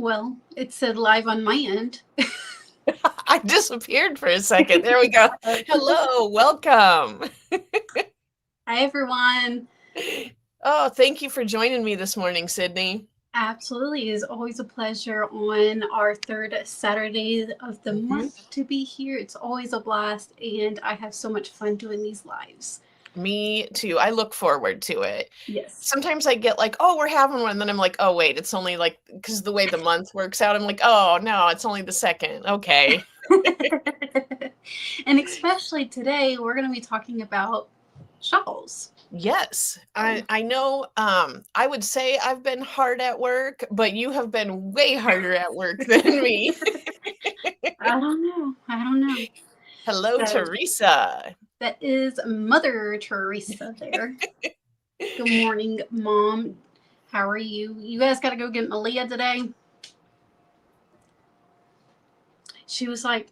Well, it said live on my end. I disappeared for a second. There we go. Hello, welcome. Hi, everyone. Oh, thank you for joining me this morning, Cydney. Absolutely. It's always a pleasure on our third Saturday of the month to be here. It's always a blast, and I have so much fun doing these lives. Me too. I look forward to it. Yes. Sometimes I get like, oh, we're having one. And then I'm like, oh, wait, it's only like, because the way the month works out, I'm like, oh, no, it's only the second. Okay. And especially today, we're going to be talking about shawls. Yes, I know. I would say I've been hard at work, but you have been way harder at work than me. I don't know. Hello, So, Teresa. that is Mother Teresa there. Good morning, Mom. How are you? You guys got to go get Malia today. She was like,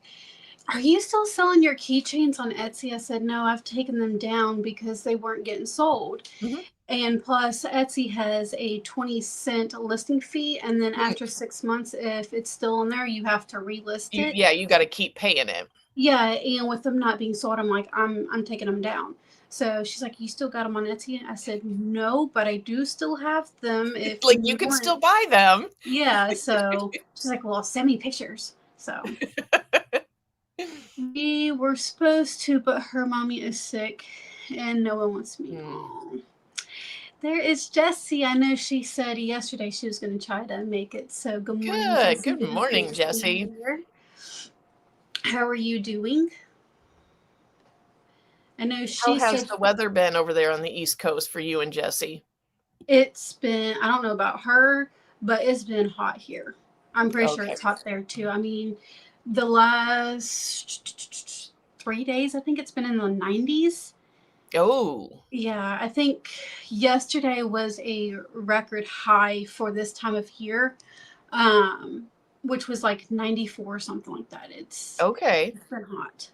are you still selling your keychains on Etsy? I said, no, I've taken them down because they weren't getting sold. Mm-hmm. And plus, Etsy has a 20-cent listing fee. And then after 6 months, if it's still on there, you have to relist it. Yeah, you got to keep paying it. Yeah, and with them not being sold, I'm like, I'm taking them down. So she's like, you still got them on Etsy? I said, no, but I do still have them. If like you can still buy them. Yeah, so she's like, well, send me pictures. So we were supposed to, but her mommy is sick and no one wants me. There is Jessie. I know she said yesterday she was going to try to make it. So good morning, Jessie. Good morning, Jessie. How are you doing? I know How has the weather been over there on the East Coast for you and Jessie? It's been, I don't know about her, but it's been hot here. I'm pretty sure it's hot there too. I mean, the last 3 days, I think it's been in the 90s. Oh. Yeah, I think yesterday was a record high for this time of year, which was like 94 or something like that. It's been hot.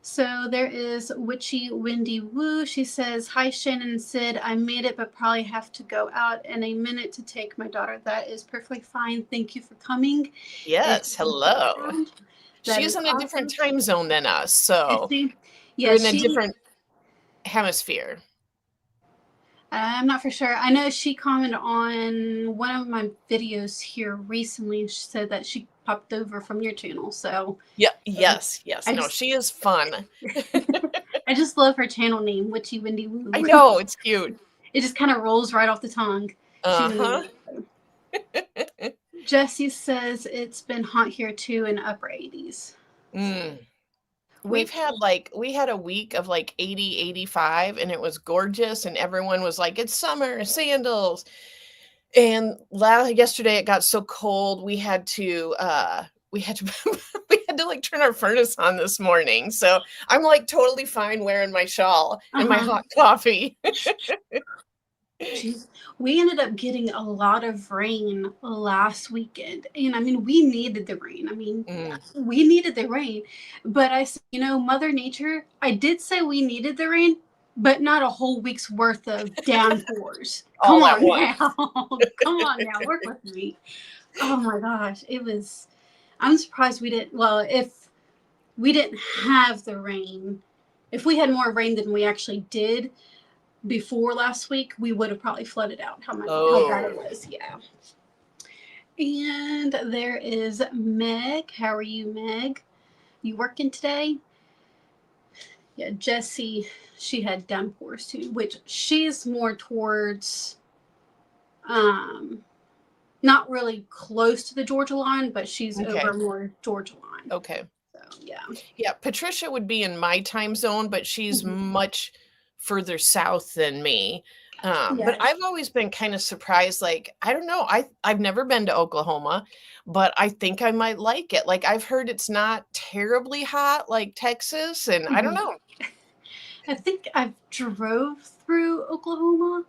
So there is Witchy Windy Woo. She says, hi, Shannon and Sid. I made it, but probably have to go out in a minute to take my daughter. That is perfectly fine. Thank you for coming. Yes, hello. She's in a different time zone than us, so yeah, in a different hemisphere. I'm not for sure. I know she commented on one of my videos here recently. She said that she popped over from your channel. So yeah, yes. No, she is fun. I just love her channel name, Witchy Windy Woo. I know, it's cute. It just kind of rolls right off the tongue. Jessie says it's been hot here too in upper 80s. We had a week of like 80, 85, and it was gorgeous, and everyone was like, it's summer, sandals. And yesterday it got so cold we had to we had to like turn our furnace on this morning. So I'm like totally fine wearing my shawl and my hot coffee. Jeez. We ended up getting a lot of rain last weekend. And I mean, we needed the rain. I mean, we needed the rain. But I said, Mother Nature, I did say we needed the rain, but not a whole week's worth of downpours. Come on now, work with me. Oh my gosh. I'm surprised we didn't, if we didn't have the rain, if we had more rain than we actually did before last week, we would have probably flooded out how bad it was. Yeah. And there is Meg. How are you, Meg? You working today? Yeah, Jessie, she had downpours too, which she's more towards not really close to the Georgia line, but she's over more Georgia line. Okay. So yeah. Yeah, Patricia would be in my time zone, but she's much further south than me. But I've always been kind of surprised. Like, I don't know. I've never been to Oklahoma, but I think I might like it. Like, I've heard it's not terribly hot like Texas, and I don't know. I think I've drove through Oklahoma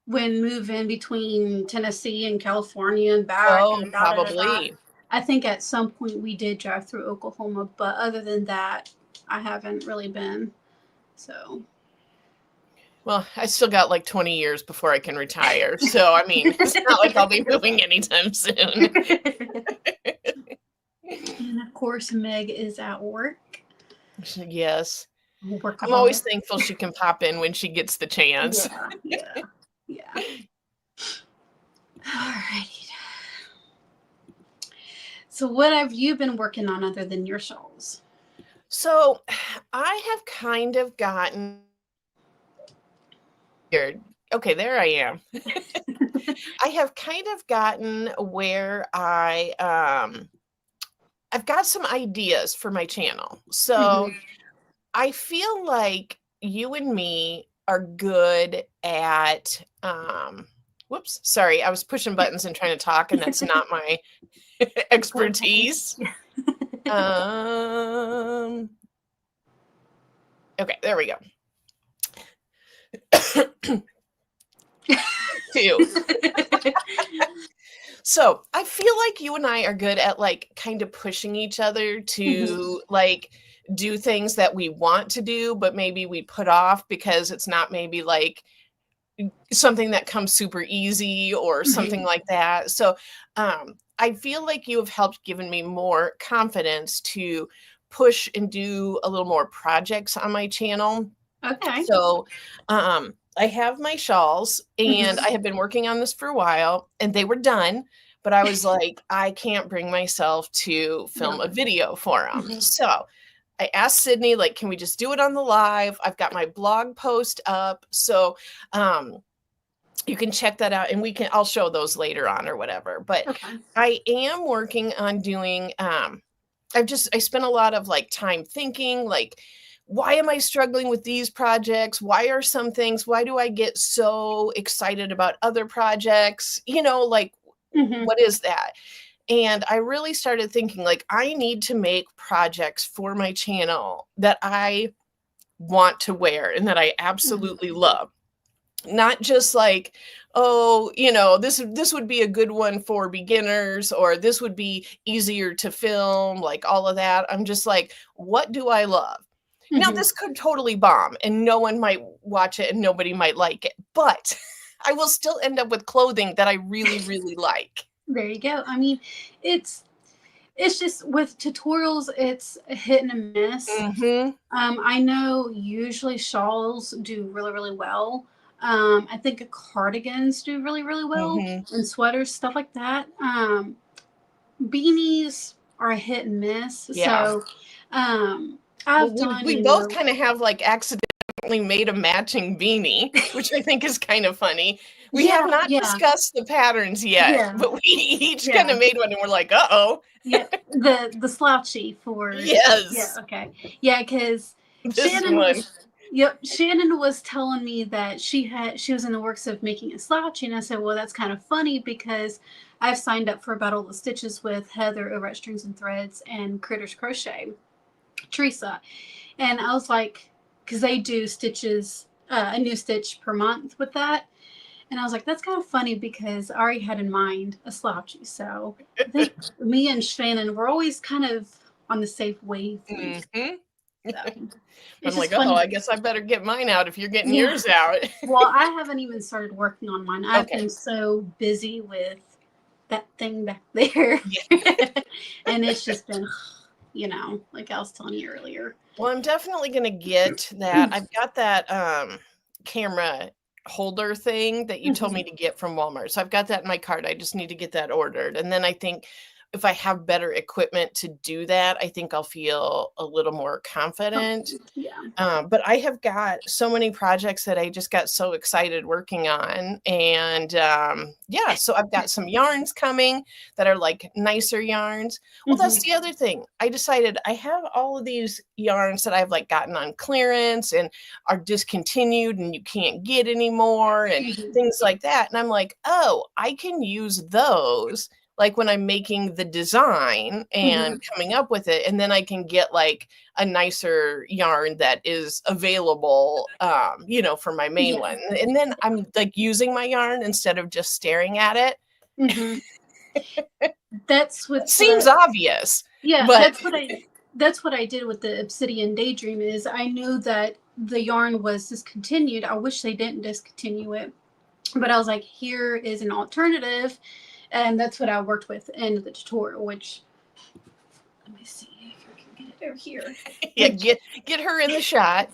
when moving between Tennessee and California and back. And probably. I think at some point we did drive through Oklahoma, but other than that, I haven't really been. So Well, I still got like 20 years before I can retire. So, I mean, it's not like I'll be moving anytime soon. And of course, Meg is at work. Yes. I'm always Workaholic. thankful she can pop in when she gets the chance. Yeah. All righty. So, what have you been working on other than your shawls? So, I have kind of gotten weird. Okay, there I am. I have kind of gotten where I've got some ideas for my channel. So, I feel like you and me are good at whoops, sorry, I was pushing buttons and trying to talk, and that's not my expertise. Okay, there we go. Two. So I feel like you and I are good at like kind of pushing each other to like do things that we want to do, but maybe we put off because it's not maybe like something that comes super easy or something like that. So I feel like you have helped given me more confidence to push and do a little more projects on my channel. Okay. So I have my shawls and I have been working on this for a while and they were done, but I was like, I can't bring myself to film a video for them. So I asked Cydney, like, can we just do it on the live? I've got my blog post up. So you can check that out and I'll show those later on or whatever. But I am working on doing, I spent a lot of like time thinking, like, why am I struggling with these projects? Why do I get so excited about other projects? You know, like, what is that? And I really started thinking, like, I need to make projects for my channel that I want to wear and that I absolutely love. Not just like, oh, you know, this would be a good one for beginners, or this would be easier to film, like all of that. I'm just like, what do I love? Now, this could totally bomb and no one might watch it and nobody might like it, but I will still end up with clothing that I really, really like. There you go. I mean, it's just with tutorials, it's a hit and a miss. I know usually shawls do really, really well. I think cardigans do really, really well, and sweaters, stuff like that. Beanies are a hit and miss. Yeah. So I've done. We both kind of have like accidentally made a matching beanie, which I think is kind of funny. We have not discussed the patterns yet, but we each kind of made one and we're like, uh-oh. Yeah, the slouchy for yes. Yeah, okay. Yeah, because Shannon was telling me that she was in the works of making a slouchy, and I said, well, that's kind of funny because I've signed up for Battle of the Stitches with Heather over at Strings and Threads and Critters Crochet, Teresa, and I was like, because they do stitches, a new stitch per month with that. And I was like, that's kind of funny because I already had in mind a slouchy. So I think me and Shannon were always kind of on the safe wavelength. So, I'm like, oh, I guess I better get mine out if you're getting yours out. Well, I haven't even started working on mine. I've been so busy with that thing back there. And it's just been, you know, like I was telling you earlier. Well, I'm definitely going to get that. I've got that camera holder thing that you told me to get from Walmart. So I've got that in my cart. I just need to get that ordered. And then I think if I have better equipment to do that, I think I'll feel a little more confident. But I have got so many projects that I just got so excited working on. And so I've got some yarns coming that are like nicer yarns. Well, that's the other thing. I decided I have all of these yarns that I've like gotten on clearance and are discontinued and you can't get anymore and things like that. And I'm like, oh, I can use those like when I'm making the design and coming up with it, and then I can get like a nicer yarn that is available, you know, for my main one. And then I'm like using my yarn instead of just staring at it. That's what seems obvious. Yeah, but that's what I did with the Obsidian Daydream is I knew that the yarn was discontinued. I wish they didn't discontinue it, but I was like, here is an alternative, and that's what I worked with in the tutorial. Which, let me see if I can get it over here. Yeah, get her in the shot.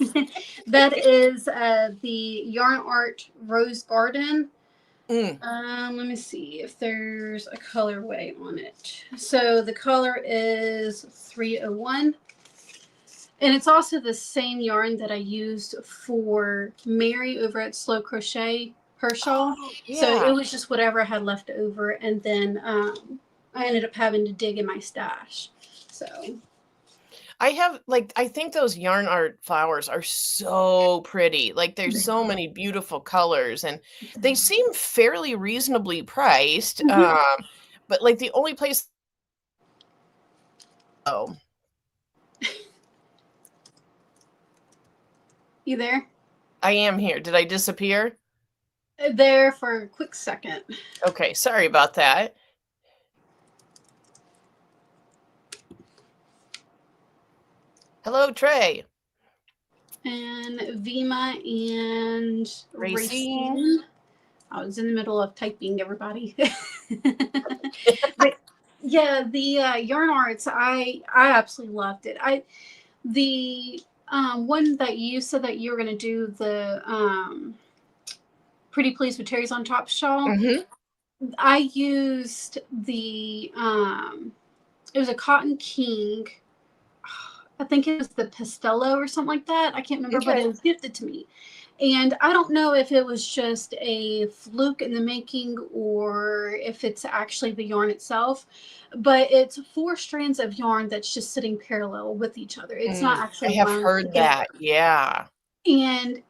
That is the Yarn Art Rose Garden. Let me see if there's a colorway on it. So the color is 301. And it's also the same yarn that I used for Mary over at Slow Crochet, her shawl. Oh, yeah. So it was just whatever I had left over. And then I ended up having to dig in my stash. So I think those yarn art flowers are so pretty. Like there's so many beautiful colors and they seem fairly reasonably priced. But like the only place. Oh, you there? I am here. Did I disappear? There for a quick second. Okay, sorry about that. Hello, Trey. And Vima and Racine. Racine. I was in the middle of typing, everybody. But yeah, the yarn arts, I absolutely loved it. The one that you said that you were going to do, the Pretty Please with Cherries on Top shawl. I used the it was a Cotton King. I think it was the Pastello or something like that. I can't remember, but it was gifted to me. And I don't know if it was just a fluke in the making or if it's actually the yarn itself, but it's 4 strands of yarn that's just sitting parallel with each other. It's not actually. I have heard that. Yeah. And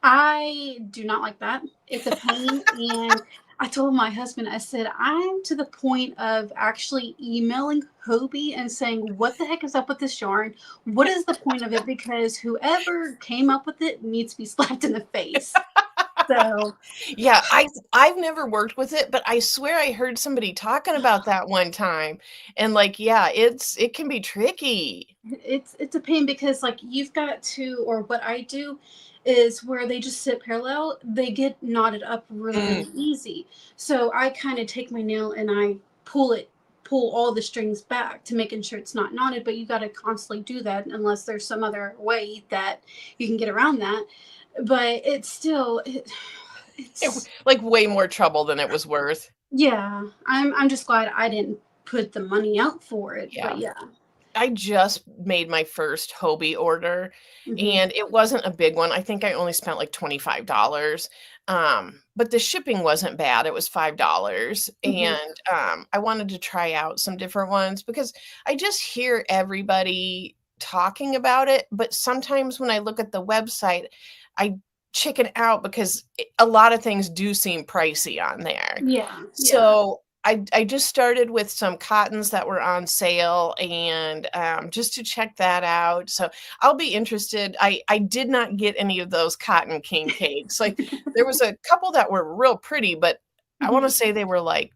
I do not like that. It's a pain. And I told my husband, I said, I'm to the point of actually emailing Hobie and saying, what the heck is up with this yarn? What is the point of it? Because whoever came up with it needs to be slapped in the face. So yeah, I've never worked with it, but I swear I heard somebody talking about that one time. And like, yeah, it can be tricky. It's a pain because like you've got to, or what I do is where they just sit parallel, they get knotted up really easy. So I kind of take my nail and I pull all the strings back to making sure it's not knotted, but you got to constantly do that unless there's some other way that you can get around that. But it's still it's like way more trouble than it was worth. Yeah, I'm just glad I didn't put the money out for it. Yeah. But yeah. I just made my first Hobie order and it wasn't a big one. I think I only spent like $25. But the shipping wasn't bad. It was $5. And I wanted to try out some different ones because I just hear everybody talking about it. But sometimes when I look at the website, I chicken out because a lot of things do seem pricey on there. Yeah. So I just started with some cottons that were on sale and just to check that out. So I'll be interested. I did not get any of those Cotton King cakes. Like there was a couple that were real pretty, but I want to say they were like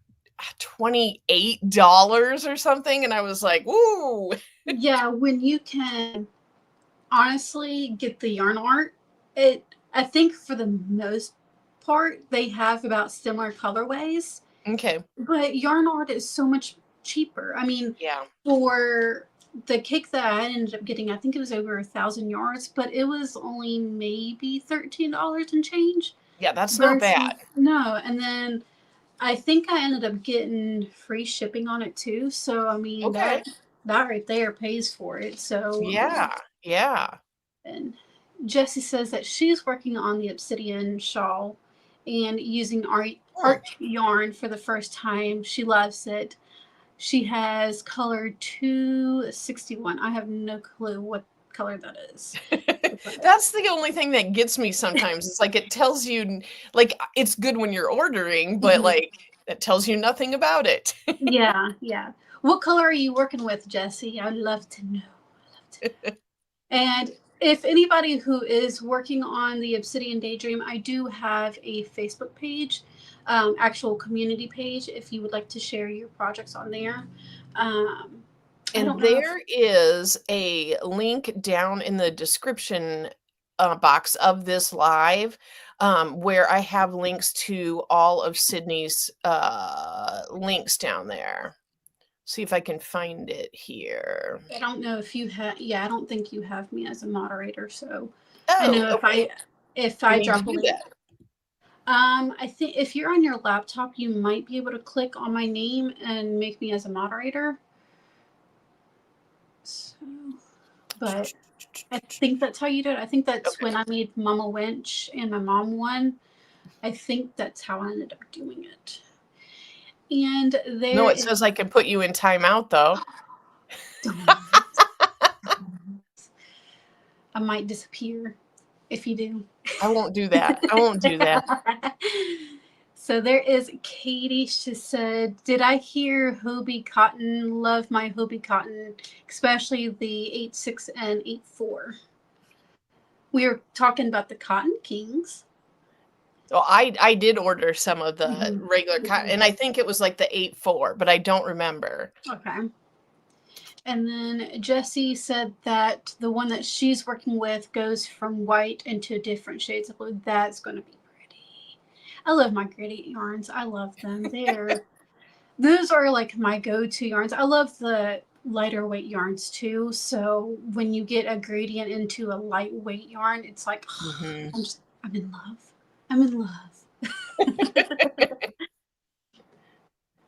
$28 or something. And I was like, ooh. Yeah, when you can honestly get the yarn art, I think for the most part they have about similar colorways. Okay. But yarn art is so much cheaper. I mean, yeah, for the cake that I ended up getting, I think it was over 1,000 yards, but it was only maybe $13 and change. Yeah, that's not bad. No, and then I think I ended up getting free shipping on it too. So I mean that right there pays for it. So yeah. And Jessie says that she's working on the Obsidian Shawl and using art yarn for the first time. She loves it. She has colored 261. I have no clue what color that is. That's the only thing that gets me sometimes. It's like it tells you, like, it's good when you're ordering, but like it tells you nothing about it. Yeah. What color are you working with, Jessie? I'd love to know. And if anybody who is working on the Obsidian Daydream, I do have a Facebook page, actual community page, if you would like to share your projects on there. And there is a link down in the description box of this live, where I have links to all of Cydney's links down there. See if I can find it here. I don't know if you have. Yeah, I don't think you have me as a moderator. So I Oh, know okay. if You I need to drop a do link. that. I think if you're on your laptop, you might be able to click on my name and make me as a moderator. So, but I think that's how you do it. I think that's Okay. when I made Mama Winch and my mom won. I think that's how I ended up doing it. And No, there it is. says I can put you in timeout though. I might disappear if you do. I won't do that. I won't do that. So there is Katie. She said, "Did I hear Hobie Cotton? Love my Hobie Cotton, especially the 8.6 and 8.4." We were talking about the Cotton Kings. Well, I did order some of the Mhm. regular and I think it was like the 8.4, but I don't remember. Okay. And then Jessie said that the one that she's working with goes from white into different shades of blue. That's going to be pretty. I love my gritty yarns. I love them. Those are like my go-to yarns. I love the lighter weight yarns too. So when you get a gradient into a lightweight yarn, it's like Mhm. I'm in love. I'm in love.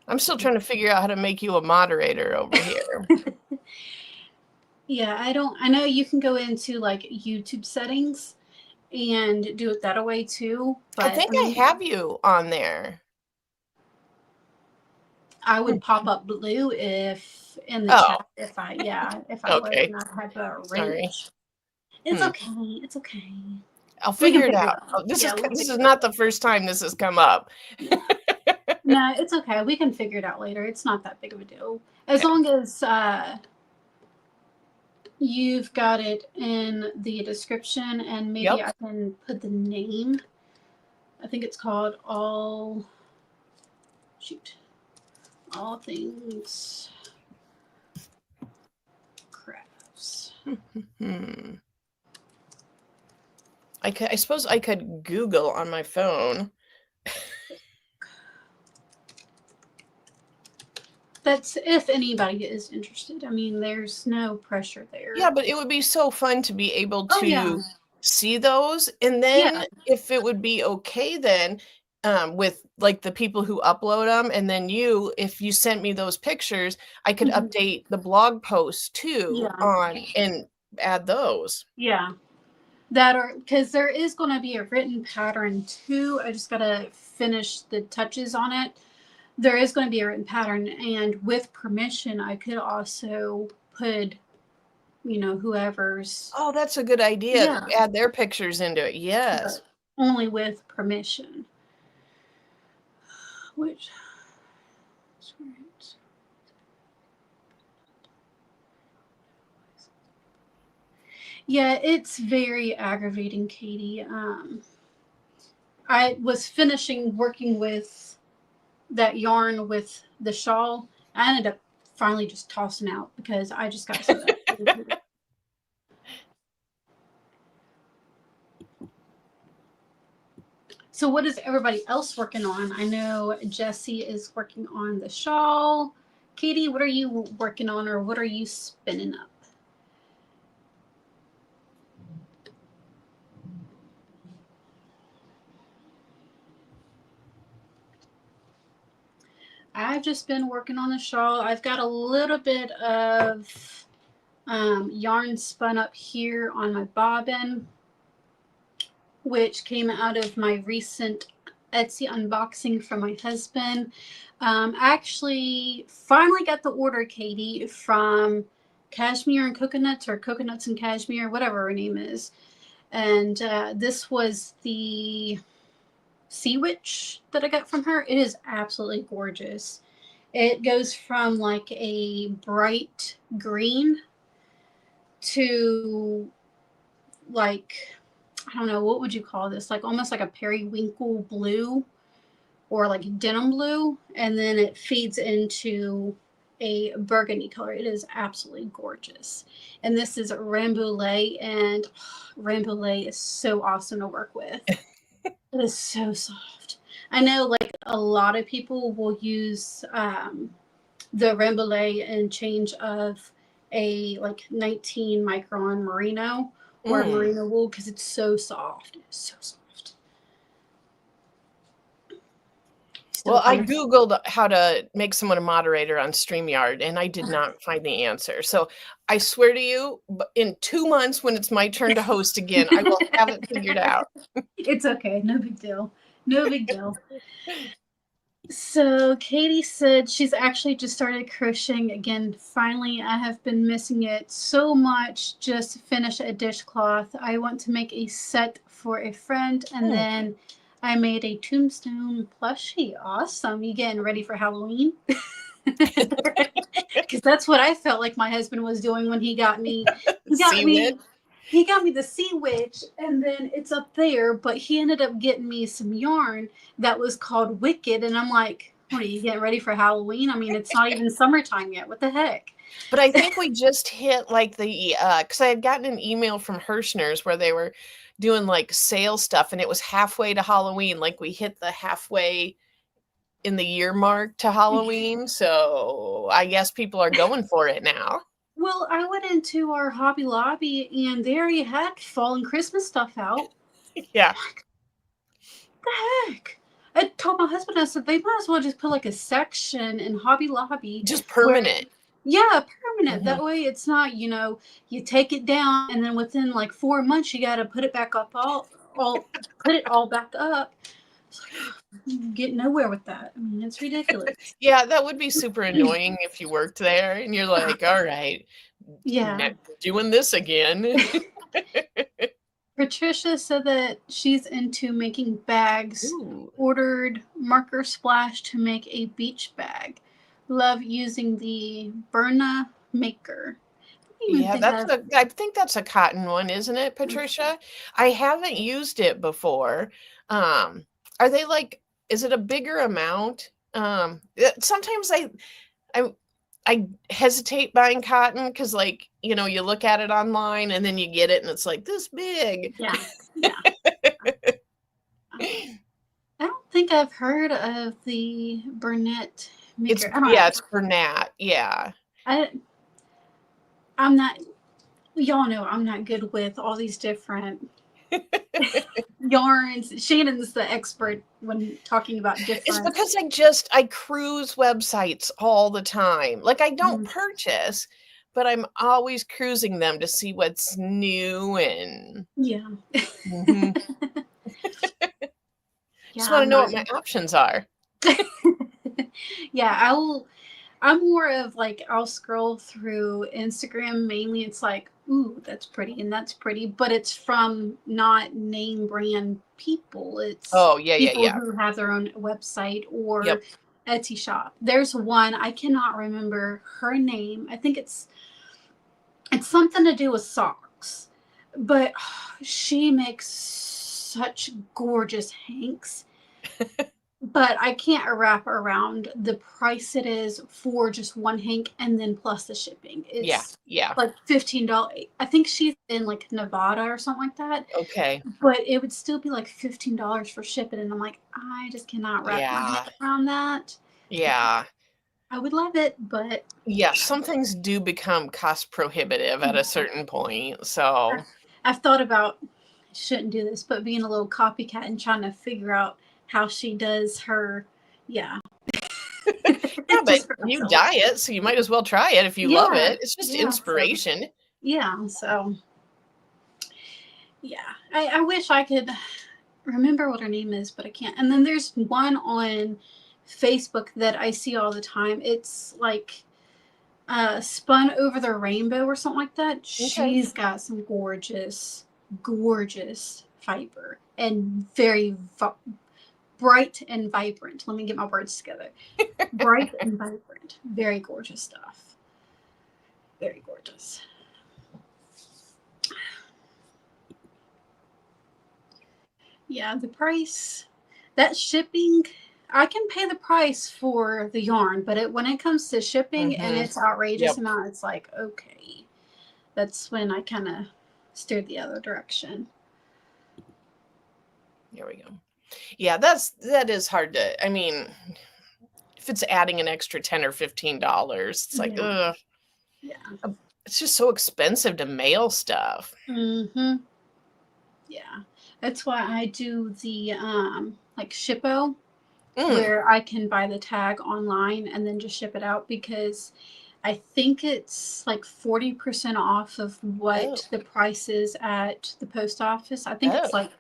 I'm still trying to figure out how to make you a moderator over here. Yeah, I know you can go into like YouTube settings and do it that way too, I but think I I mean, have you on there. I would pop up blue if in the Oh, chat if I was okay. and I had a Sorry. wrench. It's Hmm. okay. It's okay. I'll We can figure it figure it out. out. Oh, this Yeah, we'll is figure it not out. the first time this has come up. Yeah. No, it's okay. We can figure it out later. It's not that big of a deal. As Okay. long as you've got it in the description and maybe Yep. I can put the name. I think it's called All Things Crafts. Hmm. I suppose I could Google on my phone. That's if anybody is interested. I mean, there's no pressure Yeah, there. but it would be so fun to be able Oh yeah, to see those, and yeah. then if it would be okay then, with, like, the people who upload them, and then if you sent me those pictures, I could Mhm. update the blog post too Yeah, on and add those. yeah. That are because there is going to be a written pattern too. I just got to finish the touches on it. There is going to be a written pattern, and with permission, I could also put, whoever's. Oh, that's a good idea, Yeah, add their pictures into it, yes. but only with permission. Which. Yeah, it's very aggravating, Katie. I was finishing working with that yarn with the shawl. I ended up finally just tossing out because I just got so aggravated. So, what is everybody else working on? I know Jessie is working on the shawl. Katie, what are you working on, or what are you spinning up? I've just been working on the shawl. I've got a little bit of yarn spun up here on my bobbin, which came out of my recent Etsy unboxing from my husband. I actually finally got the order, Katie, from Cashmere and Coconuts, or Coconuts and Cashmere, whatever her name is. And this was the Sea Witch that I got from her. It is absolutely gorgeous. It goes from like a bright green to like, I don't know, what would you call this? Like almost like a periwinkle blue or like denim blue. And then it feeds into a burgundy color. It is absolutely gorgeous. And this is Rambouillet, and Rambouillet is so awesome to work with. It is so soft. I know like a lot of people will use the Rambouillet in change of a like 19 micron merino or merino wool because it's so soft. It's so soft. Well, I Googled how to make someone a moderator on StreamYard, and I did not find the answer. So I swear to you, in 2 months, when it's my turn to host again, I will have it figured out. It's okay. No big deal. No big deal. So Katie said she's actually just started crocheting again. Finally, I have been missing it so much. Just finished a dishcloth. I want to make a set for a friend, and then I made a tombstone plushie. Awesome. You getting ready for Halloween? Because that's what I felt like my husband was doing when he got me. He got me the Sea Witch, and then it's up there, but he ended up getting me some yarn that was called Wicked, and I'm like, what are you getting ready for Halloween? I mean, it's not even summertime yet. What the heck? But I think we just hit like the, because I had gotten an email from Hirschner's where they were doing like sale stuff, and it was halfway to Halloween. Like we hit the halfway in the year mark to Halloween. So I guess people are going for it now. Well, I went into our Hobby Lobby, and they already had fall and Christmas stuff out. Yeah. What the heck? I told my husband, I said, they might as well just put like a section in Hobby Lobby. Just permanent. Yeah, permanent. That way it's not, you take it down, and then within like 4 months, you got to put it back up, put it all back up. It's like, you get nowhere with that. I mean, it's ridiculous. Yeah, that would be super annoying if you worked there and you're like, all right, yeah, doing this again. Patricia said that she's into making bags. Ooh. Ordered marker splash to make a beach bag. Love using the Berna maker. Yeah, I think that's a cotton one, isn't it, Patricia? I haven't used it before. Are they like, is it a bigger amount? Sometimes I hesitate buying cotton because, like, you look at it online and then you get it and it's like this big. Yeah. I don't think I've heard of the Burnett maker. It's Bernat. Yeah. I'm not, y'all know I'm not good with all these different yarns. Shannon's the expert when talking about different. It's because I cruise websites all the time. Like I don't purchase, but I'm always cruising them to see what's new and yeah. Just want to know what my options are. Yeah, I'm more of like, I'll scroll through Instagram mainly. It's like, ooh, that's pretty and that's pretty, but it's from not name brand people. It's people who have their own website or Etsy shop. There's one, I cannot remember her name. I think it's something to do with socks, but she makes such gorgeous hanks. But I can't wrap around the price it is for just one hank and then plus the shipping. It's like $15. I think she's in like Nevada or something like that. Okay. But it would still be like $15 for shipping. And I'm like, I just cannot wrap my head around that. Yeah. I would love it, but. Yeah, some things do become cost prohibitive at a certain point. So I've thought about, I shouldn't do this, but being a little copycat and trying to figure out how she does her, yeah, but you diet, so you might as well try it if you love it. It's just inspiration. So I wish I could remember what her name is, but I can't. And then there's one on Facebook that I see all the time. It's like Spun Over the Rainbow or something like that. She's got some gorgeous fiber and very bright and vibrant. Let me get my words together. Bright and vibrant. Very gorgeous stuff. Very gorgeous. Yeah, the price, that shipping, I can pay the price for the yarn, but when it comes to shipping and Mm-hmm. it's outrageous Yep. amount, it's like, okay, that's when I kind of steered the other direction. There we go. Yeah, that is hard to, I mean, if it's adding an extra $10 or $15, it's like, ugh. Yeah. It's just so expensive to mail stuff. Mm-hmm. Yeah. That's why I do the like Shippo, where I can buy the tag online and then just ship it out, because I think it's like 40% off of what the price is at the post office. I think it's like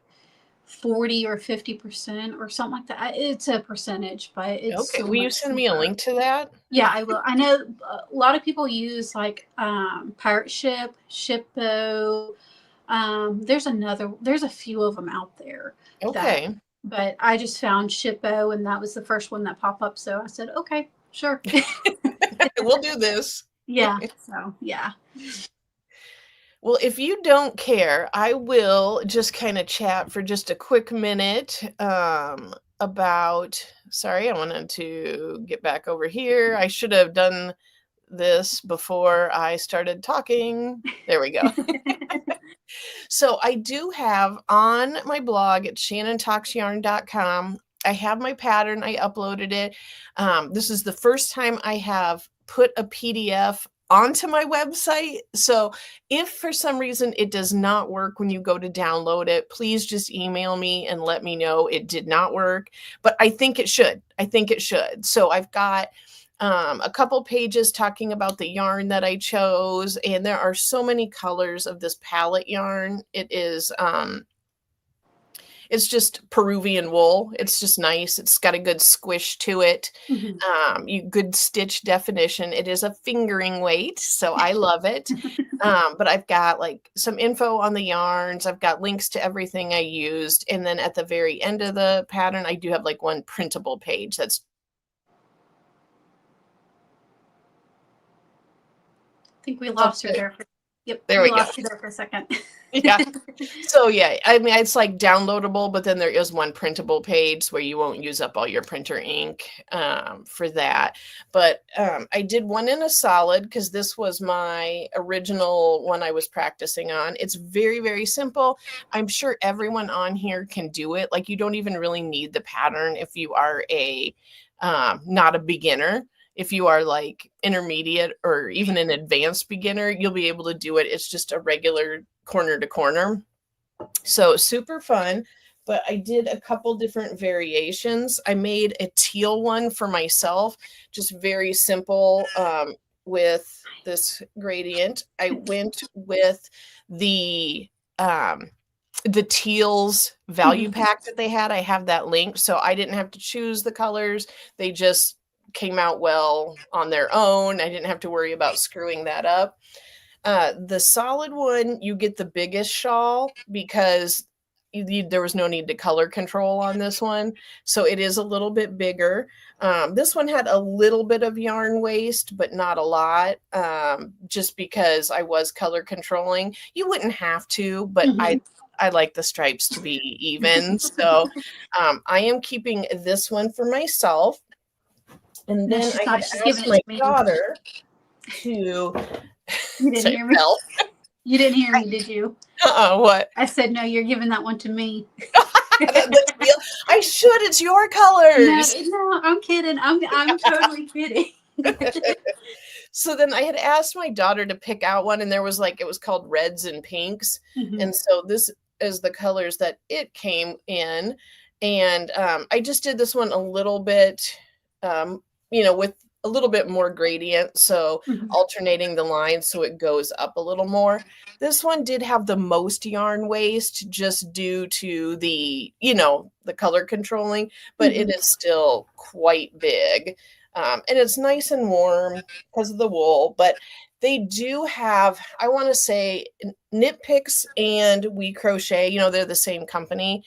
40 or 50% or something like that. It's a percentage, but it's Okay. so Will you much send me a cheaper. link to that? Yeah, I will. I know a lot of people use like Pirate Ship, Shippo. There's a few of them out there. Okay. But I just found Shippo, and that was the first one that popped up. So I said, okay, sure. We'll do this. Yeah. So yeah. Well, if you don't care, I will just kind of chat for just a quick minute about. Sorry, I wanted to get back over here. I should have done this before I started talking. There we go. So I do have on my blog at shannontalksyarn.com, I have my pattern. I uploaded it. This is the first time I have put a PDF onto my website. So if for some reason it does not work when you go to download it, please just email me and let me know it did not work. But I think it should. I think it should. So I've got a couple pages talking about the yarn that I chose, and there are so many colors of this palette yarn. It's just Peruvian wool. It's just nice. It's got a good squish to it. Good stitch definition. It is a fingering weight, so I love it. But I've got like some info on the yarns. I've got links to everything I used. And then at the very end of the pattern, I do have like one printable page that's I think we lost her there. Yep. There we go. Lost you there for a second. Yeah. So yeah, I mean, it's like downloadable, but then there is one printable page where you won't use up all your printer ink for that. But I did one in a solid because this was my original one I was practicing on. It's very, very simple. I'm sure everyone on here can do it. Like you don't even really need the pattern if you are not a beginner. If you are like intermediate or even an advanced beginner, you'll be able to do it. It's just a regular corner to corner. So super fun. But I did a couple different variations. I made a teal one for myself, just very simple with this gradient. I went with the teals value pack that they had. I have that link. So I didn't have to choose the colors. They just came out well on their own. I didn't have to worry about screwing that up. The solid one, you get the biggest shawl because there was no need to color control on this one. So it is a little bit bigger. This one had a little bit of yarn waste, but not a lot, just because I was color controlling. You wouldn't have to, but I like the stripes to be even. So I am keeping this one for myself. And then I had asked my daughter to. You didn't hear me. You didn't hear me, did you? What? I said, no, you're giving that one to me. I should. It's your colors. No, I'm kidding. I'm totally kidding. So then I had asked my daughter to pick out one, and there was like, it was called reds and pinks. And so this is the colors that it came in. And I just did this one a little bit, with a little bit more gradient. So alternating the lines so it goes up a little more. This one did have the most yarn waste just due to the color controlling, but it is still quite big. And it's nice and warm because of the wool, but they do have, I want to say, Knit Picks and We Crochet, they're the same company.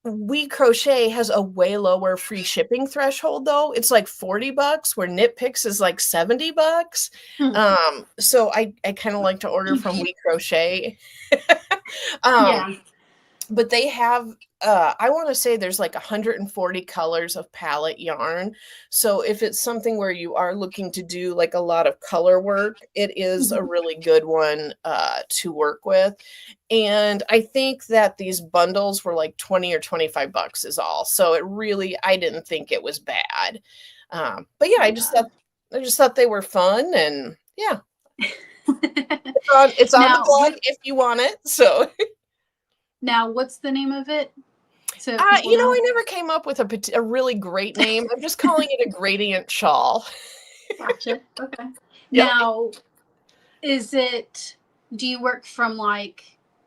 We Crochet has a way lower free shipping threshold though. It's like $40 where Knit Picks is like $70. So I kind of like to order from We Crochet. Yeah. but they have, I want to say there's like 140 colors of palette yarn. So if it's something where you are looking to do like a lot of color work, it is a really good one to work with. And I think that these bundles were like 20 or 25 bucks is all. So it really, I didn't think it was bad. But yeah, I just thought they were fun, and yeah. It's on the Now, blog if you want it. So now, what's the name of it? So people know. I never came up with a really great name. I'm just calling it a gradient shawl. Gotcha. Okay. Yep. Now, do you work from like,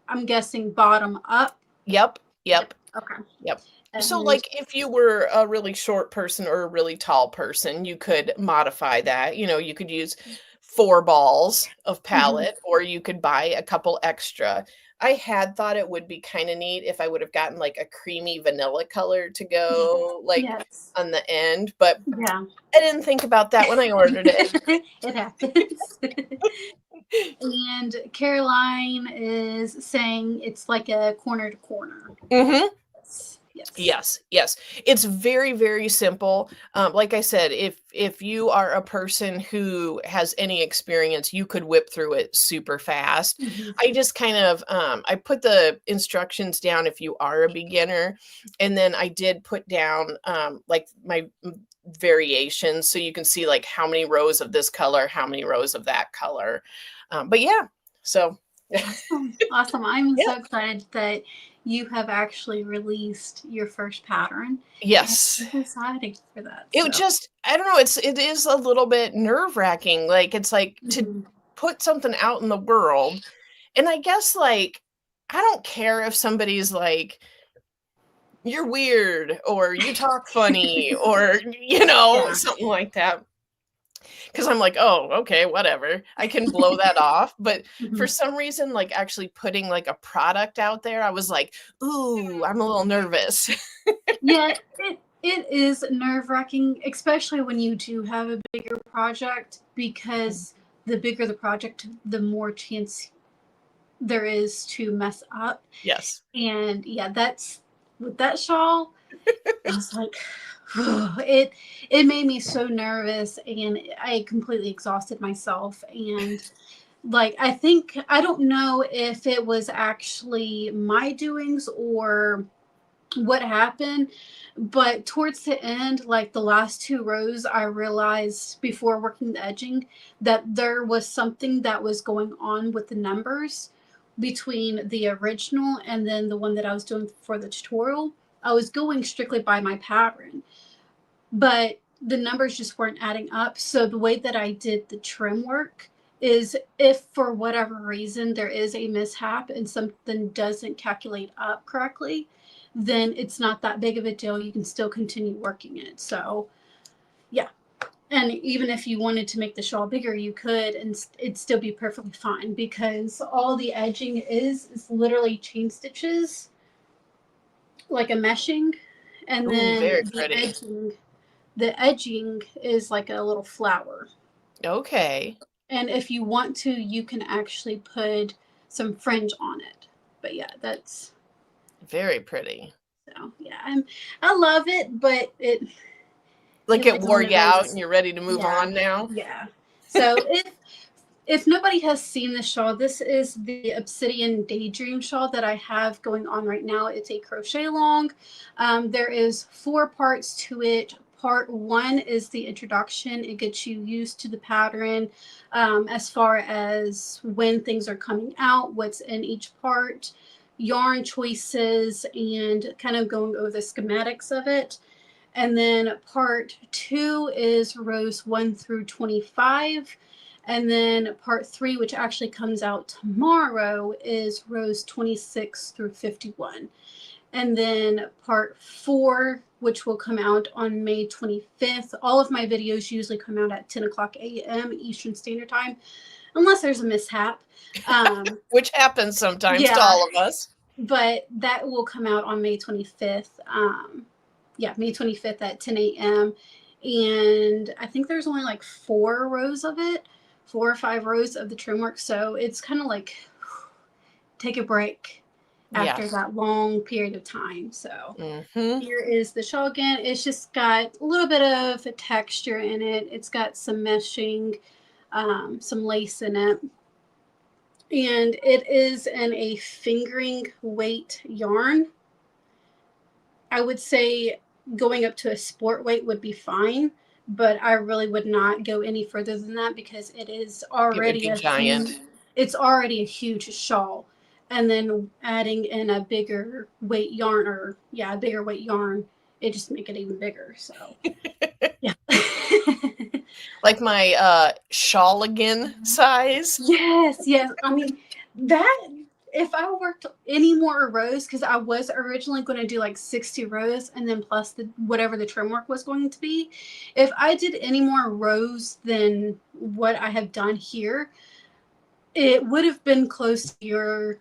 I'm guessing bottom up? Yep. Okay. Yep. So And like if you were a really short person or a really tall person, you could modify that. You could use 4 balls of palette, or you could buy a couple extra. I had thought it would be kind of neat if I would have gotten like a creamy vanilla color to go like yes. on the end, but Yeah. I didn't think about that when I ordered it. It happens. And Caroline is saying it's like a corner to corner. Mm-hmm. Yes. Yes. It's very, very simple. Like I said, if you are a person who has any experience, you could whip through it super fast. I just kind of I put the instructions down if you are a beginner, and then I did put down like my variations, so you can see like how many rows of this color, how many rows of that color. But yeah, so Awesome. I'm yeah. so excited that you have actually released your first pattern. Yes. I'm so excited for that. I don't know, it is a little bit nerve-wracking. Like, it's like to put something out in the world. And I guess, like, I don't care if somebody's like, you're weird, or you talk funny, or, something like that. Because I'm like, oh, okay, whatever. I can blow that off. But for some reason, like actually putting like a product out there, I was like, ooh, I'm a little nervous. Yeah, it is nerve-wracking, especially when you do have a bigger project, because the bigger the project, the more chance there is to mess up. Yes. And yeah, that's with that shawl, I was like, it made me so nervous, and I completely exhausted myself. And like, I don't know if it was actually my doings or what happened, but towards the end, like the last 2 rows, I realized before working the edging that there was something that was going on with the numbers between the original and then the one that I was doing for the tutorial. I was going strictly by my pattern, but the numbers just weren't adding up. So the way that I did the trim work is, if for whatever reason there is a mishap and something doesn't calculate up correctly, then it's not that big of a deal. You can still continue working it. So yeah. And even if you wanted to make the shawl bigger, you could, and it'd still be perfectly fine, because all the edging is literally chain stitches, like a meshing, and Ooh, then very pretty. the edging is like a little flower. Okay. And if you want to, you can actually put some fringe on it. But yeah, that's Very pretty. so yeah. I love it, but Like it was wore one of you out those. and you're ready to move Yeah, on now? yeah. So if nobody has seen this shawl, this is the Obsidian Daydream shawl that I have going on right now. It's a crochet along. There is 4 parts to it. Part 1 is the introduction. It gets you used to the pattern, as far as when things are coming out, what's in each part, yarn choices, and kind of going over the schematics of it. And then part 2 is rows 1 through 25. And then part 3, which actually comes out tomorrow, is rows 26 through 51. And then part 4, which will come out on May 25th. All of my videos usually come out at 10 o'clock a.m. Eastern Standard Time, unless there's a mishap. Which happens sometimes to Yeah, all of us. but that will come out on May 25th. May 25th at 10 a.m. And I think there's only like 4 rows of it, 4 or 5 rows of the trim work. So it's kind of like take a break after Yes. that long period of time. So Mm-hmm. here is the shawl again. It's just got a little bit of a texture in it. It's got some meshing, some lace in it. And it is in a fingering weight yarn. I would say going up to a sport weight would be fine, but I really would not go any further than that because it is It would already be a huge, giant. it's already a huge shawl. And then adding in a bigger weight yarn, or yeah, a bigger weight yarn, it just make it even bigger. So yeah. Like my shawl again size. Yes, yes. I mean, that if I worked any more rows, because I was originally going to do like 60 rows and then plus the whatever the trim work was going to be, if I did any more rows than what I have done here, it would have been close to your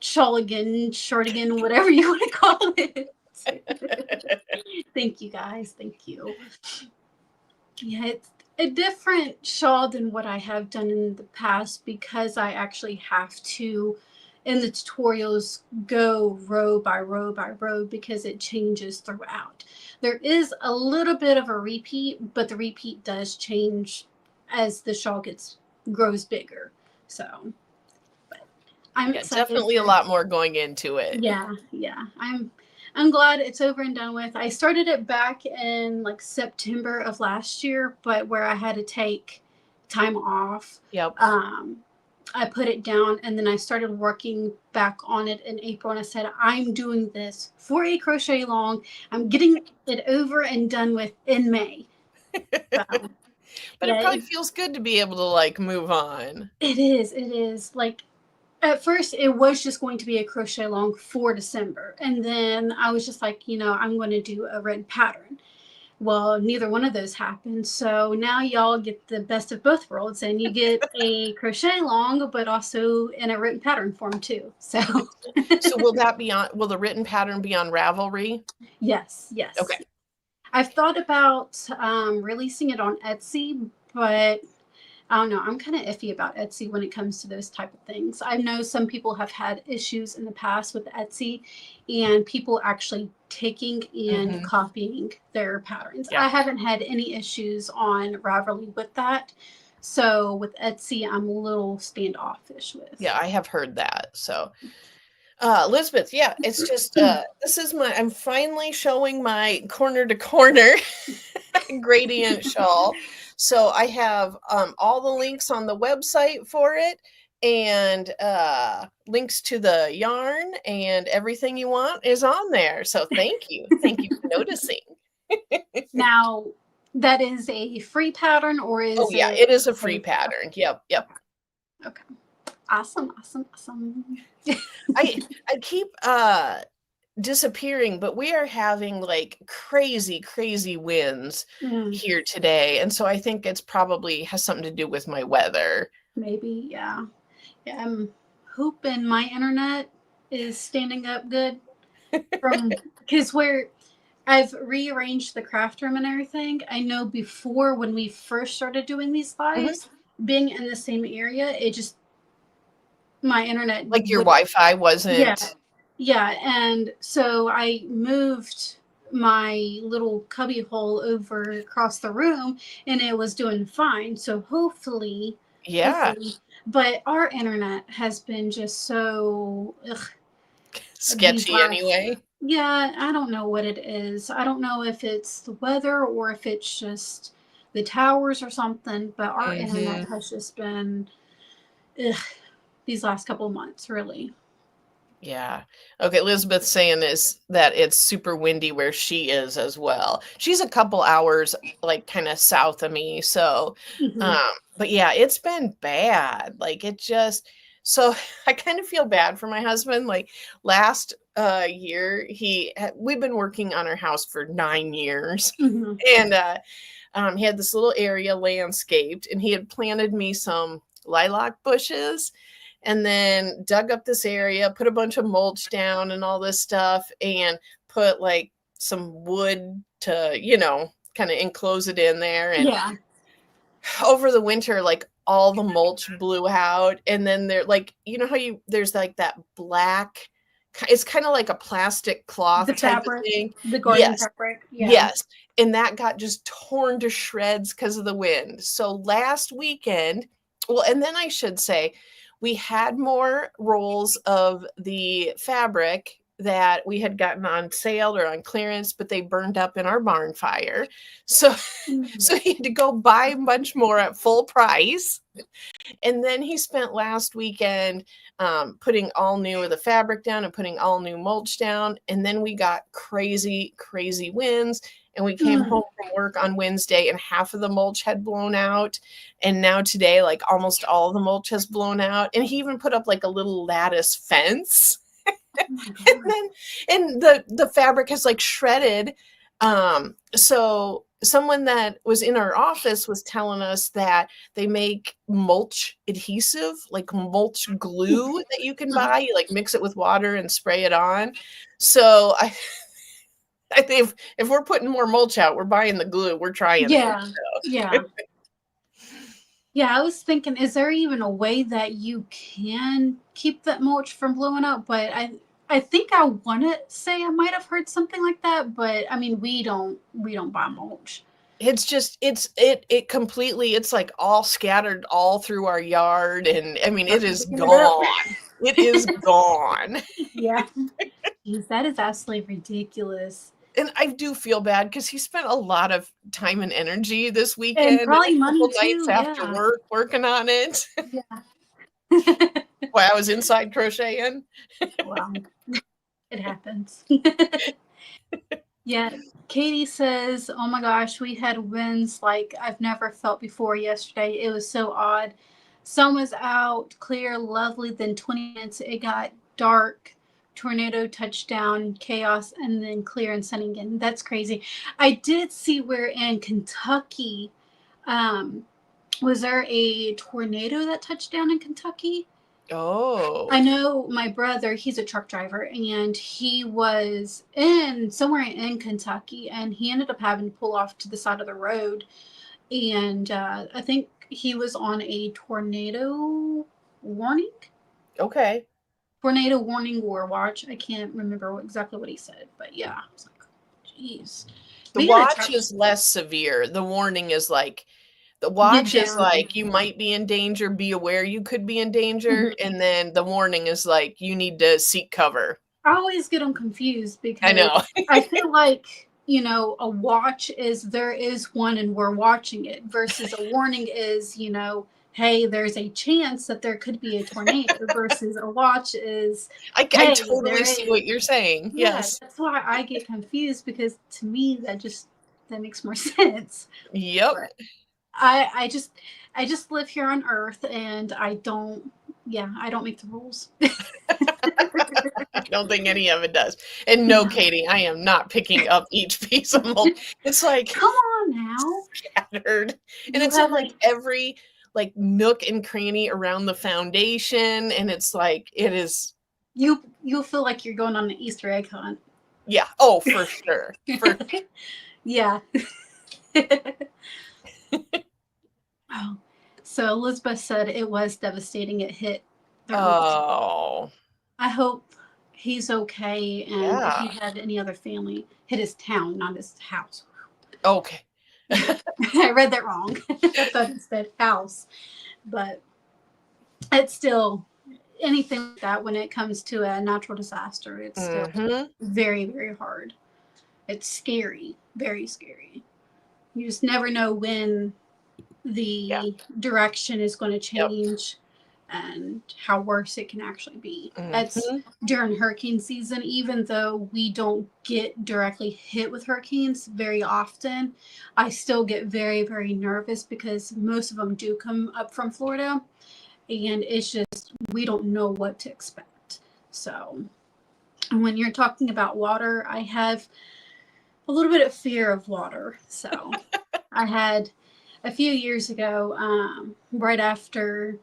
shawligan, shortigan, whatever you want to call it. Thank you guys. Thank you. Yeah, it's a different shawl than what I have done in the past because I actually have to, in the tutorials, go row by row by row because it changes throughout. There is a little bit of a repeat, but the repeat does change as the shawl grows bigger. So, but I'm Yeah, excited definitely a for, lot more going into it. yeah. I'm glad it's over and done with. I started it back in like September of last year, but where I had to take time off. Yep. I put it down and then I started working back on it in April and I said, I'm doing this for a crochet long. I'm getting it over and done with in May. So, But it yeah, probably feels good to be able to like move on. it is. It is. Like at first it was just going to be a crochet along for December. And then I was just like, I'm going to do a written pattern. Well, neither one of those happened. So now y'all get the best of both worlds and you get a crochet along, but also in a written pattern form too. So So will the written pattern be on Ravelry? yes, Okay. yes. I've thought about releasing it on Etsy, but I don't know. I'm kind of iffy about Etsy when it comes to those type of things. I know some people have had issues in the past with Etsy and people actually taking and Mm-hmm. copying their patterns. Yeah. I haven't had any issues on Ravelry with that. So with Etsy, I'm a little standoffish with. Yeah, I have heard that. So Elizabeth, yeah, it's just I'm finally showing my corner to corner gradient shawl. So I have all the links on the website for it and links to the yarn and everything you want is on there. So thank you. Thank you for noticing. Now, that is a free pattern or Oh is yeah, it it is a free paid? pattern. Yep. Okay. Awesome, awesome, awesome. I keep disappearing, but we are having like crazy winds Mm, here today. And so I think it's probably has something to do with my weather. maybe, yeah. Yeah, I'm hoping my internet is standing up good from because where I've rearranged the craft room and everything. I know before when we first started doing these Mhm. lives, being in the same area, it just my internet Like your would, Wi-Fi yeah, wasn't. yeah. And so I moved my little cubby hole over across the room and it was doing fine. So Yeah, hopefully, but our internet has been just so these sketchy last, anyway. yeah, I don't know what it is. I don't know if it's the weather or if it's just the towers or something, but our internet Hmm. has just been ugh, these last couple of months, really. Yeah. Okay, Elizabeth's saying this that it's super windy where she is as well. She's a couple hours like kind of south of me. So Hmm. um but yeah, it's been bad. Like it just so I kind of feel bad for my husband. Like last year we've been working on our house for 9 years. Hmm. And he had this little area landscaped and he had planted me some lilac bushes and then dug up this area, put a bunch of mulch down and all this stuff, and put like some wood to, kind of enclose it in there. And Yeah. over the winter, like all the mulch blew out. And then there, like, how there's like that black it's kind of like a plastic cloth The type of fabric, thing. the garden Yes. fabric. Yeah. Yes. And that got just torn to shreds because of the wind. So last weekend, well, and then I should say, we had more rolls of the fabric that we had gotten on sale or on clearance, but they burned up in our barn fire. So, so he had to go buy a bunch more at full price. And then he spent last weekend putting all new of the fabric down and putting all new mulch down. And then we got crazy, crazy winds. And we came home from work on Wednesday and half of the mulch had blown out. And now today, like almost all of the mulch has blown out. And he even put up like a little lattice fence. And the fabric has like shredded. So someone that was in our office was telling us that they make mulch adhesive, like mulch glue that you can buy. You like mix it with water and spray it on. So I think if we're putting more mulch out, we're buying the glue. We're trying it. Yeah. So. Yeah. Yeah, I was thinking, is there even a way that you can keep that mulch from blowing out? But I think I want to say I might have heard something like that, but I mean, we don't buy mulch. It's just it completely, it's like all scattered all through our yard, and I mean it is gone. It is gone. Yeah. Jeez, that is absolutely ridiculous. And I do feel bad because he spent a lot of time and energy this weekend And probably and a money couple too. nights after Yeah. work working on it. Yeah. While I was inside crocheting. Wow. It happens. Yeah. Katie says, oh my gosh, we had winds like I've never felt before yesterday. It was so odd. Sun was out, clear, lovely. Then 20 minutes, it got dark. Tornado touchdown, chaos, and then clear and sunny again. That's crazy. I did see where in Kentucky, was there a tornado that touched down in Kentucky? Oh. I know my brother, he's a truck driver, and he was in somewhere in Kentucky, and he ended up having to pull off to the side of the road. And I think he was on a tornado warning. Okay. Tornado warning or watch. I can't remember exactly what he said, but yeah, I was like, geez. The watch is less severe. The warning is like, the watch is like, you might be in danger, be aware you could be in danger. And then the warning is like, you need to seek cover. I always get them confused because I know. I feel like, you know, a watch is there is one and we're watching it versus a warning is, you know, hey, there's a chance that there could be a tornado versus a watch is I totally see what you're saying. Yeah, Yes. that's why I get confused because to me that makes more sense. Yep. But I just live here on Earth and I don't make the rules. I don't think any of it does. And no, Katie, I am not picking up each piece of mulch. It's like, come on now, scattered, and it's in like every like nook and cranny around the foundation, and it's like it is. You'll feel like you're going on an Easter egg hunt. Yeah. Oh, for sure. Yeah. Oh, so Elizabeth said it was devastating. It hit their Oh. I hope he's okay, and if he had any other family, hit his town, not his house. Okay. I read that wrong. I thought it said house, but it's still anything like that when it comes to a natural disaster. It's still very, very hard. It's scary, very scary. You just never know when the direction is going to change and how worse it can actually be. That's during hurricane season, even though we don't get directly hit with hurricanes very often, I still get very, very nervous because most of them do come up from Florida, and it's just, we don't know what to expect. So when you're talking about water, I have a little bit of fear of water. So I had a few years ago, right after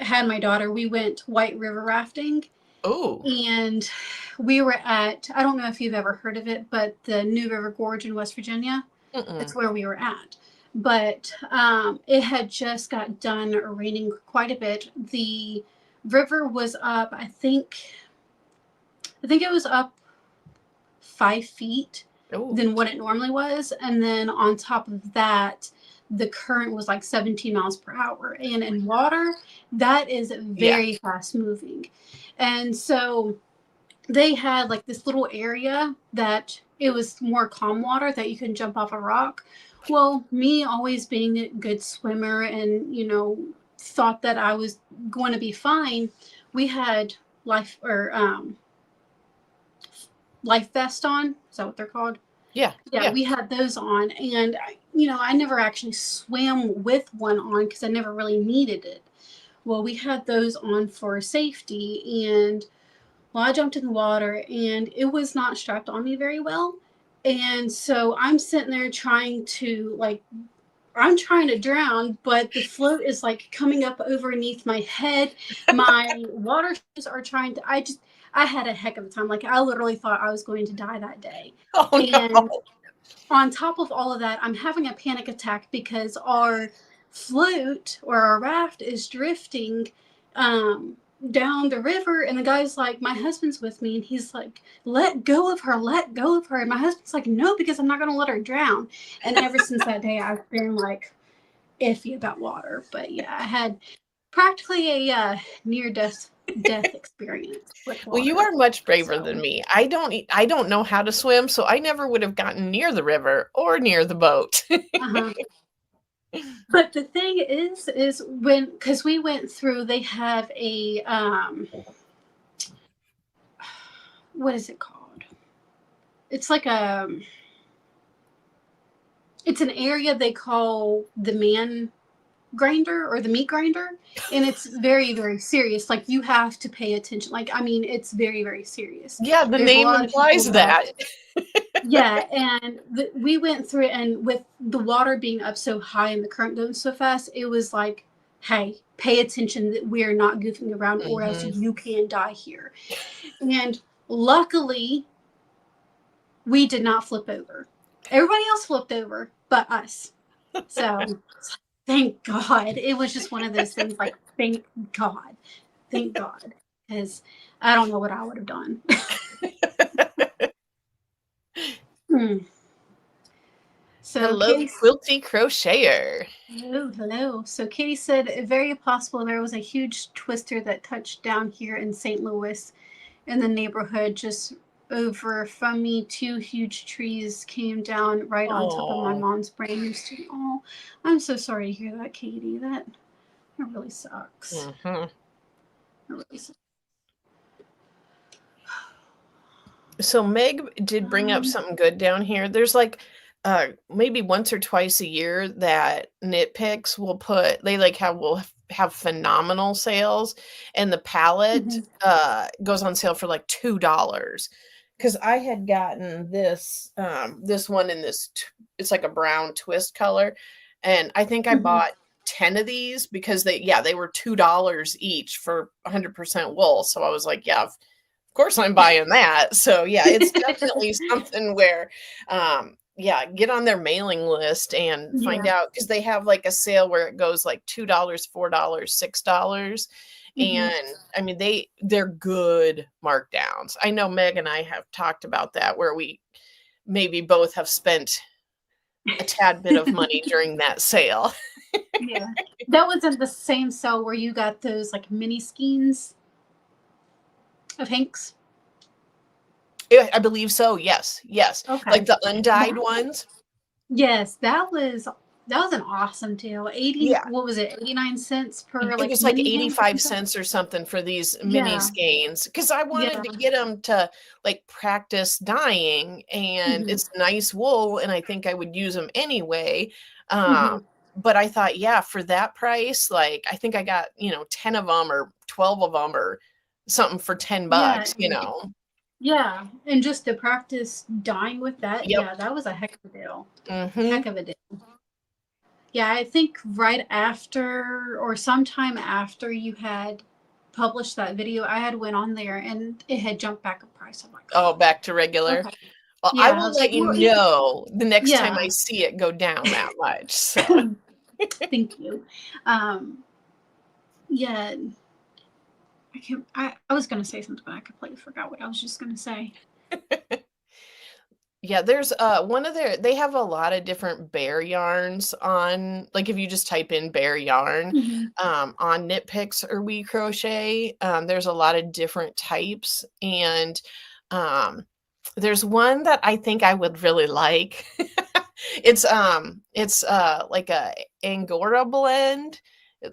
I had my daughter, we went white river rafting. Oh. And we were at, I don't know if you've ever heard of it, but the New River Gorge in West Virginia. That's where we were at. But it had just got done raining quite a bit. The river was up, I think, I think it was up 5 feet Oh, than what it normally was. And then on top of that, the current was like 17 miles per hour. And in water, that is yeah. very fast moving. And so they had like this little area that it was more calm water that you can jump off a rock. Well, me always being a good swimmer and, thought that I was going to be fine, we had life vest on. Is that what they're called? Yeah. Yeah, Yeah. we had those on, and I never actually swam with one on because I never really needed it. Well, we had those on for safety, and well, I jumped in the water, and it was not strapped on me very well, and so I'm sitting there I'm trying to drown, but the float is like coming up underneath my head. My water shoes are trying to. I had a heck of a time. Like I literally thought I was going to die that day, Oh and no. on top of all of that, I'm having a panic attack because our float or our raft is drifting um, down the river. And the guy's like, my husband's with me. And he's like, let go of her, let go of her. And my husband's like, no, because I'm not going to let her drown. And ever since that day, I've been like iffy about water. But yeah, I had practically a near death experience with Well, you water. are much braver than So, me. I don't know how to swim, so I never would have gotten near the river or near the boat. uh-huh. But the thing is because we went through, they have a what is it called? It's like it's an area they call the man grinder or the meat grinder, and it's very very serious. Like you have to pay attention. Like I mean, it's very very serious. Yeah, the There's a name lot of people implies that that. yeah, and we went through it, and with the water being up so high and the current going so fast, it was like, hey, pay attention that we're not goofing around or else Mhm. you can die here. And luckily, we did not flip over. Everybody else flipped over, but us. So thank God. It was just one of those things like, thank God. Thank God. Because I don't know what I would have done. Hmm. So Hello, Katie quilty crocheter. Hello, hello. So Katie said, very possible there was a huge twister that touched down here in St. Louis in the neighborhood just over from me. Two huge trees came down right on top of my Oh. mom's brand new studio. Oh, I'm so sorry to hear that, Katie. That really sucks. Mhm. That really sucks. So Meg did bring up Um, something good down here. There's like maybe once or twice a year that Knit Picks will put they like have phenomenal sales, and the palette mhm, goes on sale for like $2. Because I had gotten this one in it's like a brown twist color, and I think I mhm. bought 10 of these because they were $2 each for 100% wool. So I was like, yeah, of course I'm buying that. So yeah, it's definitely something where yeah, get on their mailing list and find Yeah. out because they have like a sale where it goes like $2, $4, $6. Mhm. And I mean they're good markdowns. I know Meg and I have talked about that where we maybe both have spent a tad bit of money during that sale. Yeah. That was in the same cell where you got those like mini skeins of Hanks. Yeah, I believe so. Yes. Yes. Okay. Like the undyed That ones. Yes, that was an awesome deal. 80, Yeah. what was it? 89 cents per It like was like mini Hank or 85 something? cents or something for these mini Yeah. skeins because I wanted Yeah. to get them to like practice dyeing, and Mhm. it's nice wool and I think I would use them anyway. Mhm. But I thought, yeah, for that price, like I think I got, 10 of them or 12 of them or something for 10 Yeah. bucks, you And know. yeah, and just to practice dyeing with that, Yep. yeah, that was a heck of a deal. Mhm. Heck of a deal. Yeah, I think right after or sometime after you had published that video, I had went on there and it had jumped back a price. I'm like, Oh, back to oh, regular. okay. Well, I Yeah, I will was let like, you well, know the next time yeah. I see it go down that much. So, Thank you. Um, yeah, I was gonna say something, but I completely forgot what I was just gonna say. Yeah, there's one of they have a lot of different bear yarns on, like if you just type in bear yarn Mm-hmm. on Knit Picks or We Crochet, there's a lot of different types, and there's one that I think I would really like. It's like a Angora blend,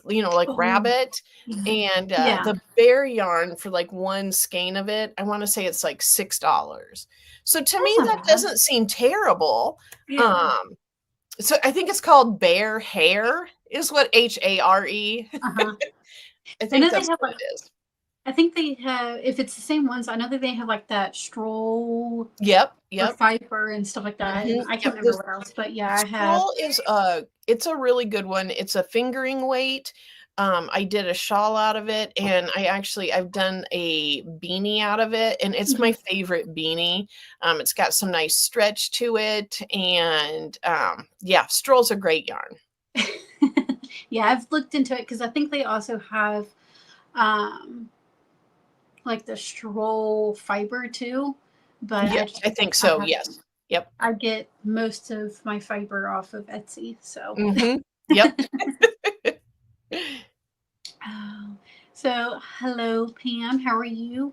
like Oh, rabbit, yeah. and Yeah. the bear yarn for like one skein of it, I want to say it's like $6. So to That's me, not that bad. doesn't seem terrible. Yeah. Um, so I think it's called Bear Hair, is what Hare. Uh-huh. I I think know they that's have what like it is. I think they have if it's the same ones, I know that they have like that stroll Yep, or yep. fiber and stuff like that. And I Yep. can't remember what else, but yeah, I have. Shawl is it's a really good one. It's a fingering weight. I did a shawl out of it, and I've done a beanie out of it, and it's my Mhm. favorite beanie. It's got some nice stretch to it, and yeah, Stroll's a great yarn. Yeah, I've looked into it because I think they also have um like the stroll fiber too. But Yes, I think I so. haven't. Yes. Yep. I get most of my fiber off of Etsy, so. Yep. Oh, so hello Pam, how are you?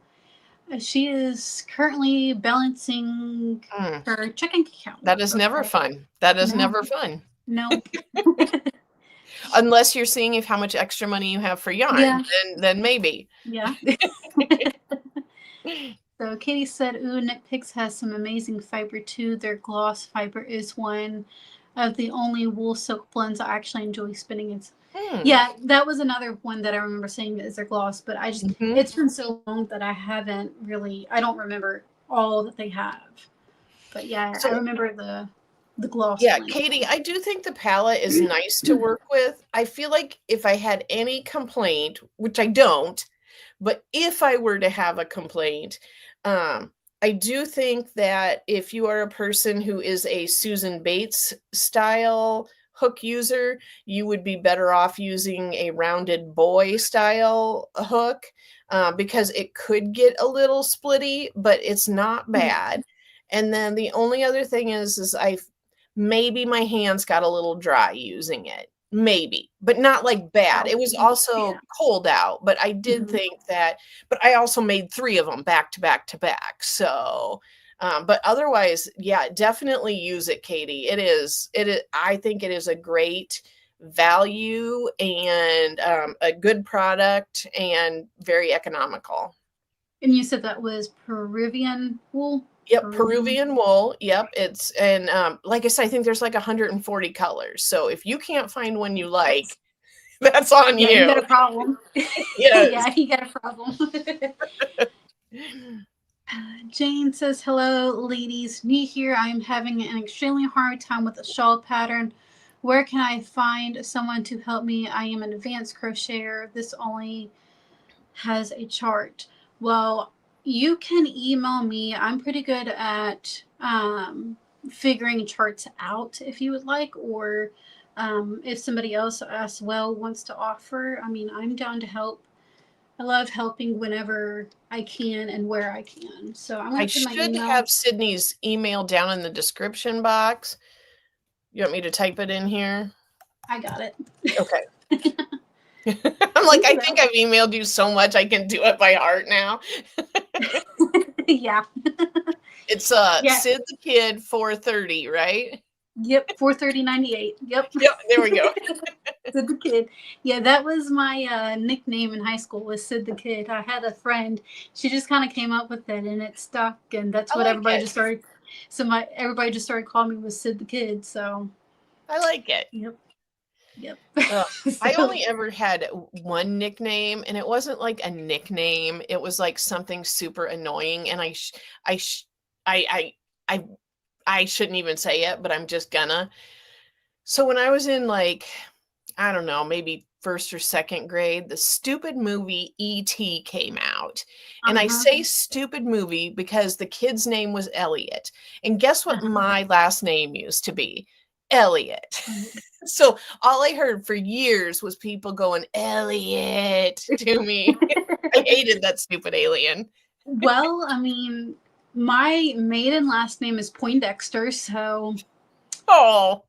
She is currently balancing Mm, her checking account. that is never Okay. fun. That is No, never fun. nope. Unless you're seeing if how much extra money you have for yarn, Yeah, then maybe. yeah. So Katie said, "Ooh, Knit Picks has some amazing fiber too. Their gloss fiber is one of the only wool silk blends I actually enjoy spinning." It's Hmm. yeah, that was another one that I remember saying is their gloss, but Mhm. it's been so long that I don't remember all that they have. But yeah, I So, remember the gloss yeah, blend Katie, one. I do think the palette is nice to work with. I feel like if I had any complaint, which I don't, but if I were to have a complaint, um, I do think that if you are a person who is a Susan Bates style hook user, you would be better off using a rounded boy style hook, because it could get a little splitty, but it's not bad. And then the only other thing is maybe my hands got a little dry using it. Maybe, but not like bad. It was Probably. also Yeah. cold out, but I did Mhm. think that, but I also made 3 of them back to back to back. So, but otherwise, yeah, definitely use it, Katie. I think it is a great value and a good product and very economical. And you said that was Peruvian wool? Yep, Peruvian? Peruvian wool. Yep, it's and like I said, I think there's like 140 colors. So if you can't find one you like, That's that's on yeah, you got you. a problem. Yes. Yeah, you got a problem. Jane says, "Hello, ladies. New here. I am having an extremely hard time with the shawl pattern. Where can I find someone to help me? I am an advanced crocheter. This only has a chart." Well, you can email me. I'm pretty good at figuring charts out if you would like, or if somebody else as well wants to offer. I mean, I'm down to help. I love helping whenever I can and where I can. So I'm I going to put my should email. have Sydney's email down in the description box. You want me to type it in here? I got it. Okay. I'm like, Thank I you, think though. I've emailed you so much I can do it by heart now. Yeah. It's Yeah. Sid the Kid 430, right? Yep. 43098. Yep. Yep, there we go. Sid the Kid. Yeah, that was my nickname in high school was Sid the Kid. I had a friend. She just kind of came up with it, and it stuck, and that's I what like everybody it. just started. So everybody just started calling me was Sid the Kid. So I like it. yep, yep. I So only ever had one nickname, and it wasn't like a nickname. It was like something super annoying, and I, sh- I, I shouldn't even say it, but I'm just gonna. So when I was in like, I don't know, maybe first or second grade, the stupid movie E.T. came out. And uh I huh. say stupid movie because the kid's name was Elliot. And guess Uh what huh. my last name used to be? Elliot. So all I heard for years was people going, Elliot, to me. I hated that stupid alien. Well, I mean, my maiden last name is Poindexter, so Oh,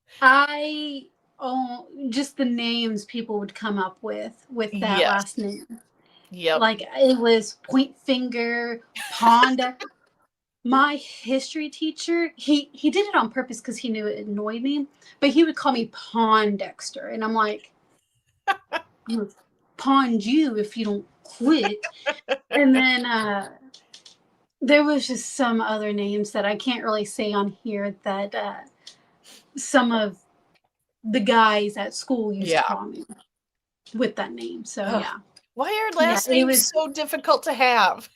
just the names people would come up with that yes. last name. Yep. Like it was Point Finger, Pond. My history teacher, he did it on purpose because he knew it annoyed me, but he would call me Pondexter, and I'm like, I'm gonna pond you if you don't quit. And then there was just some other names that I can't really say on here that some of the guys at school used to call me with that name. So yeah. Why are Yeah, last it names was. so difficult to have?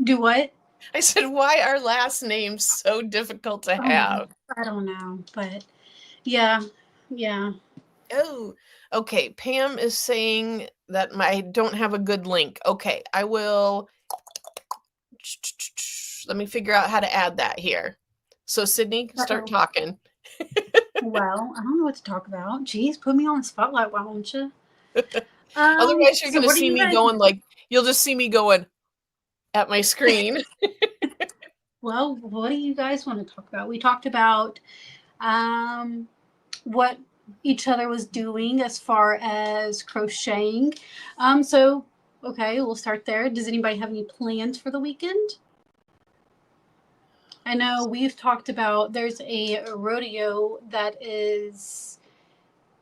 Do what? I said, why are last names so difficult to have? I don't know, but yeah. Oh, okay. Pam is saying that I don't have a good link. Okay, I will. Let me figure out how to add that here. So, Cydney, start talking. Well, I don't know what to talk about. Jeez, put me on the spotlight, why don't you? Otherwise, you're going to see me going you'll just see me going at my screen. Well, what do you guys want to talk about? We talked about what each other was doing as far as crocheting. So, okay, we'll start there. Does anybody have any plans for the weekend? I know we've talked about there's a rodeo that is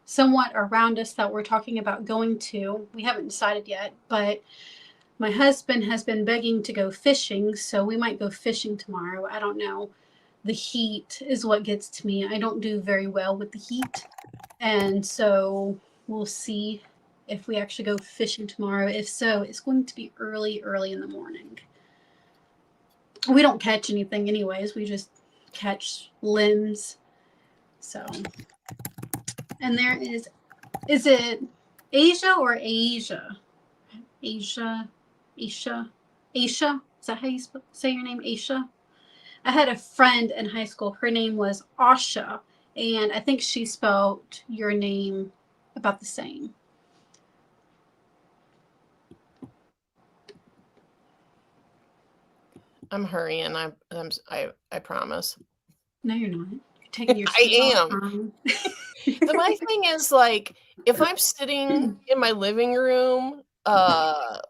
somewhat around us that we're talking about going to. We haven't decided yet, but my husband has been begging to go fishing, so we might go fishing tomorrow. I don't know. The heat is what gets to me. I don't do very well with the heat. And so we'll see if we actually go fishing tomorrow. If so, it's going to be early in the morning. We don't catch anything anyways. We just catch limbs. So, and there is it Asia or Asia? Asia? Is that how you say your name, Asia? I had a friend in high school. Her name was Asha, and I think she spelled your name about the same. I'm hurrying. I promise. No, you're not. You're taking your I am. time. But my thing is if I'm sitting in my living room,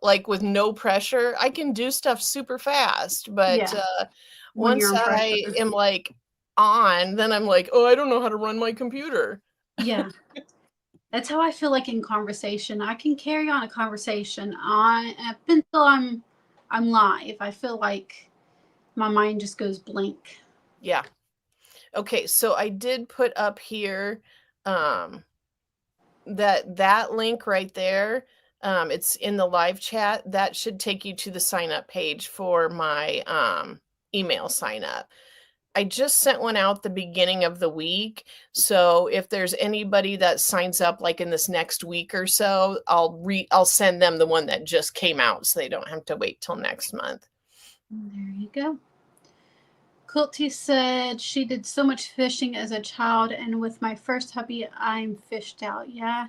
like with no pressure, I can do stuff super fast. But once I am on, then I'm like, oh, I don't know how to run my computer. Yeah. That's how I feel like in conversation. I can carry on a conversation up until I'm live. I feel like my mind just goes blank. Yeah. Okay, so I did put up here that link right there. It's in the live chat. That should take you to the sign up page for my email sign up. I just sent one out the beginning of the week. So if there's anybody that signs up like in this next week or so, I'll send them the one that just came out so they don't have to wait till next month. There you go. Quilty said she did so much fishing as a child, and with my first hubby, I'm fished out. Yeah,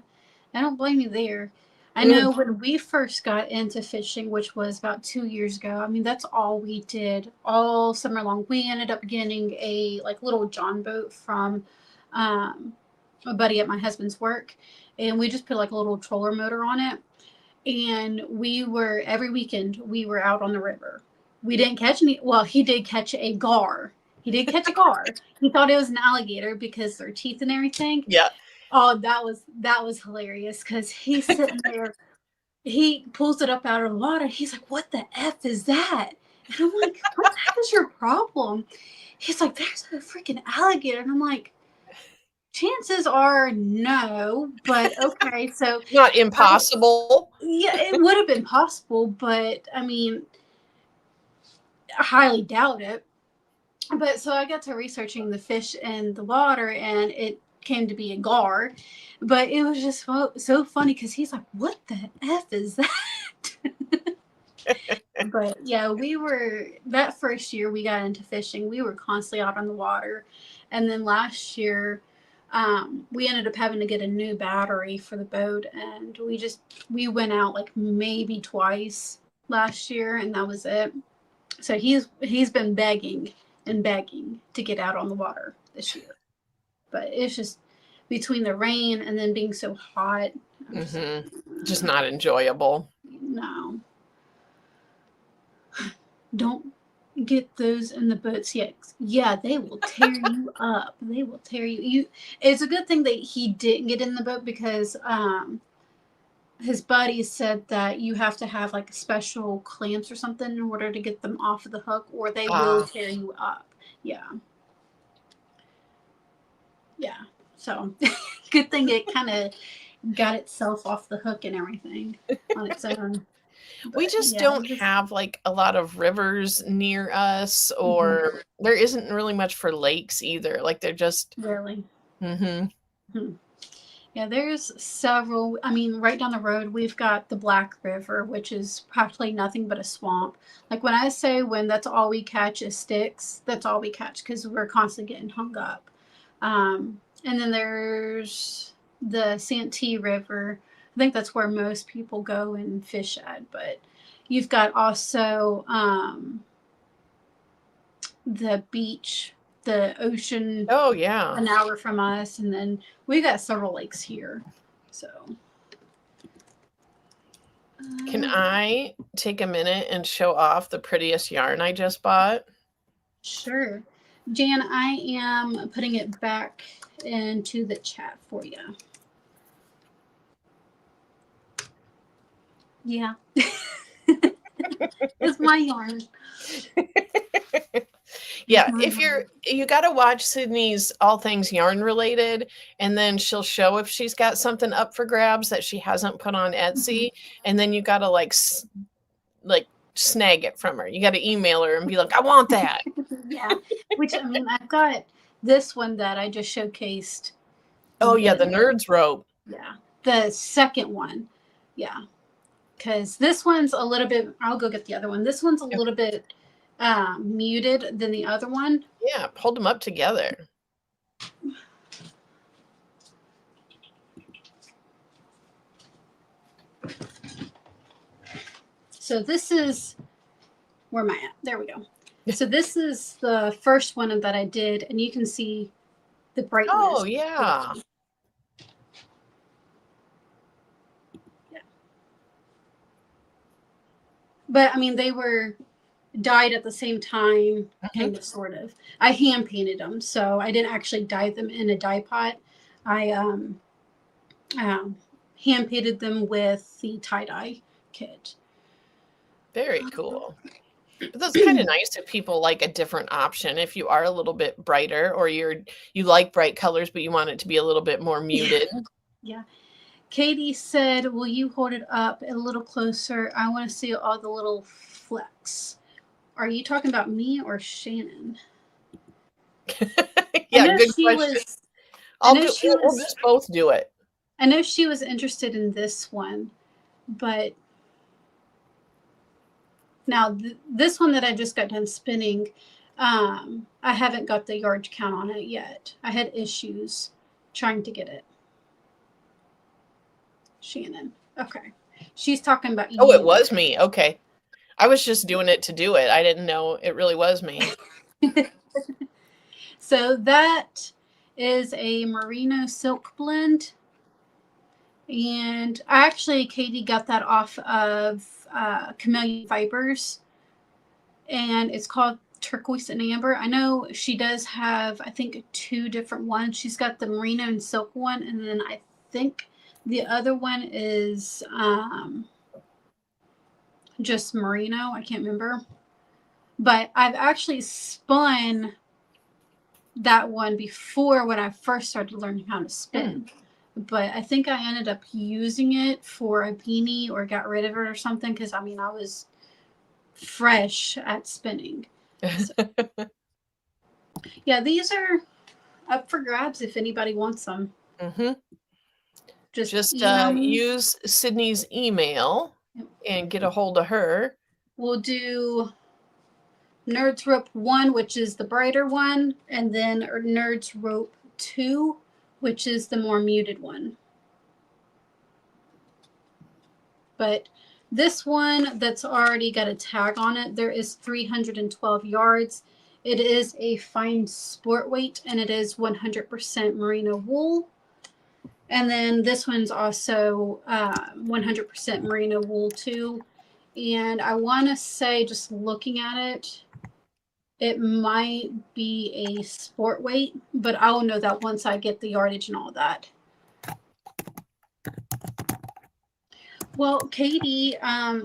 I don't blame you there. I know when we first got into fishing, which was about 2 years ago, I mean, that's all we did all summer long. We ended up getting a little John boat from a buddy at my husband's work, and we just put a little troller motor on it. And every weekend, we were out on the river. We didn't catch any. Well, he did catch a gar. He did catch a gar. He thought it was an alligator because their teeth and everything. Yeah. Oh, that was hilarious because he's sitting there. He pulls it up out of the water. He's like, "What the F is that?" And I'm like, "What the heck is your problem?" He's like, "There's a freaking alligator." And I'm like, chances are no, but okay. So not impossible. Yeah, it would have been possible, but I mean, I highly doubt it. But so I got to researching the fish in the water, and it came to be a gar. But it was just so funny because he's like, "What the F is that?" But yeah, that first year we got into fishing, we were constantly out on the water. And then last year, we ended up having to get a new battery for the boat, and we went out like maybe twice last year, and that was it. So he's been begging and begging to get out on the water this year, but it's just between the rain and then being so hot, just not enjoyable. No, don't get those in the boats yet. Yeah, they will tear you up. They will tear you. It's a good thing that he didn't get in the boat, because his buddy said that you have to have like special clamps or something in order to get them off of the hook, or they will tear you up. Yeah. Yeah. So good thing it kind of got itself off the hook and everything on its own. But we just don't have like a lot of rivers near us, or there isn't really much for lakes either. Like they're just really. Yeah, there's several. I mean, right down the road, we've got the Black River, which is practically nothing but a swamp. Like when I say when that's all we catch is sticks, that's all we catch, because we're constantly getting hung up. And then there's the Santee River. I think that's where most people go and fish at. But you've got also the beach, the ocean. Oh, yeah. An hour from us. And then we got several lakes here. So. Can I take a minute and show off the prettiest yarn I just bought? Sure. Jan, I am putting it back into the chat for you. Yeah. It's my yarn. Yeah, if you got to watch Cydney's All Things Yarn Related, and then she'll show if she's got something up for grabs that she hasn't put on Etsy, and then you got to like snag it from her. You got to email her and be like, I want that. Yeah, which, I mean, I've got this one that I just showcased. Oh, yeah, the Nerds rope. Yeah, the second one. Yeah, because this one's a little bit, I'll go get the other one. This one's a little bit muted than the other one. Yeah, hold them up together. So this is, where am I at? There we go. So this is the first one that I did, and you can see the brightness. Oh, yeah. But I mean, they were dyed at the same time, kind of, sort of. I hand painted them, so I didn't actually dye them in a dye pot. I hand painted them with the tie-dye kit. Very cool. But that's kind of nice if people like a different option. If you are a little bit brighter, or you like bright colors, but you want it to be a little bit more muted. Yeah. Katie said, will you hold it up a little closer? I want to see all the little flecks. Are you talking about me or Shannon? Yeah, good question. We'll just both do it. I know she was interested in this one, but now this one that I just got done spinning, I haven't got the yard count on it yet. I had issues trying to get it. Shannon. Okay. She's talking about you. Oh, it was me. Okay. I was just doing it to do it. I didn't know it really was me. So that is a merino silk blend. And actually, Katie got that off of Chameleon Fibers. And it's called Turquoise and Amber. I know she does have, I think, 2 different ones. She's got the merino and silk one. And then I think the other one is just merino. I can't remember. But I've actually spun that one before, when I first started learning how to spin. But I think I ended up using it for a beanie, or got rid of it or something, because I mean, I was fresh at spinning. So. Yeah, these are up for grabs if anybody wants them. Just use Cydney's email and get a hold of her. We'll do Nerds Rope 1, which is the brighter one, and then Nerds Rope 2, which is the more muted one. But this one that's already got a tag on it, there is 312 yards. It is a fine sport weight, and it is 100% merino wool. And then this one's also 100% merino wool too. And I want to say, just looking at it, it might be a sport weight, but I will know that once I get the yardage and all that. Well, Katie,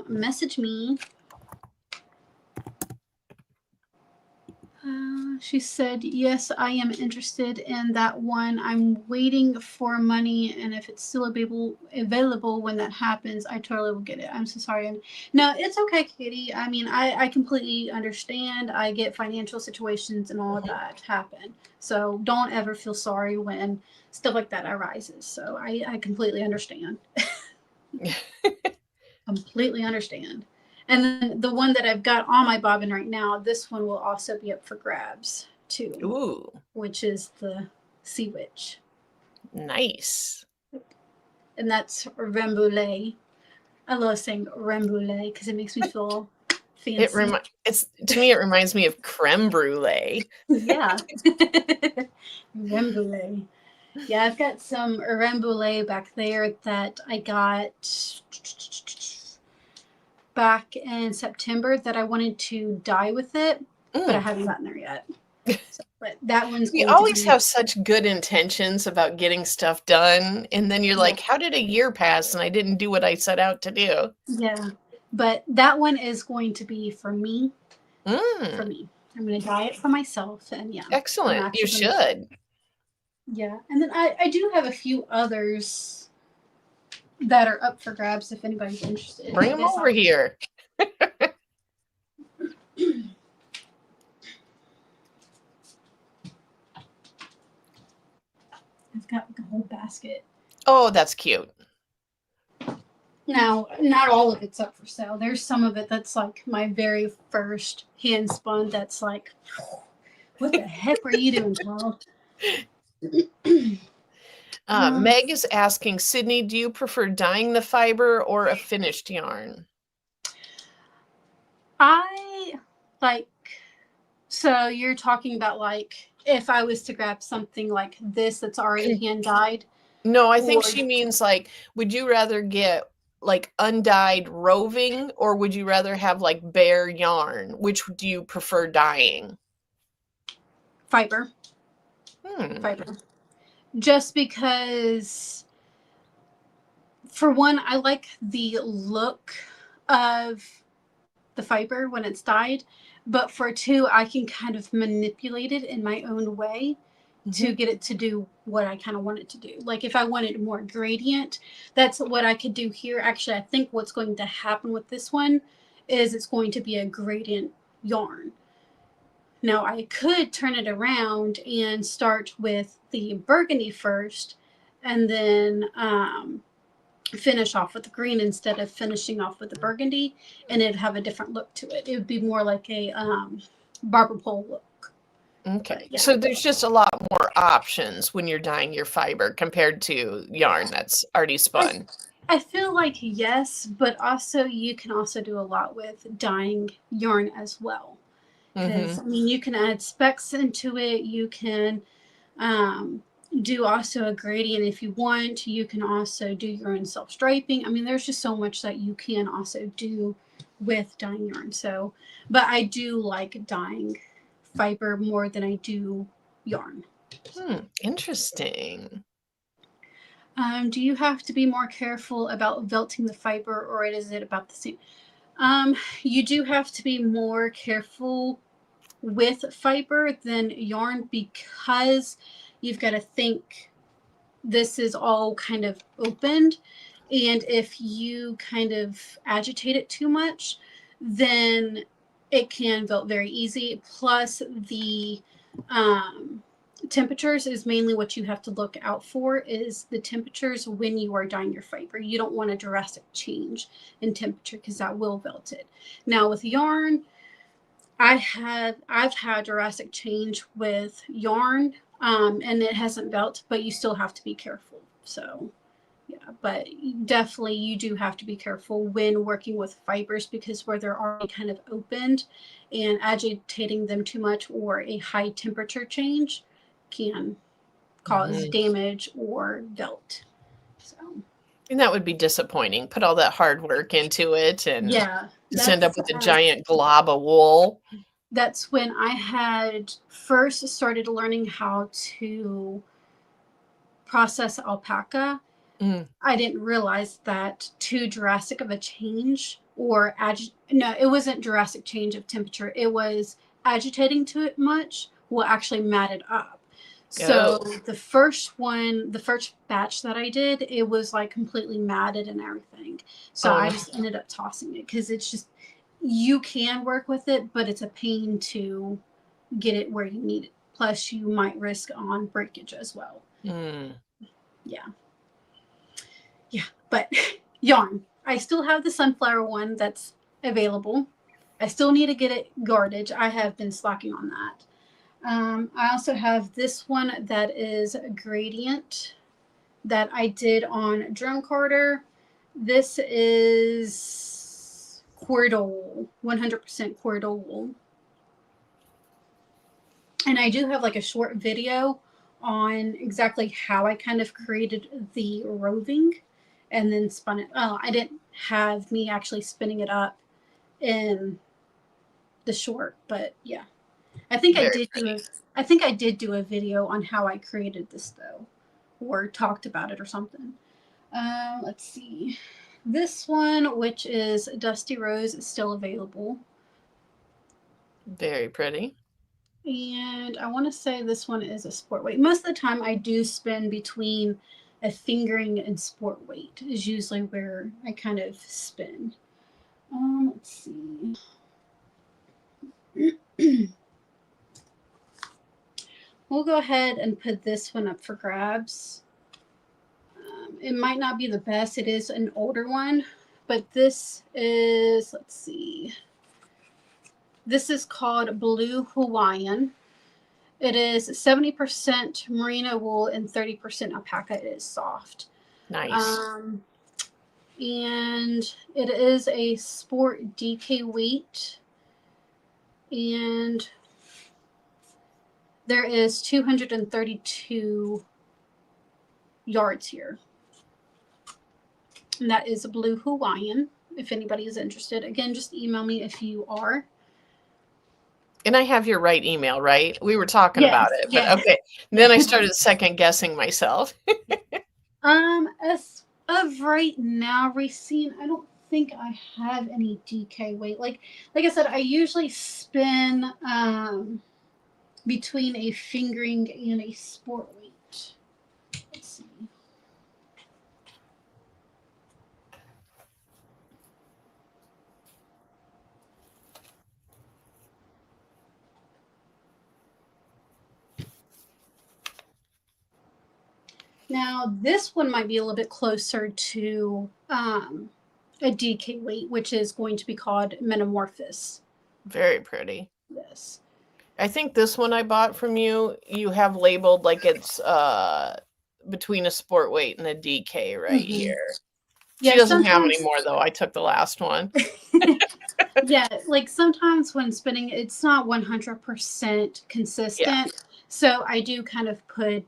message me. She said, yes, I am interested in that one. I'm waiting for money, and if it's still available when that happens, I totally will get it. I'm so sorry. No, it's okay, Katie. I mean, I completely understand. I get financial situations and all of that happen. So don't ever feel sorry when stuff like that arises. So I completely understand. Completely understand. And then the one that I've got on my bobbin right now, this one will also be up for grabs too. Ooh. Which is the Sea Witch. Nice. And that's Rambouillet. I love saying Rambouillet because it makes me feel fancy. To me, it reminds me of creme brulee. Yeah. Rambouillet. Yeah, I've got some Rambouillet back there that I got back in September that I wanted to dye with it, but I haven't gotten there yet. So, but that one's We always have such good intentions about getting stuff done, and then you're like, how did a year pass and I didn't do what I set out to do? Yeah, but that one is going to be for me. For me. I'm going to dye it for myself, and yeah. Excellent. You should. Yeah, and then I do have a few others that are up for grabs if anybody's interested. Bring them over here. I've got like a whole basket. Oh, that's cute. Now, not all of it's up for sale. There's some of it that's like my very first hand spun that's like, what the heck were you doing, child? Meg is asking, Cydney, do you prefer dyeing the fiber or a finished yarn? So you're talking about like if I was to grab something like this that's already hand dyed? No, I think she means like, would you rather get like undyed roving, or would you rather have like bare yarn? Which do you prefer dyeing? Fiber. Fiber. Just because, for one, I like the look of the fiber when it's dyed, but for two, I can kind of manipulate it in my own way to get it to do what I kind of want it to do. Like if I wanted more gradient, that's what I could do here. Actually, I think what's going to happen with this one is it's going to be a gradient yarn. Now I could turn it around and start with the burgundy first and then finish off with the green instead of finishing off with the burgundy, and it'd have a different look to it. It would be more like a barber pole look. Okay. Yeah. So there's just a lot more options when you're dyeing your fiber compared to yarn that's already spun. I feel like yes, but also you can also do a lot with dyeing yarn as well. Because I mean, you can add specks into it. You can do also a gradient if you want. You can also do your own self-striping. I mean, there's just so much that you can also do with dyeing yarn. So, but I do like dyeing fiber more than I do yarn. Interesting. Do you have to be more careful about felting the fiber, or is it about the same? You do have to be more careful with fiber than yarn because you've got to think this is all kind of opened, and if you kind of agitate it too much, then it can felt very easy. Plus the temperatures is mainly what you have to look out for, is the temperatures when you are dyeing your fiber. You don't want a drastic change in temperature because that will melt it. Now with yarn, I've had drastic change with yarn, and it hasn't belt, but you still have to be careful. So yeah, but definitely you do have to be careful when working with fibers, because where they're already kind of opened, and agitating them too much or a high temperature change can cause damage or belt. So And that would be disappointing. Put all that hard work into it and yeah, just end up with a giant glob of wool. that's when I had first started learning how to process alpaca. I didn't realize that too drastic of a change or no, it wasn't drastic change of temperature. It was agitating to it much will actually mat it up. So the first batch that I did, it was like completely matted and everything. So I just ended up tossing it, because it's just, you can work with it, but it's a pain to get it where you need it. Plus, you might risk on breakage as well. Yeah. Yeah, but yarn. I still have the sunflower one that's available. I still need to get it guarded. I have been slacking on that. I also have this one that is a gradient that I did on drum carder. This is corridor wool, 100% corridor wool. And I do have like a short video on exactly how I kind of created the roving and then spun it. Oh, I didn't have me actually spinning it up in the short, but yeah. I think I did do a video on how I created this though, or talked about it or something. Let's see. This one, which is Dusty Rose, is still available. Very pretty. And I want to say this one is a sport weight. Most of the time I do spin between a fingering and sport weight is usually where I kind of spin. Let's see. We'll go ahead and put this one up for grabs. It might not be the best. It is an older one, but this is, let's see. This is called Blue Hawaiian. It is 70% merino wool and 30% alpaca. It is soft. Nice. And it is a sport DK weight. And there is 232 yards here. And that is a Blue Hawaiian, if anybody is interested. Again, just email me if you are. And I have your right email, right? We were talking about it, but okay. And then I started second guessing myself. As of right now, Racine, I don't think I have any DK weight. Like I said, I usually spin between a fingering and a sport weight. Let's see. Now, this one might be a little bit closer to a DK weight, which is going to be called Metamorphosis. Very pretty. Yes. I think this one I bought from you, you have labeled like it's between a sport weight and a DK right here. She doesn't have any more though. I took the last one. Yeah, like sometimes when spinning, it's not 100% consistent. Yeah. So I do kind of put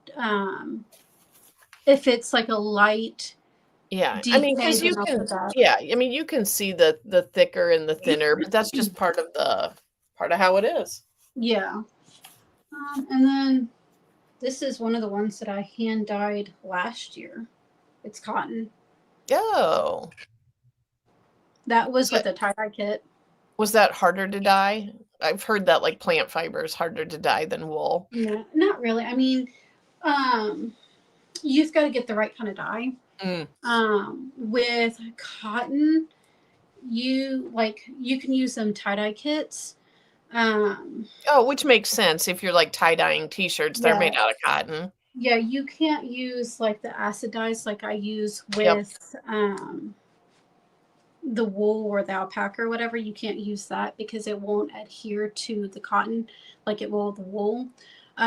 if it's like a light. Yeah, I mean, because you can. Yeah, I mean, you can see the thicker and the thinner, but that's just part of how it is. Yeah, and then this is one of the ones that I hand dyed last year. It's cotton. Oh, that was with the tie-dye kit. Was that harder to dye? I've heard that like plant fiber is harder to dye than wool. No, not really. I mean, you've got to get the right kind of dye. With cotton, you can use some tie-dye kits. Which makes sense if you're like tie-dyeing t-shirts, they're made out of cotton. Yeah, you can't use like the acid dyes like I use with the wool or the alpaca or whatever, you can't use that because it won't adhere to the cotton like it will the wool.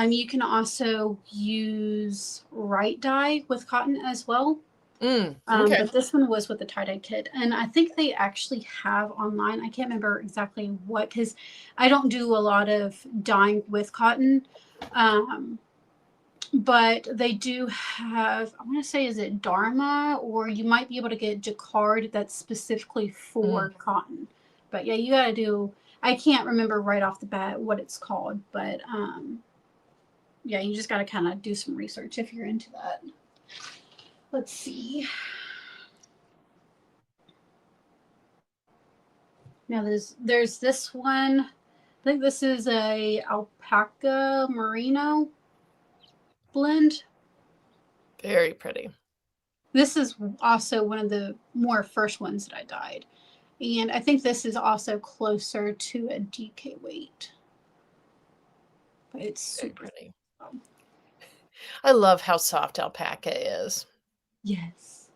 You can also use right dye with cotton as well. Okay. But this one was with the tie-dye kit. And I think they actually have online. I can't remember exactly what, because I don't do a lot of dyeing with cotton. But they do have, I want to say, is it Dharma? Or you might be able to get Jacquard that's specifically for cotton. But yeah, you got to do, I can't remember right off the bat what it's called. But yeah, you just got to kind of do some research if you're into that. Let's see. Now there's this one. I think this is a alpaca merino blend. Very pretty. This is also one of the more first ones that I dyed. And I think this is also closer to a DK weight. But it's super pretty. I love how soft alpaca is. Yes.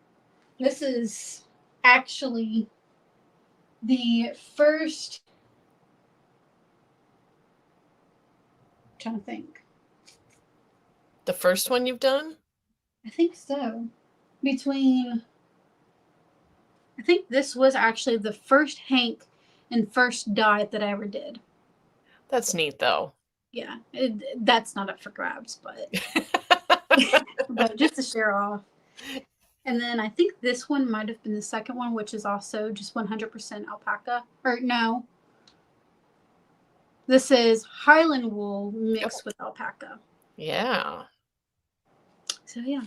This is actually the first, I'm trying to think. The first one you've done? I think so. I think this was actually the first hank and first dye that I ever did. That's neat, though. Yeah, that's not up for grabs, but but just to share off. And then I think this one might have been the second one, which is also just 100% alpaca. Or no, this is Highland wool mixed with alpaca. Yeah. So yeah.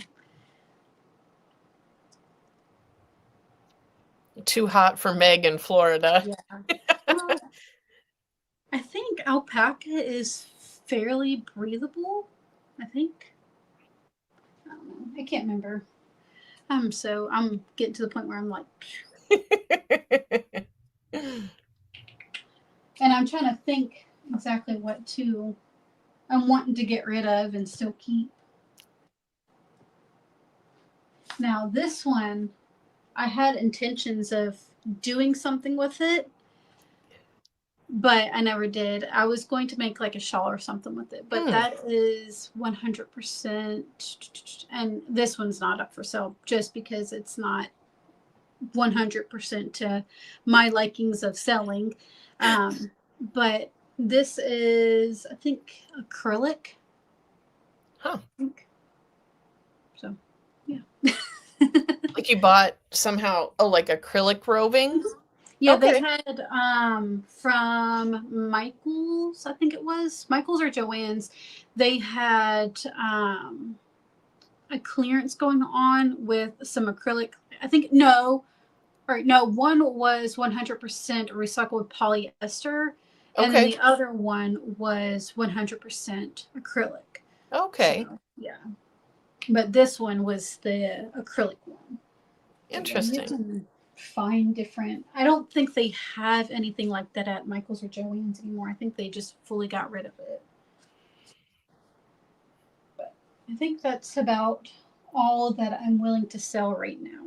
Too hot for Meg in Florida. Yeah. I think alpaca is fairly breathable. I think. I don't know. I can't remember. I'm getting to the point where I'm like, and I'm trying to think exactly what I'm wanting to get rid of and still keep. Now this one, I had intentions of doing something with it, but I never did. I was going to make like a shawl or something with it, but that is 100%. And this one's not up for sale just because it's not 100% to my likings of selling. But this is, I think, acrylic. Huh. So, yeah. Like you bought somehow, like acrylic roving? Yeah, they had from Michael's, I think it was Michael's or Joann's. They had a clearance going on with some acrylic. I think no, one was 100% recycled polyester, and then the other one was 100% acrylic. Okay. So, yeah, but this one was the acrylic one. Interesting. Find different. I don't think they have anything like that at Michael's or Joann's anymore. I think they just fully got rid of it. But I think that's about all that I'm willing to sell right now.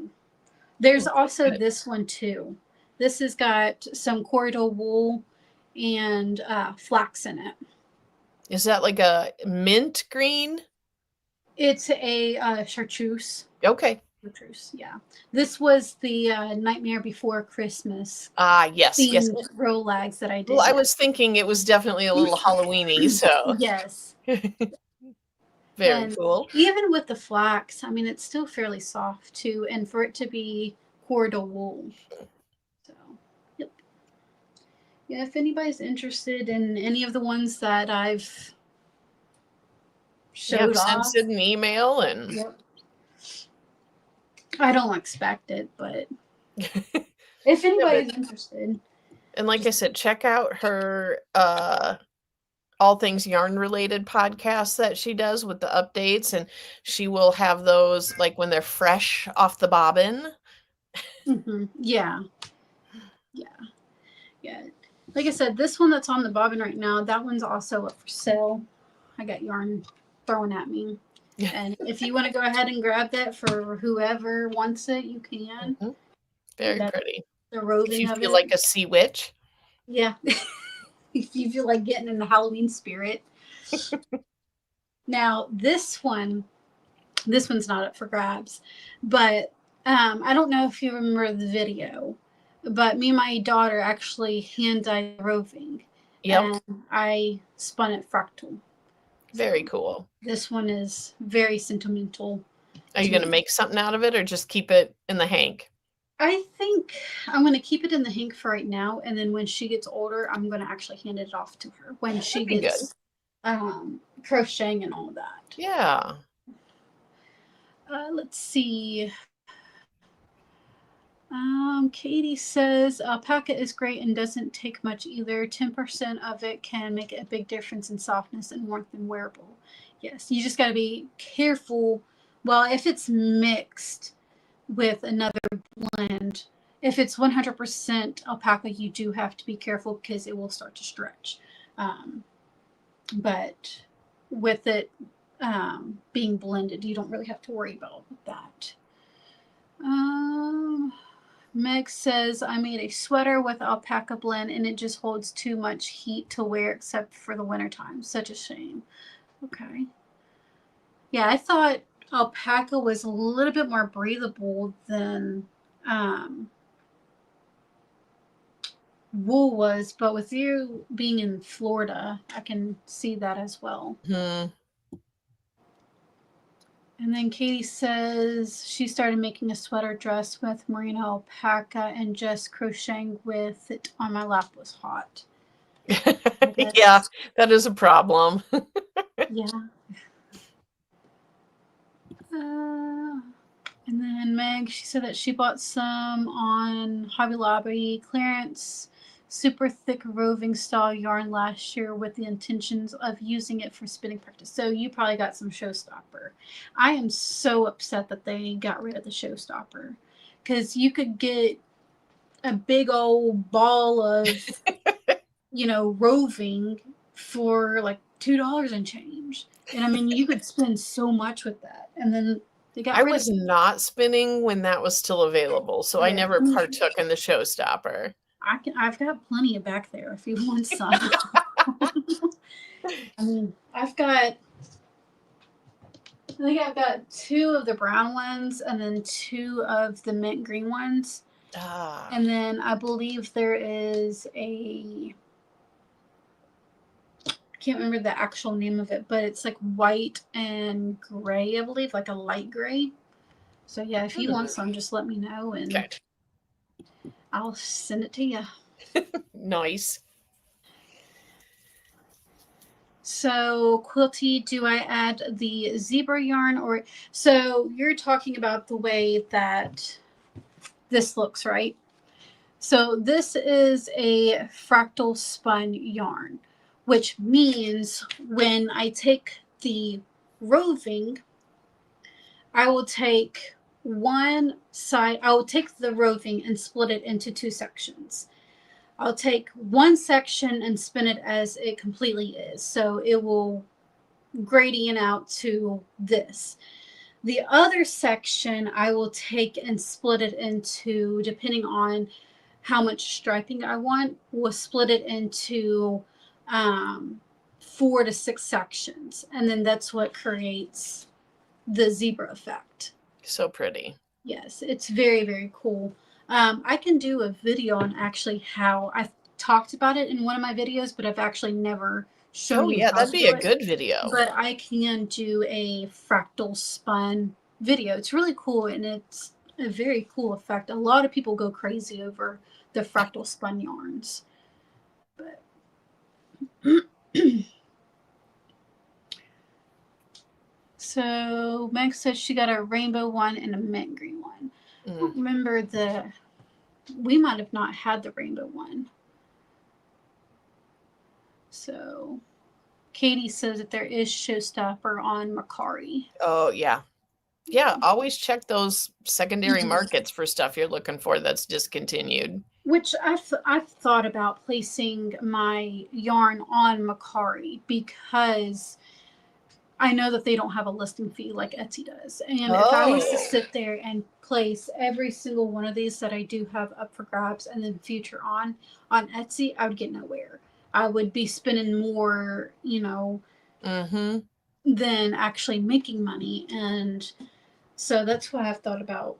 There's also this one too. This has got some corridor wool and flax in it. Is that like a mint green? It's a chartreuse. Okay. Chartreuse, yeah. This was the Nightmare Before Christmas. Yes. Rolags that I did. Well, I was thinking it was definitely a little Halloweeny, so. Yes. Very cool. Even with the flax, I mean, it's still fairly soft too, and for it to be corridor wool. So, yep. Yeah, if anybody's interested in any of the ones that I've showed off, send an email and. Yep. I don't expect it, but if anybody's interested. And like I said, check out her all things yarn related podcasts that she does with the updates, and she will have those like when they're fresh off the bobbin. Yeah. Like I said, this one that's on the bobbin right now, that one's also up for sale. I got yarn thrown at me. And if you want to go ahead and grab that for whoever wants it, you can. Very pretty. the If you roving of feel it. like a sea witch. Yeah. If you feel like getting in the Halloween spirit. Now, this one's not up for grabs, but I don't know if you remember the video, but me and my daughter actually hand dyed roving, Yep. and I spun it fractal. Very So cool. this one is very sentimental. Are you To going to me. make something out of it or just keep it in the hank? I think I'm going to keep it in the hank for right now, and then when she gets older, I'm going to actually hand it off to her when she That'd be good. gets crocheting and all that. Yeah. Let's see. Katie says alpaca is great and doesn't take much either. 10% of it can make a big difference in softness and warmth and wearable. Yes, you just got to be careful. Well, if it's mixed with another blend, if it's 100% alpaca, you do have to be careful because it will start to stretch. But with it being blended, you don't really have to worry about that. Meg says, I made a sweater with alpaca blend and it just holds too much heat to wear except for the wintertime. Such a shame. Okay. Yeah, I thought alpaca was a little bit more breathable than wool was, but with you being in Florida, I can see that as well. Hmm. And then Katie says she started making a sweater dress with merino alpaca and just crocheting with it on my lap was hot. Yeah, that is a problem. Yeah. And then Meg, she said that she bought some on Hobby Lobby clearance, super thick roving style yarn last year with the intentions of using it for spinning practice. So you probably got some Showstopper. I am so upset that they got rid of the Showstopper because you could get a big old ball of, roving for like $2 and change. And I mean, you could spend so much with that. And then they got I rid of was not spinning when that was still available, so I yeah. never partook in the showstopper. I've got plenty of back there if you want some. I mean, I think I've got 2 of the brown ones and then 2 of the mint green ones. And then I believe there is I can't remember the actual name of it, but it's like white and gray, I believe, like a light gray. So yeah, if you want some, just let me know and Okay. I'll send it to you. Nice. So Quilty, do I add the zebra yarn or so you're talking about the way that this looks, right? So this is a fractal spun yarn, which means when I take the roving, I will take one side, I will take the roving and split it into 2 sections. I'll take one section and spin it as it completely is. So it will gradient out to this. The other section I will take and split it into, depending on how much striping I want, we'll split it into 4 to 6 sections. And then that's what creates the zebra effect. So pretty. Yes, it's very, very cool. I can do a video on actually how I talked about it in one of my videos, but I've actually never shown you how that'd to be do a it. good video. But I can do a fractal spun video. It's really cool and it's a very cool effect. A lot of people go crazy over the fractal spun yarns. But so Meg says she got a rainbow one and a mint green one. I don't remember we might have not had the rainbow one. So Katie says that there is Showstopper on Mercari. Oh, yeah. Yeah, always check those secondary markets for stuff you're looking for that's discontinued. Which I've thought about placing my yarn on Mercari because I know that they don't have a listing fee like Etsy does. And if I was to Oh. sit there and place every single one of these that I do have up for grabs and then future on Etsy, I would get nowhere. I would be spending more, Mm-hmm. than actually making money. And so that's why I've thought about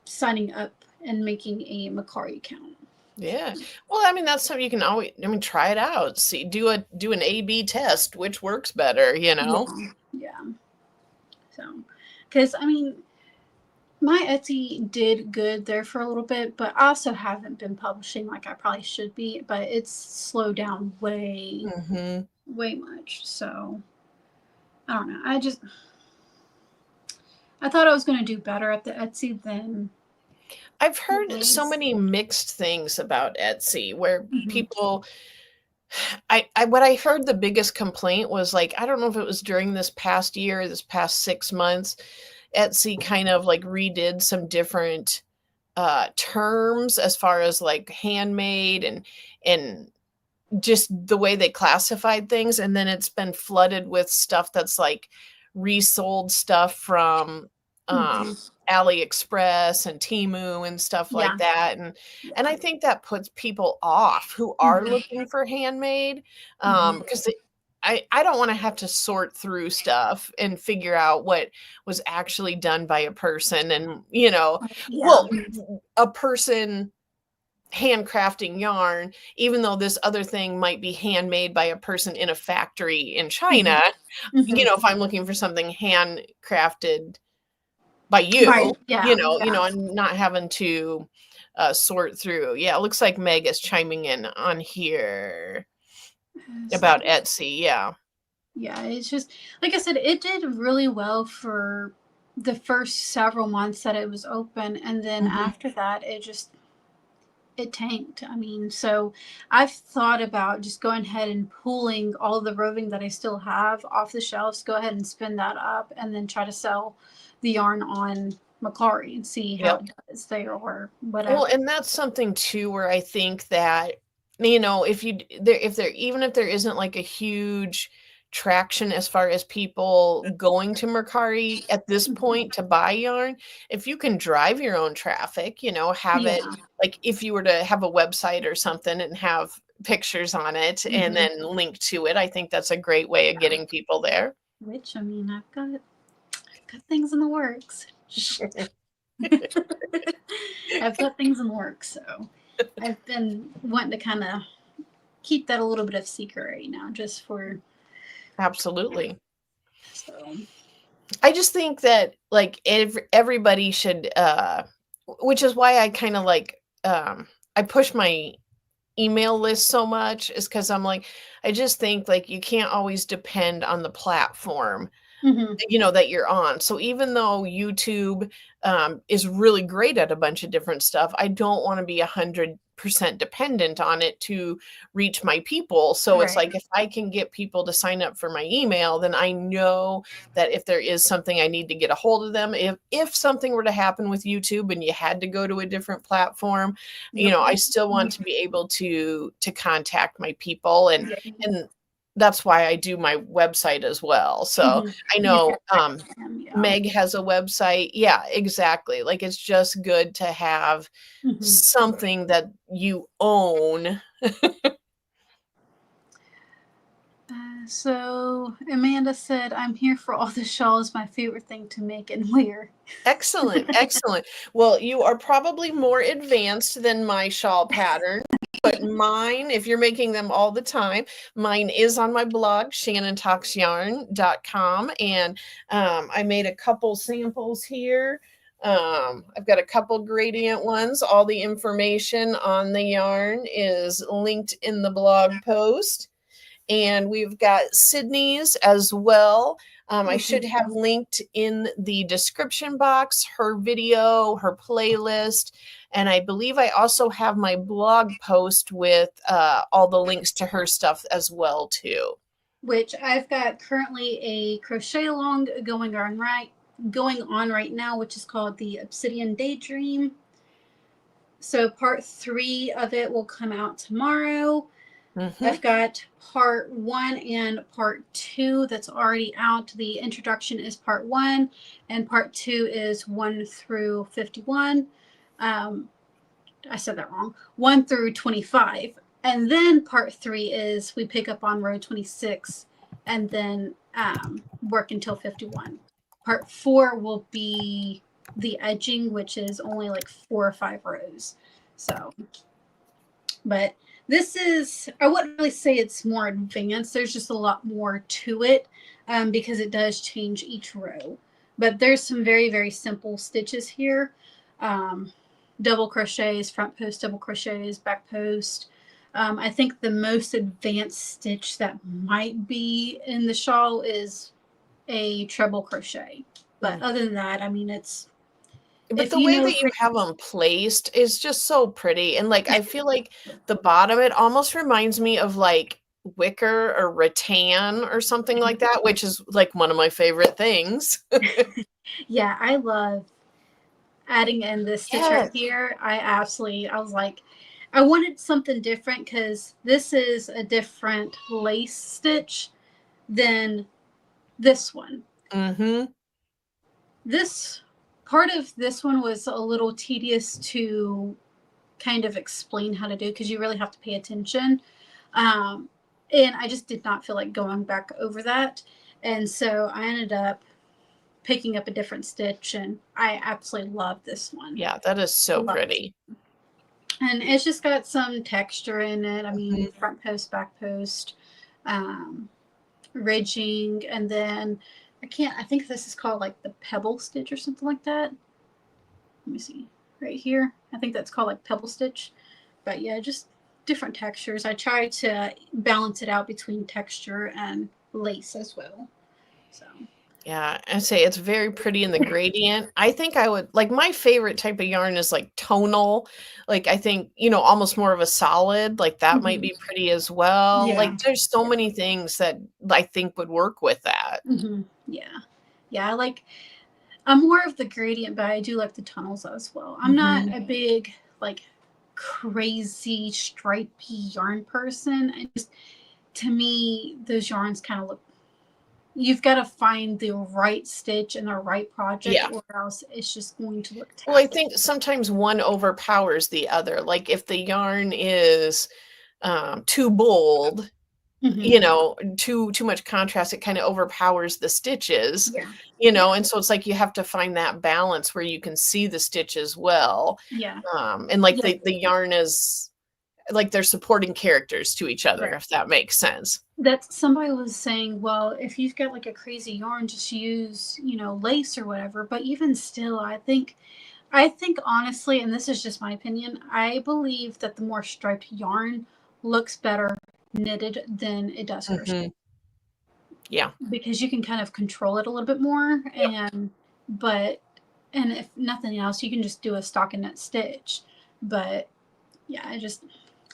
signing up and making a Mercari account. Yeah. Well, I mean, that's something you can always, I mean, try it out. See, do an A/B test, which works better, you know? Yeah. Yeah. So, because I mean, my Etsy did good there for a little bit, but I also haven't been publishing like I probably should be, but it's slowed down way, Mm-hmm. way much. So, I don't know. I thought I was going to do better at the Etsy than I've it heard so was. many mixed things about Etsy where Mm-hmm. people I what I heard the biggest complaint was like, I don't know if it was during this past year, this past 6 months, Etsy kind of like redid some different terms as far as like handmade and just the way they classified things, and then it's been flooded with stuff that's like resold stuff from Mm-hmm. AliExpress and Temu and stuff like Yeah. that, and Yeah. I think that puts people off who are Mm-hmm. looking for handmade, Mm-hmm. because I don't want to have to sort through stuff and figure out what was actually done by a person, and Yeah. well, a person handcrafting yarn, even though this other thing might be handmade by a person in a factory in Mm-hmm. China, Mm-hmm. if I'm looking for something handcrafted by Right. Yeah. Yeah. and not having to sort through. Yeah, it looks like Meg is chiming in on here So, about Etsy. Yeah. yeah, it's just like I said, it did really well for the first several months that it was open, and then Hmm. after that, it tanked. I mean, so I've thought about just going ahead and pulling all of the roving that I still have off the shelves, go ahead and spin that up, and then try to sell the yarn on Mercari and see how Yep. it does there or Well, whatever. and that's something too where I think that if you if there even if there isn't like a huge traction as far as people going to Mercari at this Mhm. point to buy yarn, if you can drive your own traffic, have it Yeah. like if you were to have a website or something and have pictures on it and Hmm. then link to it, I think that's a great way of getting people there. Which I mean, I've got things in the works. I've got things in the works, so I've been wanting to kind of keep that a little bit of secret right now, just for Absolutely. so. I just think that like everybody should which is why I kind of like I push my email list so much is cuz I'm like I just think like you can't always depend on the platform Hmm. that you're on. So even though YouTube is really great at a bunch of different stuff, I don't want to be 100% dependent on it to reach my people. So it's Right. like if I can get people to sign up for my email, then I know that if there is something I need to get a hold of them, if something were to happen with YouTube and you had to go to a different platform, Yep. I still want to be able to contact my people Yeah. and that's why I do my website as well. So Hmm. I You can know, text him. Yeah. Meg has a website. Yeah, exactly. Like, it's just good to have Hmm. something that you own. So Amanda said, "I'm here for all the shawls. My favorite thing to make and wear." Excellent, excellent. Well, you are probably more advanced than my shawl pattern, but mine, if you're making them all the time, mine is on my blog, shannontalksyarn.com, and I made a couple samples here. I've got a couple gradient ones. All the information on the yarn is linked in the blog post. And we've got Cydney's as well. I should have linked in the description box her video, her playlist, and I believe I also have my blog post with all the links to her stuff as well too. Which I've got currently a crochet along going on right now, which is called the Obsidian Daydream. So part 3 of it will come out tomorrow. Mhm. I've got part 1 and part 2 that's already out. The introduction is part 1, and part 2 is 1 through 51. I said that wrong. 1 through 25. And then part 3 is we pick up on row 26 and then work until 51. Part 4 will be the edging, which is only like 4 or 5 rows. So, but this is, I wouldn't really say it's more advanced. There's just a lot more to it because it does change each row. But there's some very, very simple stitches here. Double crochets, front post, double crochets, back post. I think the most advanced stitch that might be in the shawl is a treble crochet. But Mm. other than that, I mean, it's, But if the you way know, that you have them placed is just so pretty, and, like, I feel like the bottom, it almost reminds me of, like, wicker or rattan or something like that, which is, like, one of my favorite things. yeah, I love adding in this stitch right Yes. here. I was like, I wanted something different because this is a different lace stitch than this one. Mhm. This part of this one was a little tedious to kind of explain how to do because you really have to pay attention. Um, and I just did not feel like going back over that. And so I ended up picking up a different stitch, and I absolutely love this one. Yeah, that is so Love this. pretty. And it's just got some texture in it. I mean, Mhm. front post, back post, um, ridging, and then I think this is called like the pebble stitch or something like that. Let me see, right here. I think that's called like pebble stitch. But yeah, just different textures. I try to balance it out between texture and lace as well. So, Yeah, I say it's very pretty in the gradient. I think I would like my favorite type of yarn is like tonal. Like I think, almost more of a solid, like that might mhm. be pretty as well. Yeah. Like there's so Yeah. many things that I think would work with that. Yeah. Yeah. I'm more of the gradient, but I do like the tunnels as well. I'm not Mhm. a big, like, crazy stripy yarn person. To me, those yarns kind of look, you've got to find the right stitch and the right project, Yeah. or else it's just going to look Well, I tacky. think sometimes one overpowers the other. Like if the yarn is too bold, Hmm. too much contrast, it kind of overpowers the stitches, Yeah. Yeah. and so it's like you have to find that balance where you can see the stitches well. Yeah. And like Yeah. the yarn is like they're supporting characters to each other, Right. if that makes sense. That somebody was saying, well, if you've got like a crazy yarn, just use, lace or whatever. But even still, I think honestly, and this is just my opinion, I believe that the more striped yarn looks better knitted than it does crochet Hmm. Yeah. because you can kind of control it a little bit more. Yep. But and if nothing else, you can just do a stockinette stitch. But yeah,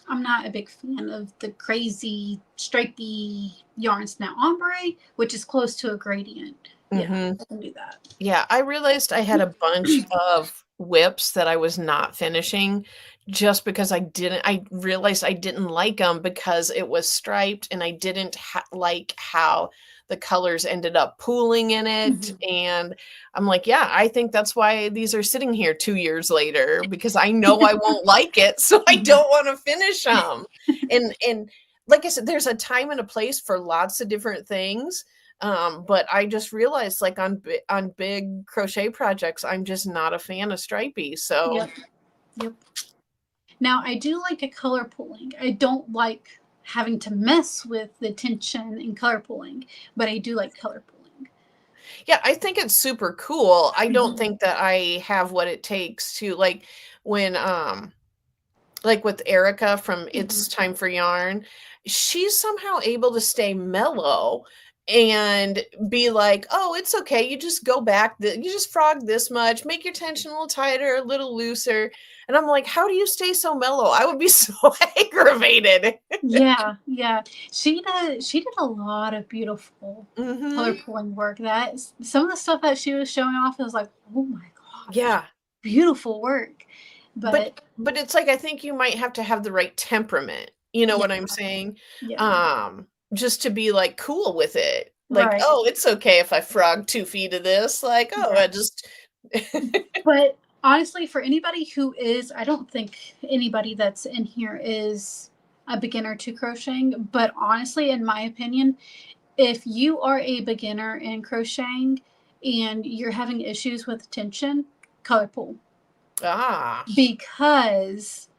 I'm not a big fan of the crazy stripy yarns. Now ombre, which is close to a gradient, yeah, Hmm. I can do that. Yeah, I realized I had a bunch of whips that I was not finishing just because I realized I didn't like them because it was striped and I didn't like how the colors ended up pooling in it. Mhm. And I'm like, yeah, I think that's why these are sitting here 2 years later because I know I won't like it. So I Mhm. don't want to finish them. And like I said, there's a time and a place for lots of different things. But I just realized like on big crochet projects, I'm just not a fan of stripey. So Yep. Yep. Now, I do like a color pulling. I don't like having to mess with the tension in color pulling, but I do like color pulling. yeah, I think it's super cool. I don't Mhm. think that I have what it takes to when like with Erica from Mhm. It's Time for Yarn, she's somehow able to stay mellow and be like, "Oh, it's okay. You just go back. You just frog this much. Make your tension a little tighter, a little looser." And I'm like, "How do you stay so mellow? I would be so aggravated." Yeah, yeah. She did a lot of beautiful color Mhm. pulling work. Some of the stuff that she was showing off is like, oh my gosh, Yeah. beautiful work. But But but it's like I think you might have to have the right temperament, you know Yeah. what I'm saying? Yeah. Just to be, like, cool with it. Like, Right. "Oh, it's okay if I frog 2 feet of this." Like, "Oh, Yeah. I just" But honestly, for anybody who is, I don't think anybody that's in here is a beginner to crocheting. But honestly, in my opinion, if you are a beginner in crocheting and you're having issues with tension, color pull. Ah. Because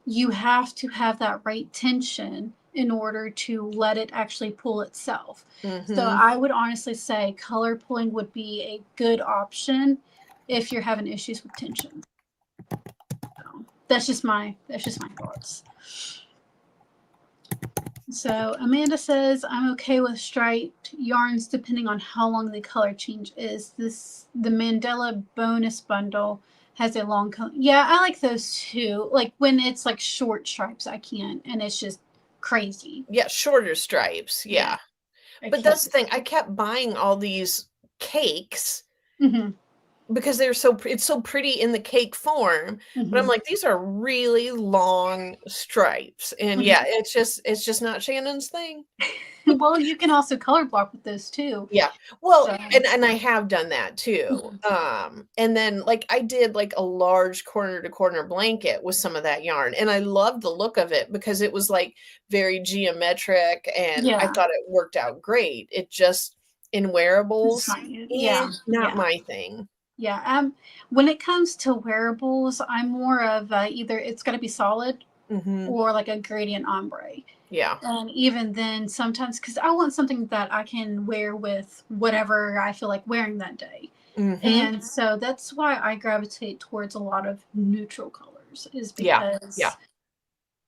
you have to have that right tension in order to let it actually pull itself. So Mhm. I would honestly say color pulling would be a good option if you're having issues with tension. So that's just my thoughts. So Amanda says, I'm okay with striped yarns depending on how long the color change is. The Mandela bonus bundle has a long color. Yeah, I like those too. Like when it's like short stripes, I can't, and it's just crazy. Yeah, shorter stripes, Yeah, yeah. I But can't. that's the thing, I kept buying all these cakes Mm-hmm. because it's so pretty in the cake form, but I'm Mm-hmm. like, "These are really long stripes," and yeah, Mm-hmm. it's just not Shannon's thing. Well, you can also color block with those too. Yeah. Well, So. and I have done that too. Mhm. And then, like, I did, like, a large corner to corner blanket with some of that yarn, and I loved the look of it because it was, like, very geometric, and I Yeah, thought it worked out great. It just in it's wearables, fine. Yeah, not yeah. my thing. Yeah, when it comes to wearables, I'm more of either it's got to be solid Mhm. or like a gradient ombre. Yeah. And even then, sometimes, because I want something that I can wear with whatever I feel like wearing that day. Mhm. And so that's why I gravitate towards a lot of neutral colors, is Yeah. Yeah. because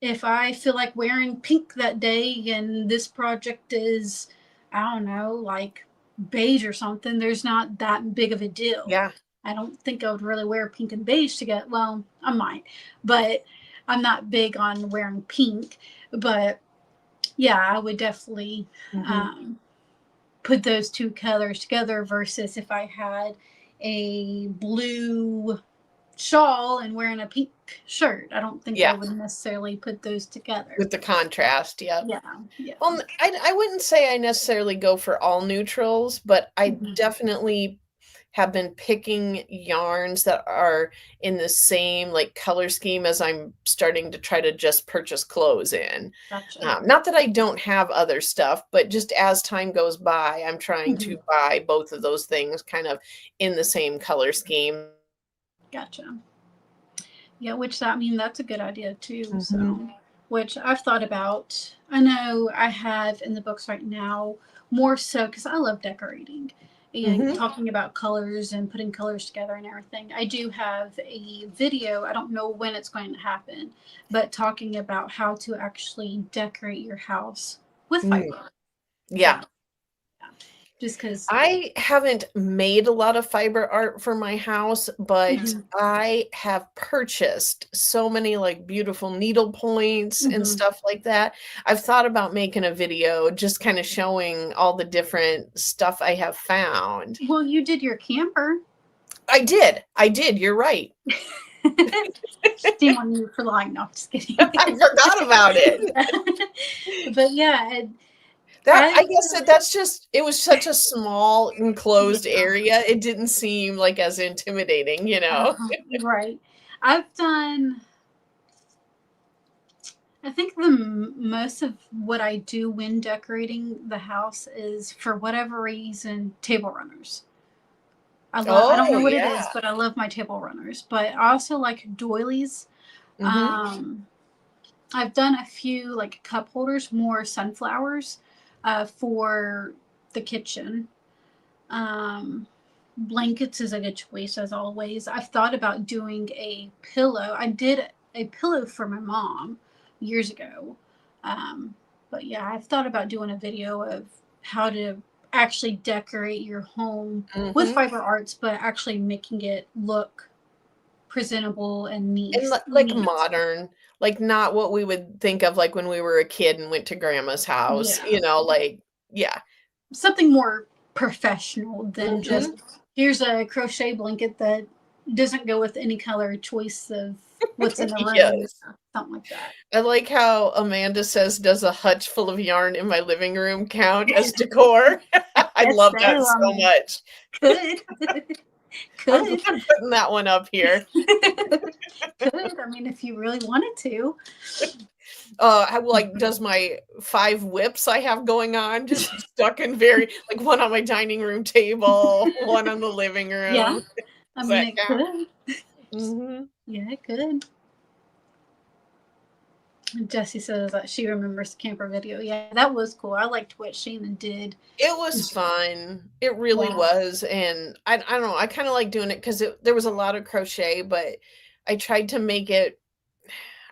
if I feel like wearing pink that day and this project is, I don't know, like beige or something, there's not that big of a deal. Yeah. I don't think I would really wear pink and beige together. Well, I might, but I'm not big on wearing pink. But yeah, I would definitely Mhm. um, put those two colors together versus if I had a blue shawl and wearing a pink shirt. I don't think I Yeah. would necessarily put those together. With the contrast, yep. Yeah, yeah. Well, I wouldn't say I necessarily go for all neutrals, but I Mhm. definitely have been picking yarns that are in the same, like, color scheme as I'm starting to try to just purchase clothes in. Gotcha. Not that I don't have other stuff, but just as time goes by, I'm trying Mhm. to buy both of those things kind of in the same color scheme. Gotcha. Yeah, which I mean that's a good idea too. Mhm. So, which I've thought about. I know I have in the books right now more so because I love decorating and Mhm. talking about colors and putting colors together and everything. I do have a video. I don't know when it's going to happen, but talking about how to actually decorate your house with Mm. fiber. So, Yeah. yeah, just because. I haven't made a lot of fiber art for my house, but Mhm. I have purchased so many, like, beautiful needle points and Mhm. stuff like that. I've thought about making a video just kinda showing all the different stuff I have found. Well, you did your camper. I did, you're right. Shame on you for lying. No, I'm just kidding. I forgot about it. But yeah, That I I guess that's just it was such a small enclosed yeah, area, it didn't seem, like, as intimidating, you know? right. I've done. I think most of what I do when decorating the house is for whatever reason table runners. I don't know Oh, what it yeah. is, but I love my table runners. But I also like doilies. Mhm. Um, I've done a few like cup holders, more sunflowers, for the kitchen. Um, Blankets is a good choice as always. I've thought about doing a pillow. I did a pillow for my mom years ago. Um, but yeah, I've thought about doing a video of how to actually decorate your home with Mhm. fiber arts, but actually making it look presentable and And neat. like Neat. modern, like not what we would think of like when we were a kid and went to grandma's house, Yeah. like yeah. Something more professional than just Mhm. here's a crochet blanket that doesn't go with any color choice of what's in the room, Yes. something like that. I like how Amanda says, "Does a hutch full of yarn in my living room count as decor?" I Guess love so. that so much. Could. I'm Could. putting that one up here. Could. I mean, if you really wanted to. Does my 5 whips I have going on just stuck in like one on my dining room table, one on the living Yeah. room. I Does mean, that it count? could. Mm-hmm. Yeah, it could. Jessie says that she remembers the camper video. Yeah, that was cool. I liked what Shannon did. It was fun. It really Yeah. was, and I don't know, I kinda like doing it because there was a lot of crochet, but I tried to make it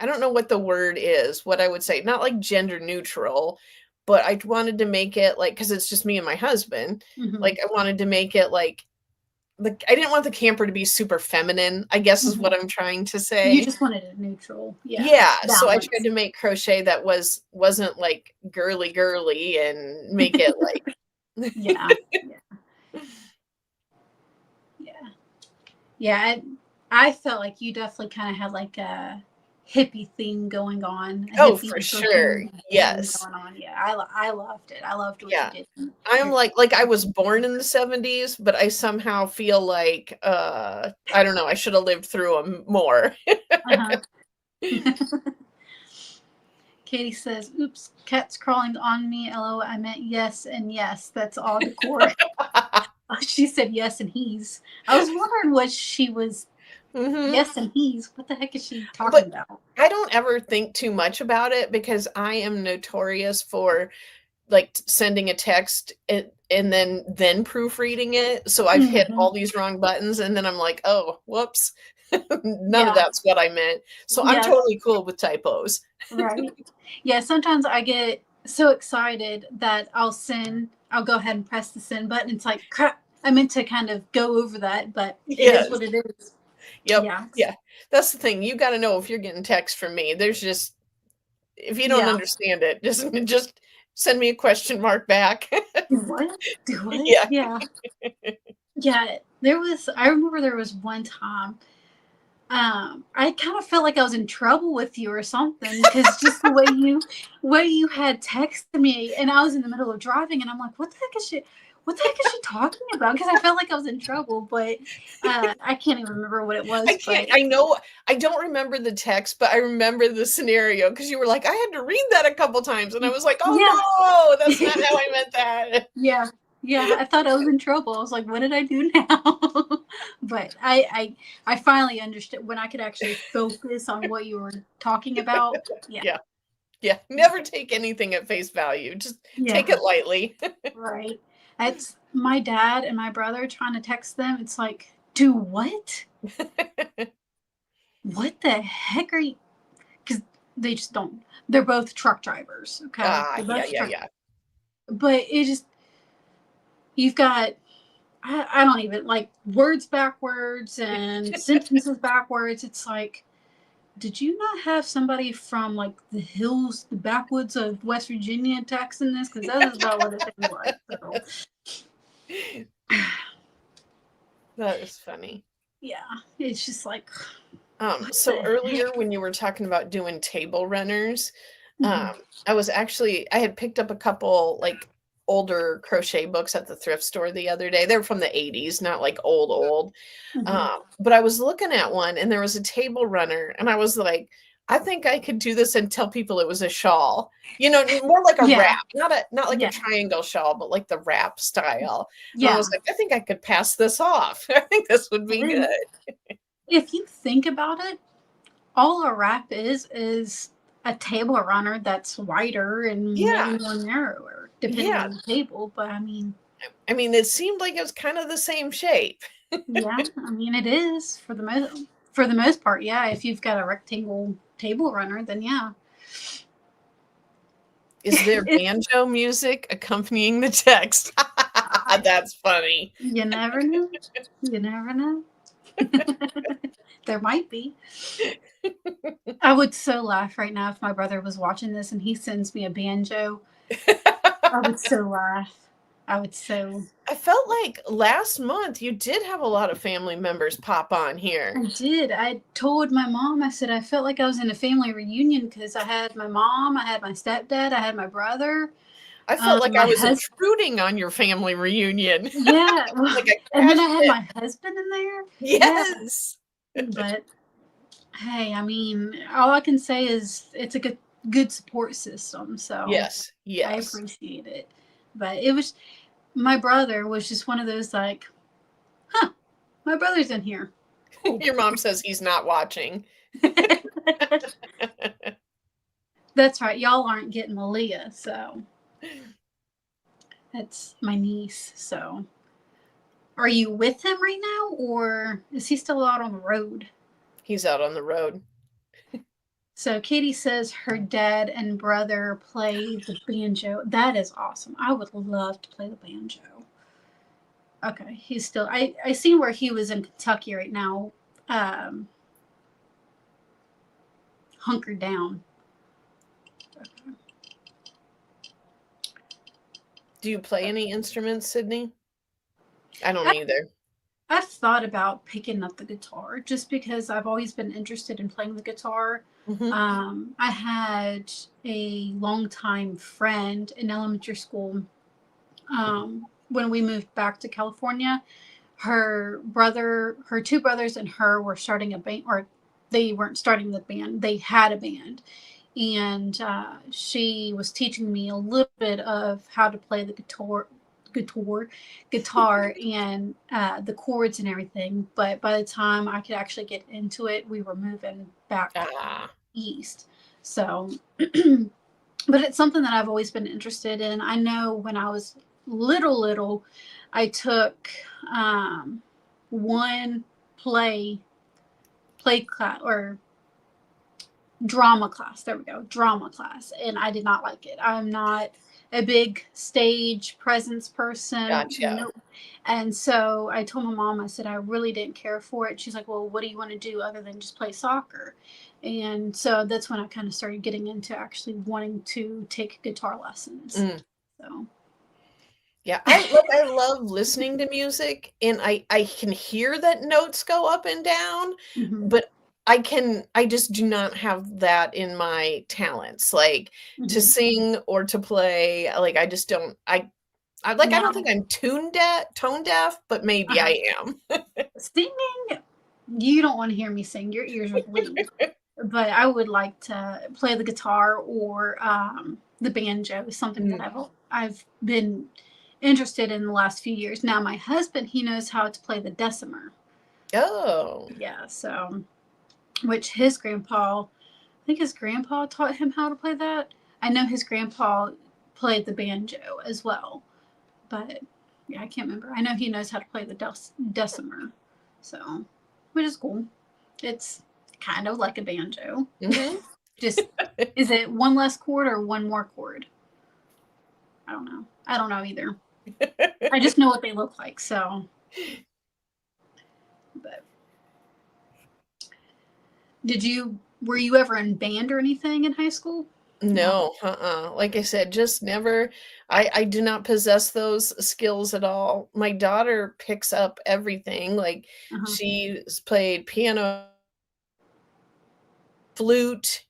I don't know what the word is, what I would say, not like gender neutral, but I wanted to make it like because it's just me and my husband, Mm-hmm. like, I wanted to make it like I didn't want the camper to be super feminine, I guess is what Mm-hmm. I'm trying to You say. just wanted it neutral. Yeah. Yeah, so I tried Balance. to make crochet that wasn't, like, girly and make it, like Yeah. Yeah. Yeah. Yeah. I felt like you definitely kind of had like a hippie theme going on, a Oh, for hippie sure, booking theme yes. going on. Yeah. I loved it. I loved what you Yeah. did. I'm like I was born in the '70s, but I somehow feel like, I don't know, I should have lived through them more. Uh-huh. Katie says, oops, cat's crawling on me. LO, I meant yes and yes. That's all decor. She said yes and he's. I was wondering what she was Mhm. yes and he's. What the heck is she talking But about? I don't ever think too much about it because I am notorious for, like, sending a text and then proofreading it, so I've hit Mm-hmm. all these wrong buttons, and then I'm like, "Oh, whoops. None of Yeah. that's what I meant." So I'm Yes. totally cool with typos. Right. Yeah. Sometimes I get so excited that I'll go ahead and press the send button. It's like, crap. I meant to kind of go over that, but it is Yes. what it is. Yep. Yeah. Yeah. That's the thing, you gotta know if you're getting text from me. There's just if you don't Yeah. understand it, just send me a question mark back. Do what? Do what? Yeah. Yeah. Yeah. I remember there was one time I kind of felt like I was in trouble with you or something because just the way you had texted me, and I was in the middle of driving, and I'm like, what the heck is she talking about? Because I felt like I was in trouble, but I can't even remember what it was. But I know I don't remember the text, but I remember the scenario because you were like, "I had to read that a couple times," and I was like, "Oh, no, that's not yeah, how I meant that." yeah, yeah. I thought I was in trouble. I was like, what did I do now? But I finally understood when I could actually focus on what you were talking about. Yeah, Yeah. Yeah. Never take anything at face value. Just yeah. take it lightly. Right. It's my dad and my brother trying to text them. It's like, do what? What the heck are you? Because they just don't. They're both truck drivers. Okay. Ah, They're yeah, both yeah, truck. yeah. But it just, you've got, I don't even like words backwards and sentences backwards. It's like, did you not have somebody from like the hills, the backwoods of West Virginia texting this? Because that is about what it seemed like. So, That is funny. yeah, it's just like, what So the earlier heck? when you were talking about doing table runners, Mhm. I had picked up a couple like older crochet books at the thrift store the other day. They're from the '80s, not like old. Mhm. But I was looking at one and there was a table runner, and I was like, I think I could do this and tell people it was a shawl. More like a Yeah, wrap, not like a yeah, triangle shawl, but like the wrap style. And I yeah. was like, I think I could pass this off. I think this would be And good. if you think about it, all a wrap is a table runner that's wider and maybe Yeah. more narrower, depending Yeah. on the table. But I mean, I mean, it seemed like it was kind of the same shape. yeah, I mean it is for the most part. Yeah, if you've got a rectangle table runner, then yeah. Is there It, banjo music accompanying the text? I, That's funny. you never know. You never know. There might be. I would so laugh right now if my brother was watching this and he sends me a banjo. I would so laugh. I would so. I felt like last month you did have a lot of family members pop on here. I did. I told my mom, I said, I felt like I was in a family reunion because I had my mom, I had my stepdad, I had my brother, I felt like I my was husband. intruding on your family reunion. Yeah. Like I And then I crashed had in. my husband in there. Yeah. Yes. But hey, I mean, all I can say is it's a good support system. So Yes. I Yes. appreciate it. But it was, my brother was just one of those like, huh, my brother's in here. Cool. Your mom says he's not watching. That's right. Y'all aren't getting Malia, so that's my niece. So are you with him right now, or is he still out on the road? He's out on the road. So Katie says her dad and brother play the banjo. That is awesome. I would love to play the banjo. Okay, he's still. I seen where he was in Kentucky right now, hunkered down. Okay. Do you play any instruments, Cydney? I don't either. I've thought about picking up the guitar just because I've always been interested in playing the guitar. I had a longtime friend in elementary school. When we moved back to California, her two brothers, and her were starting a band, or they weren't starting the band. They had a band, and she was teaching me a little bit of how to play the guitar and the chords and everything. But by the time I could actually get into it, we were moving back east. So, but it's something that I've always been interested in. I know when I was little, I took one play class, or drama class. There we go, drama class, and I did not like it. I'm not a big stage presence person. Gotcha. Nope. And so I told my mom, I said I really didn't care for it. She's like, well, what do you want to do other than just play soccer? And so that's when I kind of started getting into actually wanting to take guitar lessons. So yeah, I love listening to music, and I can hear that notes go up and down, but I just do not have that in my talents, like to sing or to play. Like I just don't. I don't think I'm tone deaf, but maybe I am. Singing, you don't want to hear me sing. Your ears would bleed. But I would like to play the guitar or the banjo, something that I've been interested in the last few years. Now my husband, he knows how to play the dulcimer. Oh. Yeah, so which his grandpa, I think his grandpa taught him how to play that. I know his grandpa played the banjo as well. But yeah, I can't remember. I know he knows how to play the dulcimer. So, which is cool. It's kind of like a banjo. Just, is it one less chord or one more chord? I don't know. I don't know either. I just know what they look like. So, but were you ever in band or anything in high school? No, like I said, just never. I do not possess those skills at all. My daughter picks up everything. Like she's played piano, flute,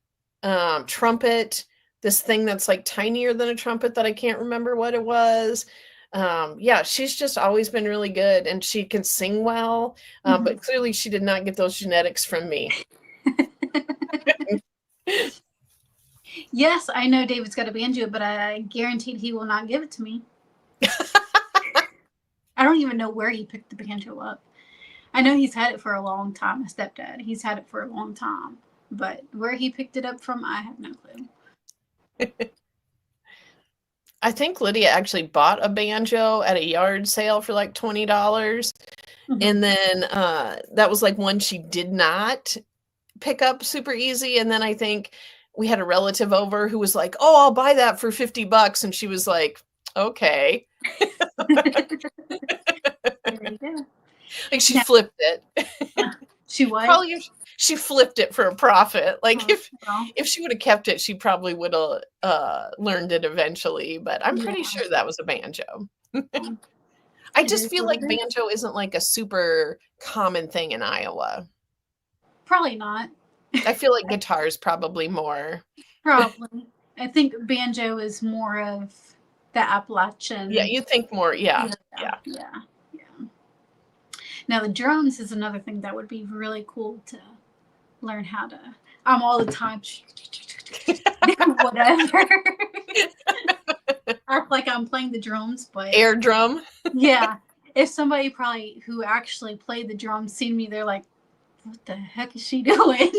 trumpet, this thing that's like tinier than a trumpet that I can't remember what it was. Yeah, she's just always been really good, and she can sing well, but clearly she did not get those genetics from me. Yes, I know David's got a banjo, but I guaranteed he will not give it to me. I don't even know where he picked the banjo up. I know he's had it for a long time, my stepdad. He's had it for a long time. But where he picked it up from, I have no clue. I think Lydia actually bought a banjo at a yard sale for like $20. And then that was like one she did not pick up super easy. And then I think we had a relative over who was like, oh, I'll buy that for $50. And she was like, okay. There you go. Like she flipped it. She what? Probably she flipped it for a profit. Like if she would have kept it, she probably would have learned it eventually. But I'm pretty sure that was a banjo. I It just is feel what like it is. banjo isn't like a super common thing in Iowa. Probably not. I feel like guitar is probably more. Probably. I think banjo is more of the Yeah, Appalachian. you think more. Yeah, Yeah, yeah. yeah, yeah. Now the drums is another thing that would be really cool to learn how to. I'm all the time whatever. Act like I'm playing the drums, but Air drum. yeah. If somebody probably who actually played the drums seen me, they're like, "What the heck is she doing?"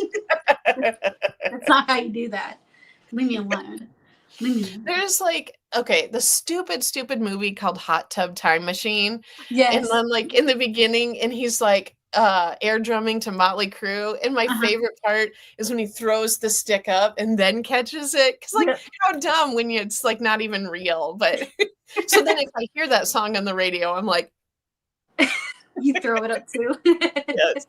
That's not how you do that. Leave me alone. Leave me alone. There's like, okay, the stupid movie called Hot Tub Time Machine. And Yes. then like in the beginning, and he's like air drumming to Motley Crue. And my Uh-huh. favorite part is when he throws the stick up and then catches it. Cause like Yeah. how dumb when it's like not even real. But so then if I hear that song on the radio, I'm like, You throw it up too. yes.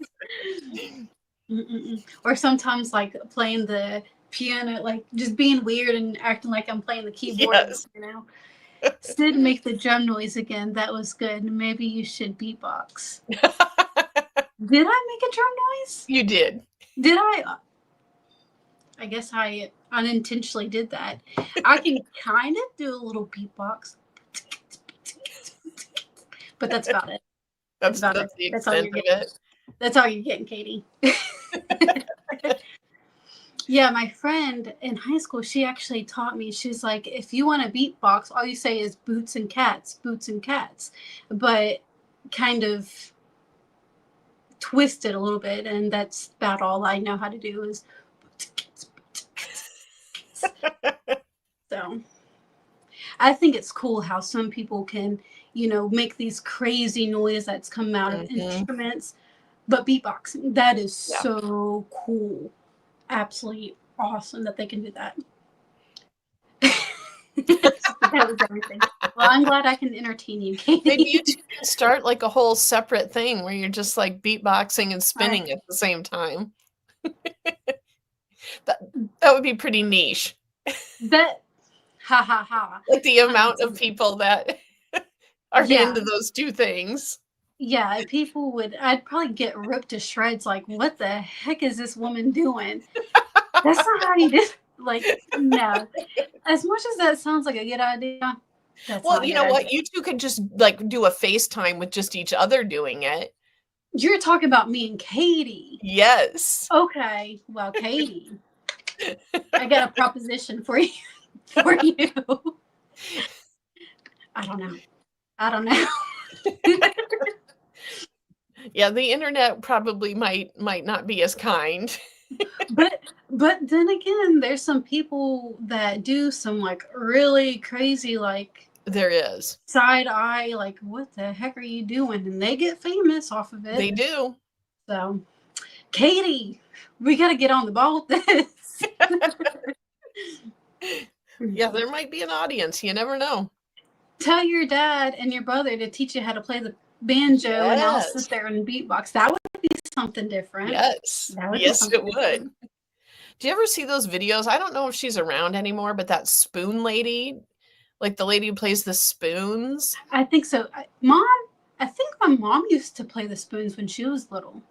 Or sometimes like playing the piano, like just being weird and acting like I'm playing the keyboard, Yes. you know. Sid, make the drum noise again. That was good. Maybe you should beatbox. Did I make a drum noise? You did. Did I? I guess I unintentionally did that. I can kind of do a little beatbox, but that's about it. That's about the it. That's all extent you're of getting. it. That's all you're getting, Katie. Yeah, my friend in high school, she actually taught me. She's like, if you want to beatbox, all you say is boots and cats, but kind of twist it a little bit, and that's about all I know how to do is boots and cats. So I think it's cool how some people can, make these crazy noises that's come out of instruments, but beatboxing, that is so cool. Absolutely awesome that they can do that. That was everything. Well, I'm glad I can entertain you, Katie. Maybe you two can start like a whole separate thing where you're just like beatboxing and spinning at the same time. That would be pretty niche. That ha ha ha. Like the amount of people that are into those two things. Yeah, people would. I'd probably get ripped to shreds. Like, what the heck is this woman doing? That's not how you do. Like, no. As much as that sounds like a good idea, that's Well, not a you good know what? idea. You two could just like do a FaceTime with just each other doing it. You're talking about me and Katie. Yes. Okay. Well, Katie, I got a proposition for you. For you. I don't know. Yeah, the internet probably might not be as kind. But then again, there's some people that do some like really crazy like There is. side eye, like what the heck are you doing? And they get famous off of it. They do. So, Katie, we got to get on the ball with this. Yeah, there might be an audience. You never know. Tell your dad and your brother to teach you how to play the banjo, and I'll sit there and beatbox. That would be something different. Yes. Yes, it would. Do you ever see those videos? I don't know if she's around anymore, but that spoon lady, like the lady who plays the spoons. I think so. I think my mom used to play the spoons when she was little.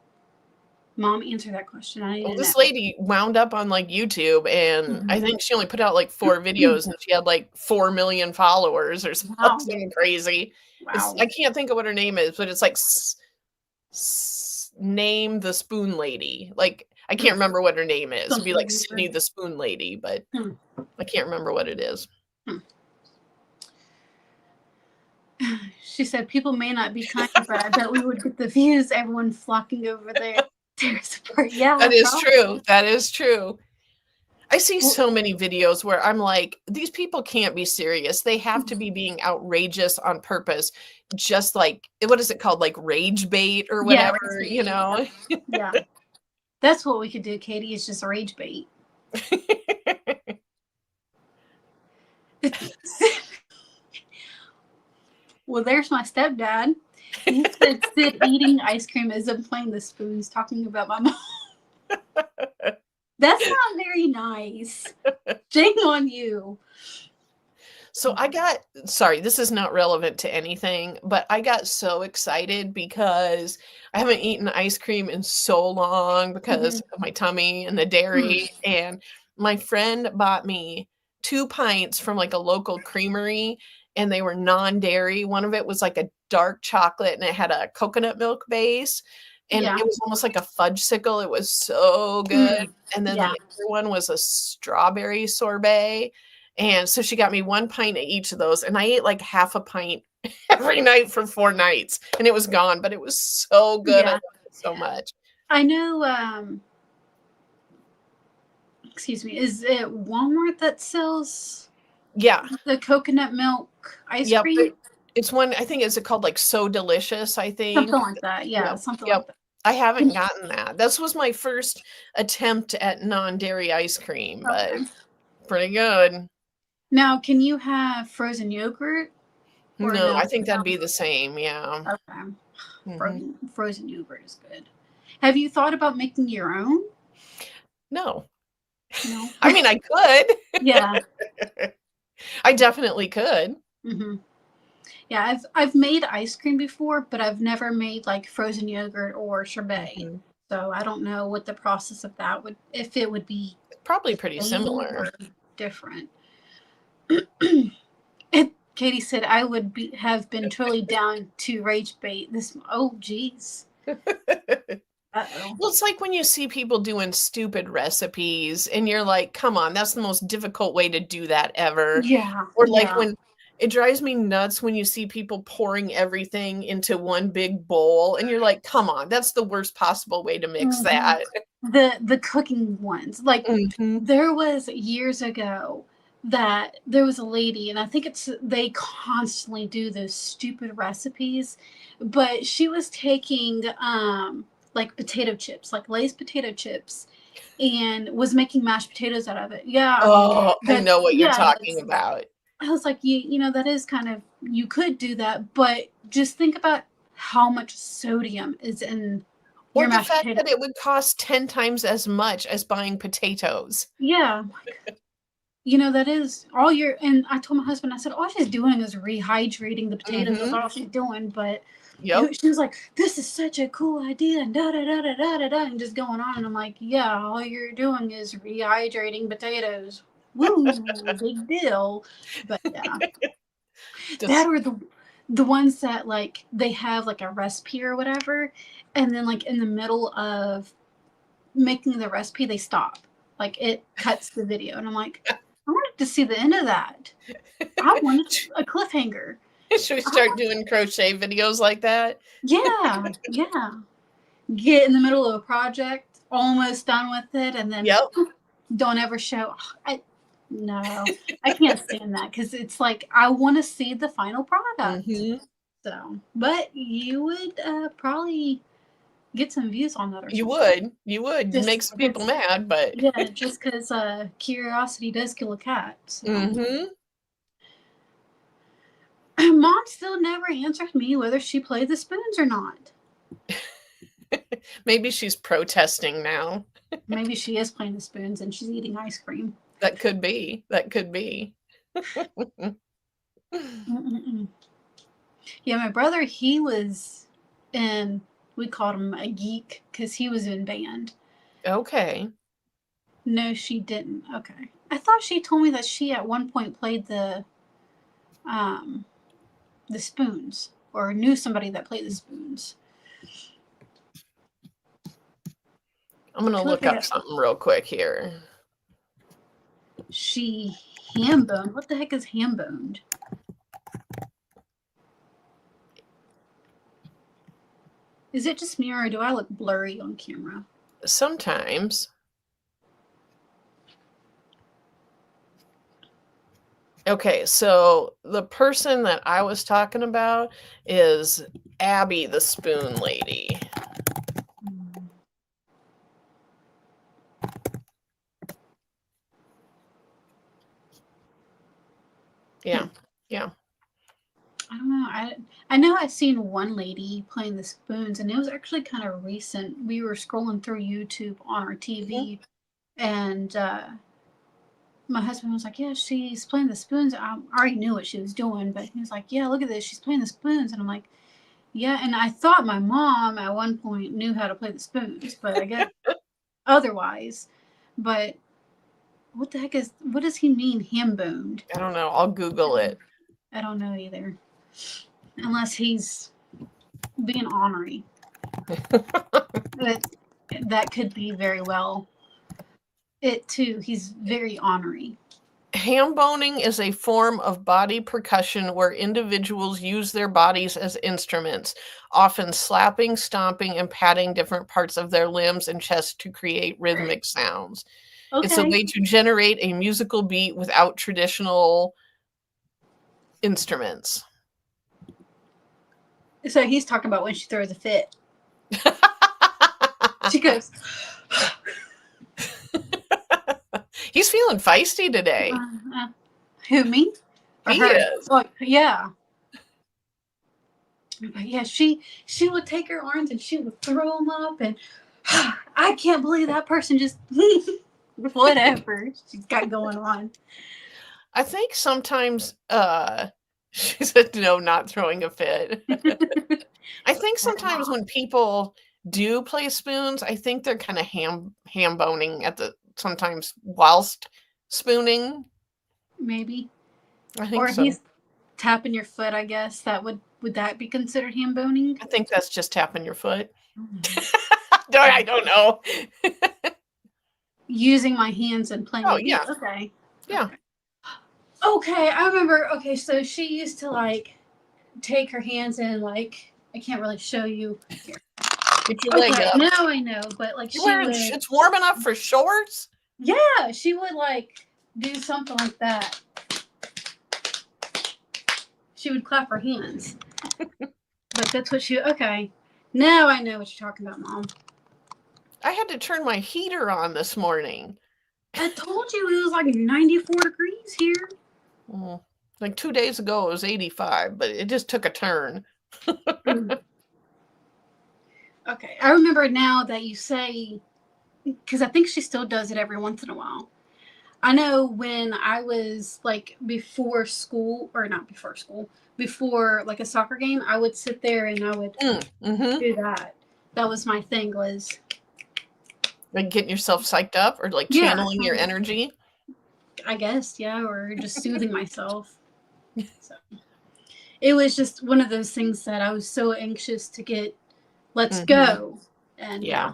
Mom, answer that question. Well, this lady wound up on like YouTube, and I think she only put out like 4 videos, and she had like 4 million followers or something crazy. Wow. I can't think of what her name is, but it's like name the spoon lady. Like I can't remember what her name is. It'd be like Cydney the spoon lady, but I can't remember what it is. She said people may not be kind, but I bet we would get the views. Everyone flocking over there. Yeah, that is true. That is true. I see so many videos where I'm like, these people can't be serious. They have to be being outrageous on purpose. Just like, what is it called? Like rage bait or whatever, you know? Yeah. That's what we could do, Katie, is just rage bait. Well, there's my stepdad. He said Sid eating ice cream as I'm playing the spoons, talking about my mom. That's not very nice. Shame on you. So I got sorry, this is not relevant to anything, but I got so excited because I haven't eaten ice cream in so long because Mhm. of my tummy and the Mm. dairy, and my friend bought me 2 pints from, like, a local creamery, and they were non-dairy. One of it was, like, a dark chocolate, and it had a coconut milk base, and Yeah. it was almost like a fudgesicle. It was so good, Mm. and then the Yeah. other one was a strawberry sorbet, and so she got me 1 pint of each of those, and I ate like half a pint every night for 4 nights, and it was gone, but it was so good. I Yeah. loved it so much. I know, excuse me, is it Walmart that sells Yeah. the coconut milk ice Yep. cream? It's one I think is it called, like, So Delicious, I think. Something like that. Yeah, Yep, something like yep. that. I haven't gotten that. This was my first attempt at non-dairy ice cream, but Okay. pretty good. Now, can you have frozen yogurt or No, no? I think that'd be the same, yeah. Okay. Mhm. Frozen yogurt is good. Have you thought about making your own? No. No. I mean, I Yeah. could. I definitely could. Hmm. Yeah, I've made ice cream before, but I've never made like frozen yogurt or sorbet. Mhm. So I don't know what the process of that would, if it would be Probably the pretty same similar. or different. Katie said I would have been totally down to rage bait this. Oh, geez. Uh-oh. Well, it's like when you see people doing stupid recipes and you're like, "Come on, that's the most difficult way to do that ever." Yeah, Or like yeah. when it drives me nuts when you see people pouring everything into one big bowl and you're like, "Come on, that's the worst possible way to mix Mhm. that." The cooking ones. Like Mhm. there was years ago that there was a lady, and I think it's they constantly do those stupid recipes, but she was taking like potato chips, like Lay's potato chips, and was making mashed potatoes out of it. Yeah, I mean Oh, I that know what you're yeah, talking that's about. I was like, you know, that is kind of you could do that, but just think about how much sodium is in Or your the mashed fact potato. that it would cost 10 times as much as buying potatoes. Yeah, you know, that is all you're and I told my husband, I said, all she's doing is rehydrating the potatoes. That's Mhm. all she's doing. But Yep. she was like, this is such a cool idea, and da da da da da da da, and just going on. And I'm like, yeah, all you're doing is rehydrating potatoes. Woo, big deal. But yeah, that Just or the ones that like they have like a recipe or whatever, and then like in the middle of making the recipe, they stop. Like it cuts the video, and I'm like, I wanted to see the end of that. I wanted a cliffhanger. Should we I start want, doing crochet videos like that? yeah, yeah. Get in the middle of a project, almost done with it, and then Yep. don't ever show. No, I can't stand that because it's like I want to see the final product. Mhm. So, but you would probably get some views on that or You something. would. You would. You'd Just make some people because, mad, but yeah, just because curiosity does kill a cat. So, Mhm. mom still never answered me whether she played the spoons or not. Maybe she's protesting now. Maybe she is playing the spoons and she's eating ice cream. That could be. That could be. Mm-mm-mm. Yeah, my brother, he was in, we called him a geek because he was in band. Okay. No, she didn't. Okay. I thought she told me that she at one point played um, the spoons or knew somebody that played the spoons. I'm gonna Could look up have. something real quick here. She ham boned. What the heck is ham boned? Is it just me or do I look blurry on camera? Sometimes. Okay, so the person that I was talking about is Abby the Spoon Lady. Yeah. Yeah. I don't know. I know I've seen one lady playing the spoons, and it was actually kind of recent. We were scrolling through YouTube on our Mhm. TV, and my husband was like, yeah, she's playing the spoons. I already knew what she was doing, but he was like, yeah, look at this. She's playing the spoons. And I'm like, yeah. And I thought my mom at one point knew how to play the spoons, but I guess otherwise. But what the heck what does he mean, ham boned? I don't know. I'll Google it. I don't know either. Unless he's being ornery. But that could be very well it too. He's very ornery. Ham boning is a form of body percussion where individuals use their bodies as instruments, often slapping, stomping, and patting different parts of their limbs and chest to create rhythmic sounds. It's a Okay. way to generate a musical beat without traditional instruments. So he's talking about when she throws a fit. She goes. He's feeling feisty today. Who, me? Or He her? is. Oh, yeah. But yeah, she would take her arms and she would throw them up, and I can't believe that person just whatever she's got going on. I think sometimes she said no, not throwing a fit. I think sometimes when people do play spoons, I think they're kind of ham boning at the sometimes whilst spooning. Maybe. I think or so. He's tapping your foot, I guess. That would that be considered ham boning? I think that's just tapping your foot. I don't know. Using my hands and playing. Oh, yeah. Okay. Yeah. Okay, I remember. Okay, so she used to like take her hands and like, I can't really show you here. Get your leg up. Now I know, but like it's warm enough for shorts? Yeah, she would like do something like that. She would clap her hands. But that's what okay. Now I know what you're talking about, Mom. I had to turn my heater on this morning. I told you it was like 94 degrees here. Like 2 days ago it was 85, but it just took a turn. Okay, I remember now that you say, because I think she still does it every once in a while. I know when I was like before school, or not before school, before like a soccer game, I would sit there and I would do that. That was my thing, was like getting yourself psyched up, or like channeling your energy. I guess, yeah, or just soothing myself. So it was just one of those things that I was so anxious to get. Let's go. And yeah.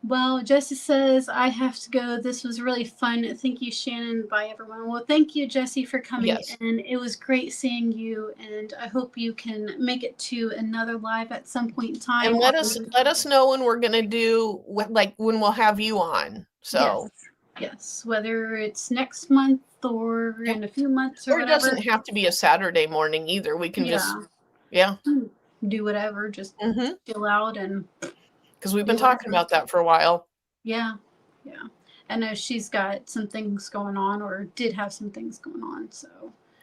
Well, Jessie says, I have to go. This was really fun. Thank you, Shannon. Bye, everyone. Well, thank you, Jessie, for coming in. It was great seeing you, and I hope you can make it to another live at some point in time. And let us know when we're going to do, like, when we'll have you on. So yes, whether it's next month or in a few months or whatever. It doesn't have to be a Saturday morning either. We can just do whatever, just chill out. And because we've been talking about that for a while. Yeah. I know she's got some things going on, or did have some things going on. So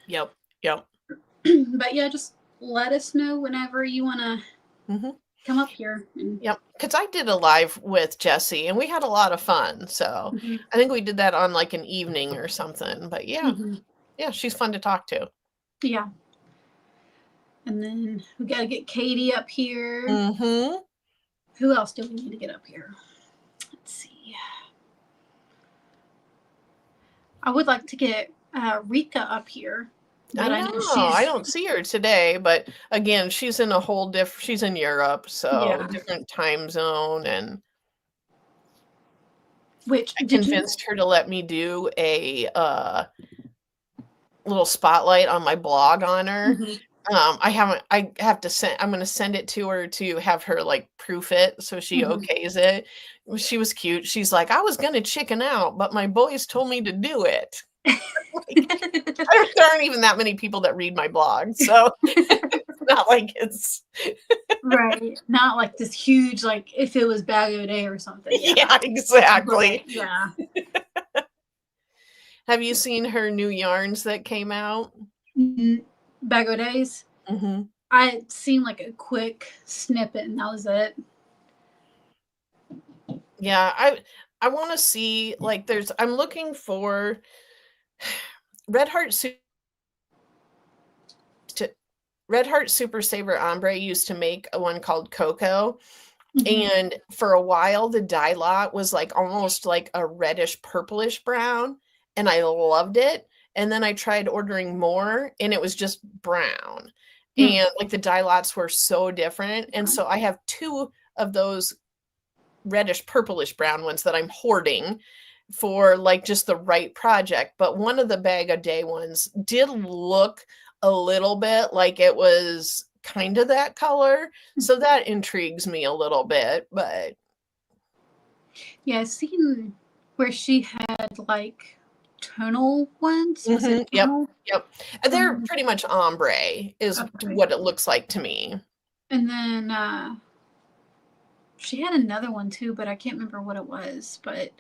Yep. But yeah, just let us know whenever you want to come up here. Yep, because I did a live with Jessie and we had a lot of fun. So I think we did that on like an evening or something. But yeah, she's fun to talk to. Yeah. And then we got to get Katie up here. Who else do we need to get up here? Let's see. I would like to get Rika up here. I know I don't see her today, but again, she's in a whole she's in Europe, so different time zone. And which I convinced her to let me do a little spotlight on my blog on her. I have to send, I'm going to send it to her to have her like proof it. So she okays it. She was cute. She's like, I was going to chicken out, but my boys told me to do it. There aren't even that many people that read my blog. So it's not like it's right. Not like this huge, like if it was Bag O' Day or something. Yeah, exactly. But, Have you seen her new yarns that came out? Bag O' Days? I had seen like a quick snippet and that was it. Yeah, I want to see, like, I'm looking for Red Heart Super Red Heart Super Saver Ombre used to make a one called Cocoa. Mhm. And for a while, the dye lot was like almost like a reddish purplish brown, and I loved it. And then I tried ordering more, and it was just brown. Hmm. And like the dye lots were so different. And so I have two of those reddish purplish brown ones that I'm hoarding for like just the right project. But one of the bag a day ones did look a little bit like it was kind of that color. So that intrigues me a little bit, but Yeah, I've seen where she had like tonal ones. Was it yep, tonal? yep. They're pretty much ombre is Okay. what it looks like to me. And then she had another one too, but I can't remember what it was. But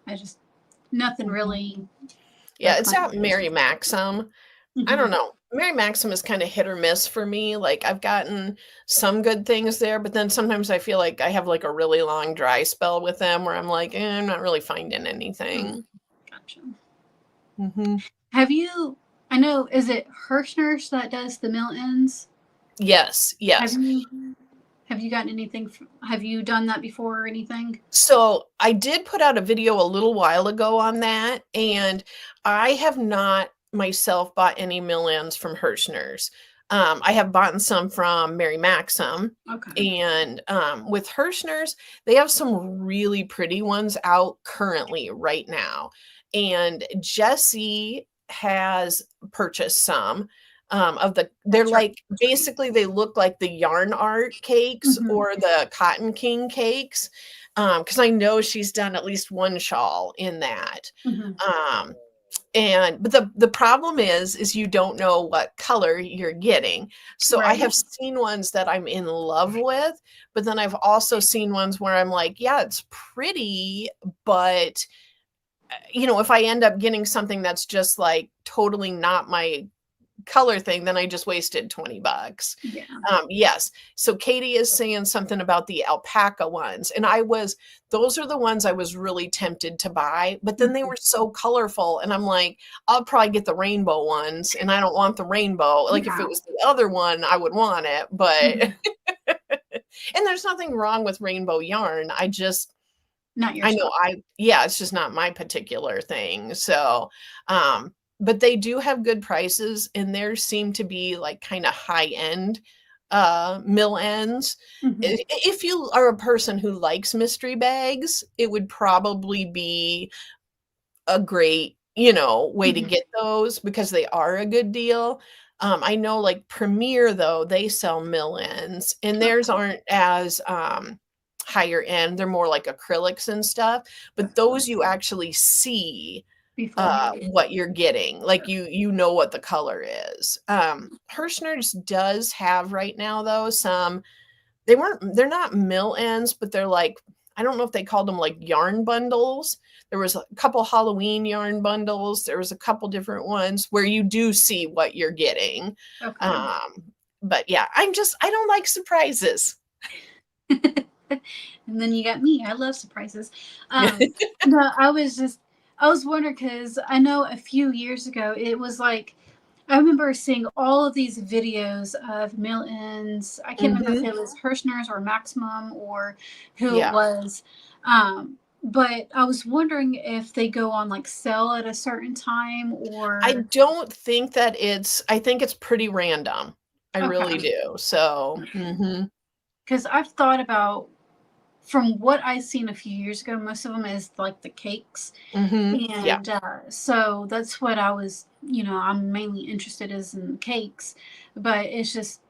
I just nothing really Yeah, that it's kind at of Mary Maxim. I hmm don't know. Mary Maxim is kind of hit or miss for me. Like I've gotten some good things there, but then sometimes I feel like I have like a really long dry spell with them where I'm like, I'm not really finding anything. Gotcha. Hmm. Have you? I know. Is it Hirschner's that does the mill ends? Yes, Have yes. you? Have you gotten anything? Have you done that before or anything? So I did put out a video a little while ago on that, and I have not myself bought any mill-ends from Hirschner's. I have bought some from Mary Maxim, Okay. and with Hirschner's, they have some really pretty ones out currently right now. And Jessie has purchased some of they're That's right. like basically they look like the yarn art cakes Mm-hmm. or the Cotton King cakes, because I know she's done at least one shawl in that. Mm-hmm. Um, but the problem is you don't know what color you're getting. So I Right. have seen ones that I'm in love with, but then I've also seen ones where I'm like, yeah, it's pretty, but if I end up getting something that's just like totally not my color thing, then I just wasted $20. Yeah. Yes. So Katie is saying something about the alpaca ones. And those are the ones I was really tempted to buy, but then they Mm-hmm. were so colorful. And I'm like, I'll probably get the rainbow ones. And I don't want the rainbow. Like if it Yeah. was the other one, I would want it. But, Mm-hmm. and there's nothing wrong with rainbow yarn. Not your I know stuff. yeah, it's just not my particular thing. So, but they do have good prices and theirs seem to be like kind of high end mill ends. Mm-hmm. If you are a person who likes mystery bags, it would probably be a great, way to Mm-hmm. get those because they are a good deal. I know like Premier though, they sell mill ends and theirs Okay. aren't as higher end. They're more like acrylics and stuff, but Gotcha. those you actually see Beforehand. what you're getting. Like you know what the color is. Hirschner's does have right now though some they're not mill ends, but they're like, I don't know if they called them like yarn bundles. There was a couple Halloween yarn bundles. There was a couple different ones where you do see what you're getting. Okay. Um, but yeah, I don't like surprises. And then you got me. I love surprises. No, I was wondering because I know a few years ago it was like I remember seeing all of these videos of mill ends. I can't remember if Hmm. it was Hirschner's or Maximum or who it Yeah. was. But I was wondering if they go on like sale at a certain time I or don't think I think it's pretty random. I really okay. do. So, mhm. Because I've thought about from what I seen a few years ago, most of them is like the cakes. Mhm. Yeah. And so that's what I was, I'm mainly interested is in the cakes. But it's just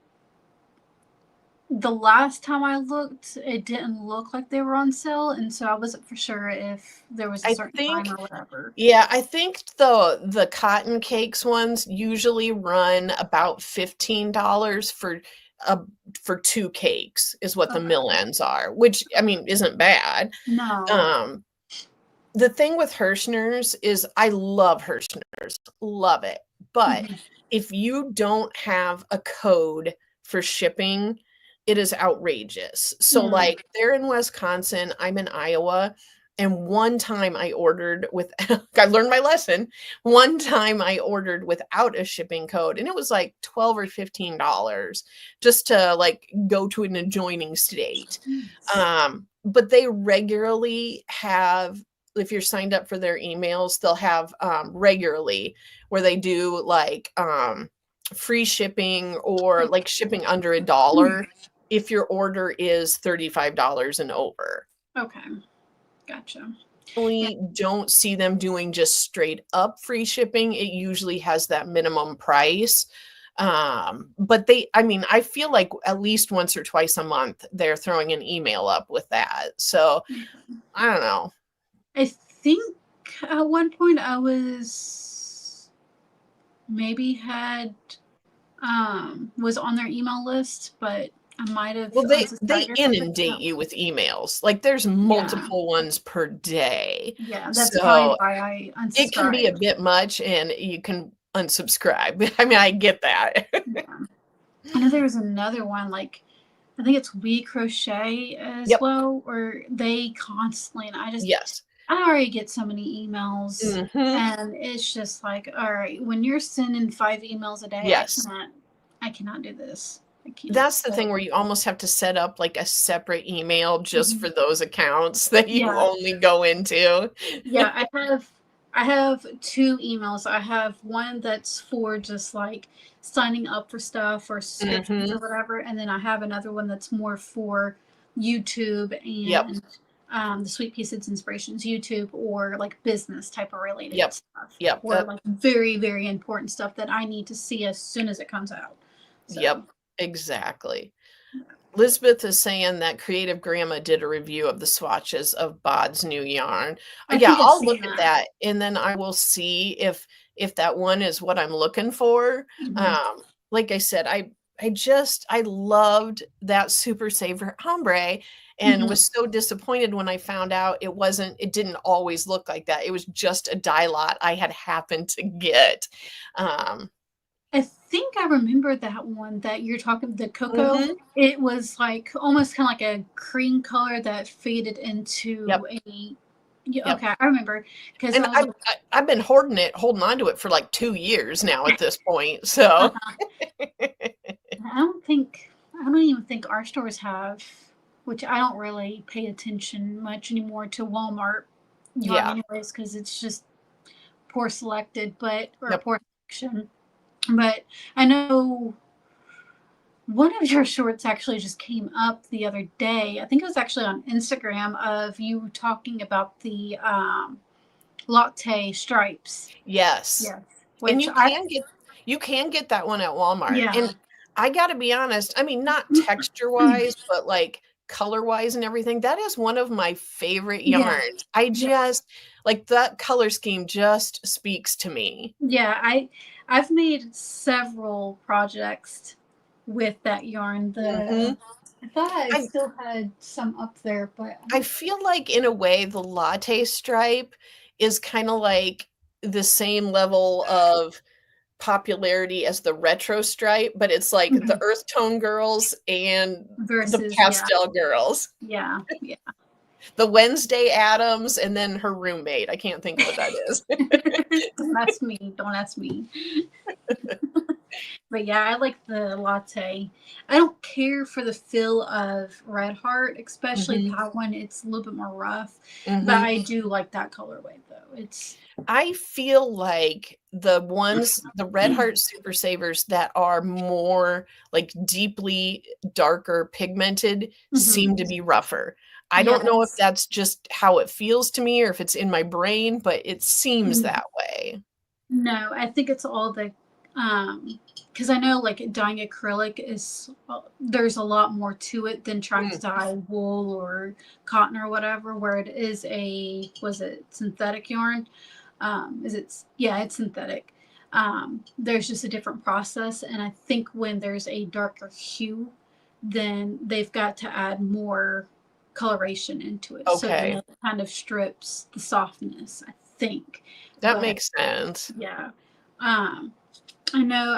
the last time I looked, it didn't look like they were on sale. And so I wasn't for sure if there was a I certain time think or whatever. Yeah, I think the cotton cakes ones usually run about $15 uh for 2 cakes is what the mill Okay. ends are, which I mean isn't bad. No. Um the thing with Hirschner's is I love Hirschner's, love it. But Hmm. if you don't have a code for shipping, it is outrageous. So Mm. like they're in Wisconsin, I'm in Iowa. And one time I ordered with I learned my lesson. One time I ordered without a shipping code, and it was like $12 or $15 just to like go to an adjoining state. Jeez. But they regularly have, if you're signed up for their emails, they'll have regularly where they do like free shipping or like shipping under $1 if your order is $35 and over. Okay. Gotcha. Yeah. We don't see them doing just straight up free shipping. It usually has that minimum price. But I mean, I feel like at least once or twice a month, they're throwing an email up with that. So I don't know. I think at one point I was maybe had was on their email list, but I might have Well, they unsubscribed or something. inundate you with emails. Like there's multiple ones per day. Yeah, that's probably So why I it can be a unsubscribed. bit much and you can unsubscribe. I mean, I get that. Yeah. I know there was another one, like I think it's We Crochet as Yep. well, where they constantly, and Yes. I already get so many emails, Mhm. and it's just like, all right, when you're sending 5 emails a day, Yes. I cannot do this. I can't. That's the thing So, where you almost have to set up, like, a separate email just mhm. for those accounts that you Yeah, only go into. yeah. I have 2 emails. I have one that's for just like signing up for stuff or subscriptions or Mhm. whatever, and then I have another one that's more for YouTube Yep, and the Sweetpea Seeds Inspirations YouTube, or like business type of related yep, stuff, yep, or like very, very important stuff that I need to see as soon as it comes out. yep, So, exactly. yeah. Elizabeth is saying that Creative Grandma did a review of the swatches of Bod's new yarn. I Yeah, think I've I'll look seen at that. that, and then I will see if that one is what I'm looking for. Mhm. Um, like I said, I loved that Super Saver ombre and Mhm. was so disappointed when I found out it didn't always look like that. It was just a dye lot I had happened to get. Um, I think I remember that one that you're talking, the cocoa. mhm, It was like almost kind of like a cream color that faded yep, into a. Yeah, yep. okay, I remember because And I was like, I've been holding on to it for like 2 years now at this point, so I don't even think our stores have, which I don't really pay attention much anymore to Walmart yarn yeah. anyways, because it's just poor selected, but or Yep. poor selection. But I know one of your shorts actually just came up the other day. I think it was actually on Instagram of you talking about the latte stripes. Yes. Yes. And Which I, you can get that one at Walmart, yeah. and I gotta be honest, I mean, not texture-wise, but, like, color-wise and everything, that is one of my favorite Yeah. yarns. I Yeah. just like, that color scheme just speaks to me. Yeah. I've made several projects with that yarn. Mhm. I thought I I still had some up there, but I I don't. feel like, in a way, the latte stripe is kinda like the same level of popularity as the retro stripe, but it's like the Mhm. earth tone girls and the Versus, yeah. pastel girls. Yeah. Yeah. The Wednesday Addams and then her roommate. I can't think what that is. Don't ask me. Don't ask me. But yeah, I like the latte. I don't care for the feel of Red Heart, especially Mhm, that one. It's a little bit more rough, but mhm. I do like that colorway though. It's I feel like the Red Heart Super Savers that are more, like, deeply darker pigmented mhm. seem to be rougher. I don't know if Yes. that's just how it feels to me or if it's in my brain, but it seems Mhm. that way. No, I think it's all the because I know like dyeing acrylic is there's a lot more to it than trying to Mm, dye wool or cotton or whatever, where it is a was it synthetic yarn. Is it yeah, it's synthetic. There's just a different process, and I think when there's a darker hue, then they've got to add more coloration into it, so then okay, it kind of strips the softness, I think. that But makes sense. yeah, um, I know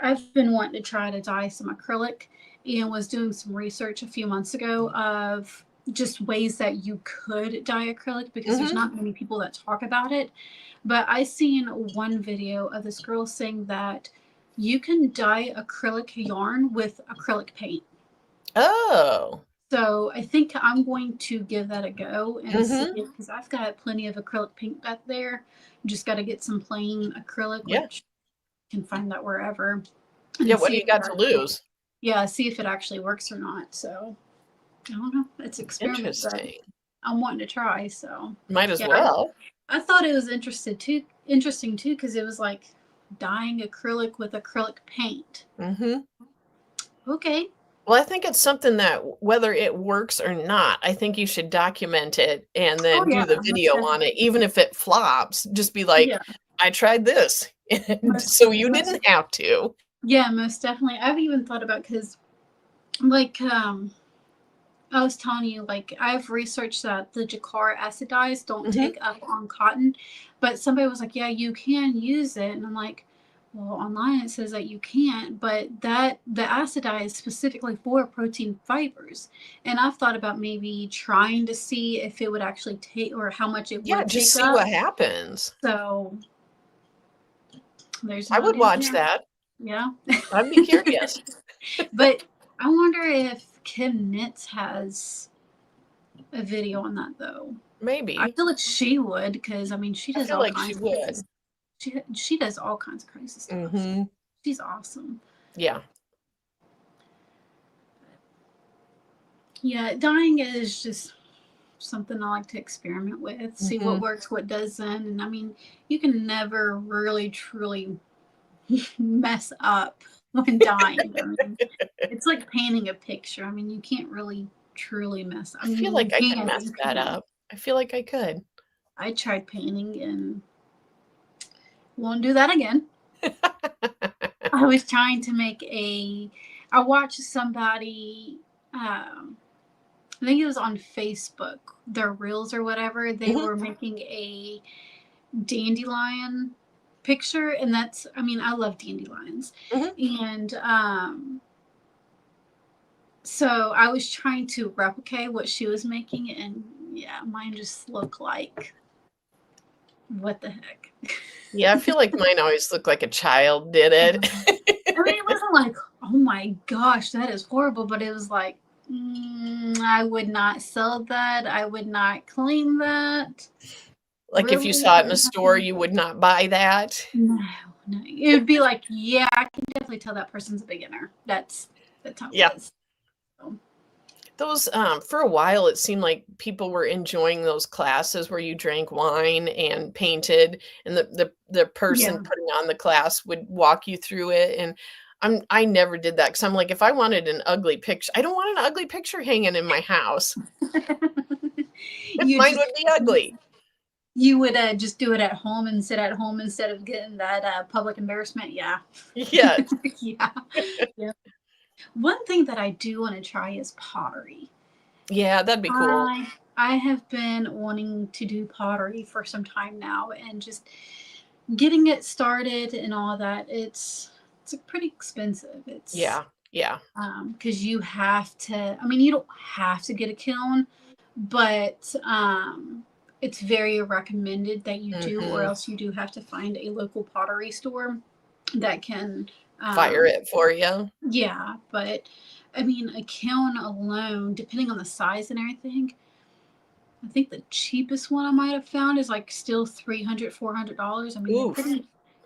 I've been wanting to try to dye some acrylic, and was doing some research a few months ago of just ways that you could dye acrylic, because there's not many people that talk about it. But I seen one video of this girl saying that you can dye acrylic yarn with acrylic paint. Oh. So I think I'm going to give that a go and see, because I've got plenty of acrylic paint back there. Just got to get some plain acrylic, Yeah. which you can find that wherever. Yeah, what do you got to lose? Yeah, see if it actually works or not. So I don't know. It's an experiment that Interesting. I'm wanting to try. So Might as yeah, well. I thought it was interesting too, because it was like dyeing acrylic with acrylic paint. Okay. Well, I think it's something that whether it works or not, I think you should document it and Oh then yeah, do the most video on it. definitely. Even if it flops, just be like, Yeah, I tried this. most, So you most, didn't have to. yeah, most definitely. I've even thought about, because like I was telling you, like I've researched that the Jacquard acid dyes don't take up on cotton, but somebody was like, yeah, you can use it, and I'm like, well, online it says that you can't, but that the acid dye is specifically for protein fibers, and I've thought about maybe trying to see if it would actually take, or how much it Yeah, would just take see up. what happens. So there's an I would idea watch there. that. Yeah. I'd be curious. But I wonder if Kim Knits has a video on that though. I Maybe. feel like she would, because I mean she I does feel all like she kinds of crazy. would. She does all kinds of crazy stuff. She's awesome. Yeah. Yeah, dyeing is just something I like to experiment with, see what works, what doesn't, and I mean you can never really truly mess up when dyeing. I mean, it's like painting a picture. I mean, you can't really truly mess. I I feel mean, you like I could can, but mess you that can't. up. I feel like I could. I tried painting and won't do that again. I was trying to make I watched somebody, I think it was on Facebook, their reels or whatever. They were making a dandelion picture, and that's, I mean, I love dandelions. And so I was trying to replicate what she was making, and yeah, mine just looked like, what the heck. Yeah, I feel like mine always looked like a child did it. I mean, it wasn't like, oh my gosh, that is horrible, but it was like, I would not sell that. I would not claim that. Like if you Really? saw it in a store, you would not buy that. No, no. It would be like, yeah, I can definitely tell that person's a beginner. That's how Yeah. it is. So. Those for a while it seemed like people were enjoying those classes where you drank wine and painted, and the person Yeah. putting on the class would walk you through it. And I never did that, because I'm like, if I wanted an ugly picture, I don't want an ugly picture hanging in my house. you Mine just would be ugly. you would just do it at home and sit at home instead of getting that public embarrassment. Yeah. Yes. Yeah. Yeah. One thing that I do want to try is pottery. Yeah, that'd be cool. I have been wanting to do pottery for some time now, and just getting it started and all that. It's pretty expensive. It's Yeah. because you have to. I mean, you don't have to get a kiln, but it's very recommended that you do, or else you do have to find a local pottery store that can Fire it for you. yeah, but I mean, a kiln alone, depending on the size and everything, I think the cheapest one I might have found is like still $300, $400. I mean, Oof.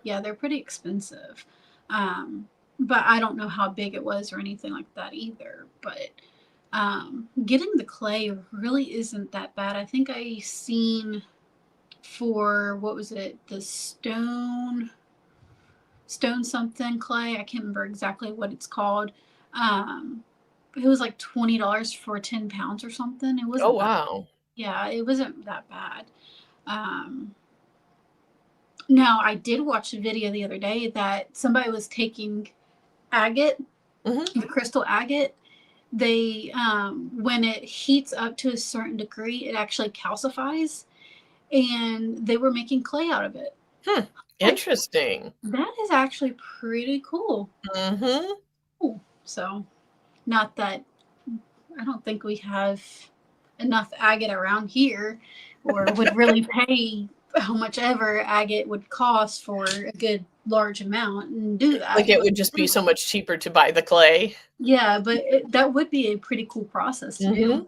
they're pretty expensive. But I don't know how big it was or anything like that either. But getting the clay really isn't that bad. I think I seen for, what was it, the stone something clay. I can't remember exactly what it's called. Um, it was like $20 for 10 pounds or something. It Oh, wasn't that. wow. Yeah, it wasn't that bad. Um, Now, I did watch a video the other day that somebody was taking agate, the crystal agate. They, when it heats up to a certain degree, it actually calcifies, and they were making clay out of it. Like, Interesting. that is actually pretty cool. Cool. So, not that I don't think we have. enough agate around here, or would really pay how much ever agate would cost for a good large amount and do Like, that. it But would just be so much cheaper to buy the clay. yeah, but that would be a pretty cool process to do. Mhm.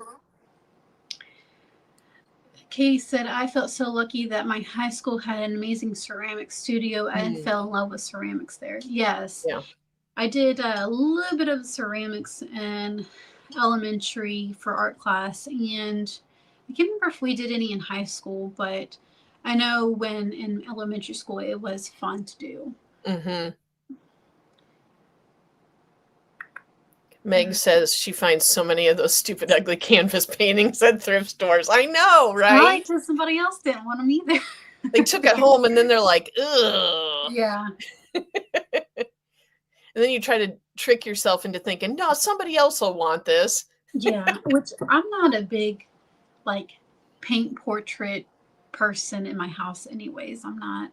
Katie said, I felt so lucky that my high school had an amazing ceramics studio and Mm. fell in love with ceramics there. Yes, Yeah. I did a little bit of ceramics in elementary for art class, and I can't remember if we did any in high school, but I know when in elementary school it was fun to do. Mhm. Meg says she finds so many of those stupid, ugly canvas paintings at thrift stores. I know, Probably right? because somebody else didn't want them either. They took it home and then they're like, ugh. Yeah. And then you try to trick yourself into thinking, no, somebody else will want this. Yeah. Which I'm not a big, like, paint portrait person in my house, anyways. I'm not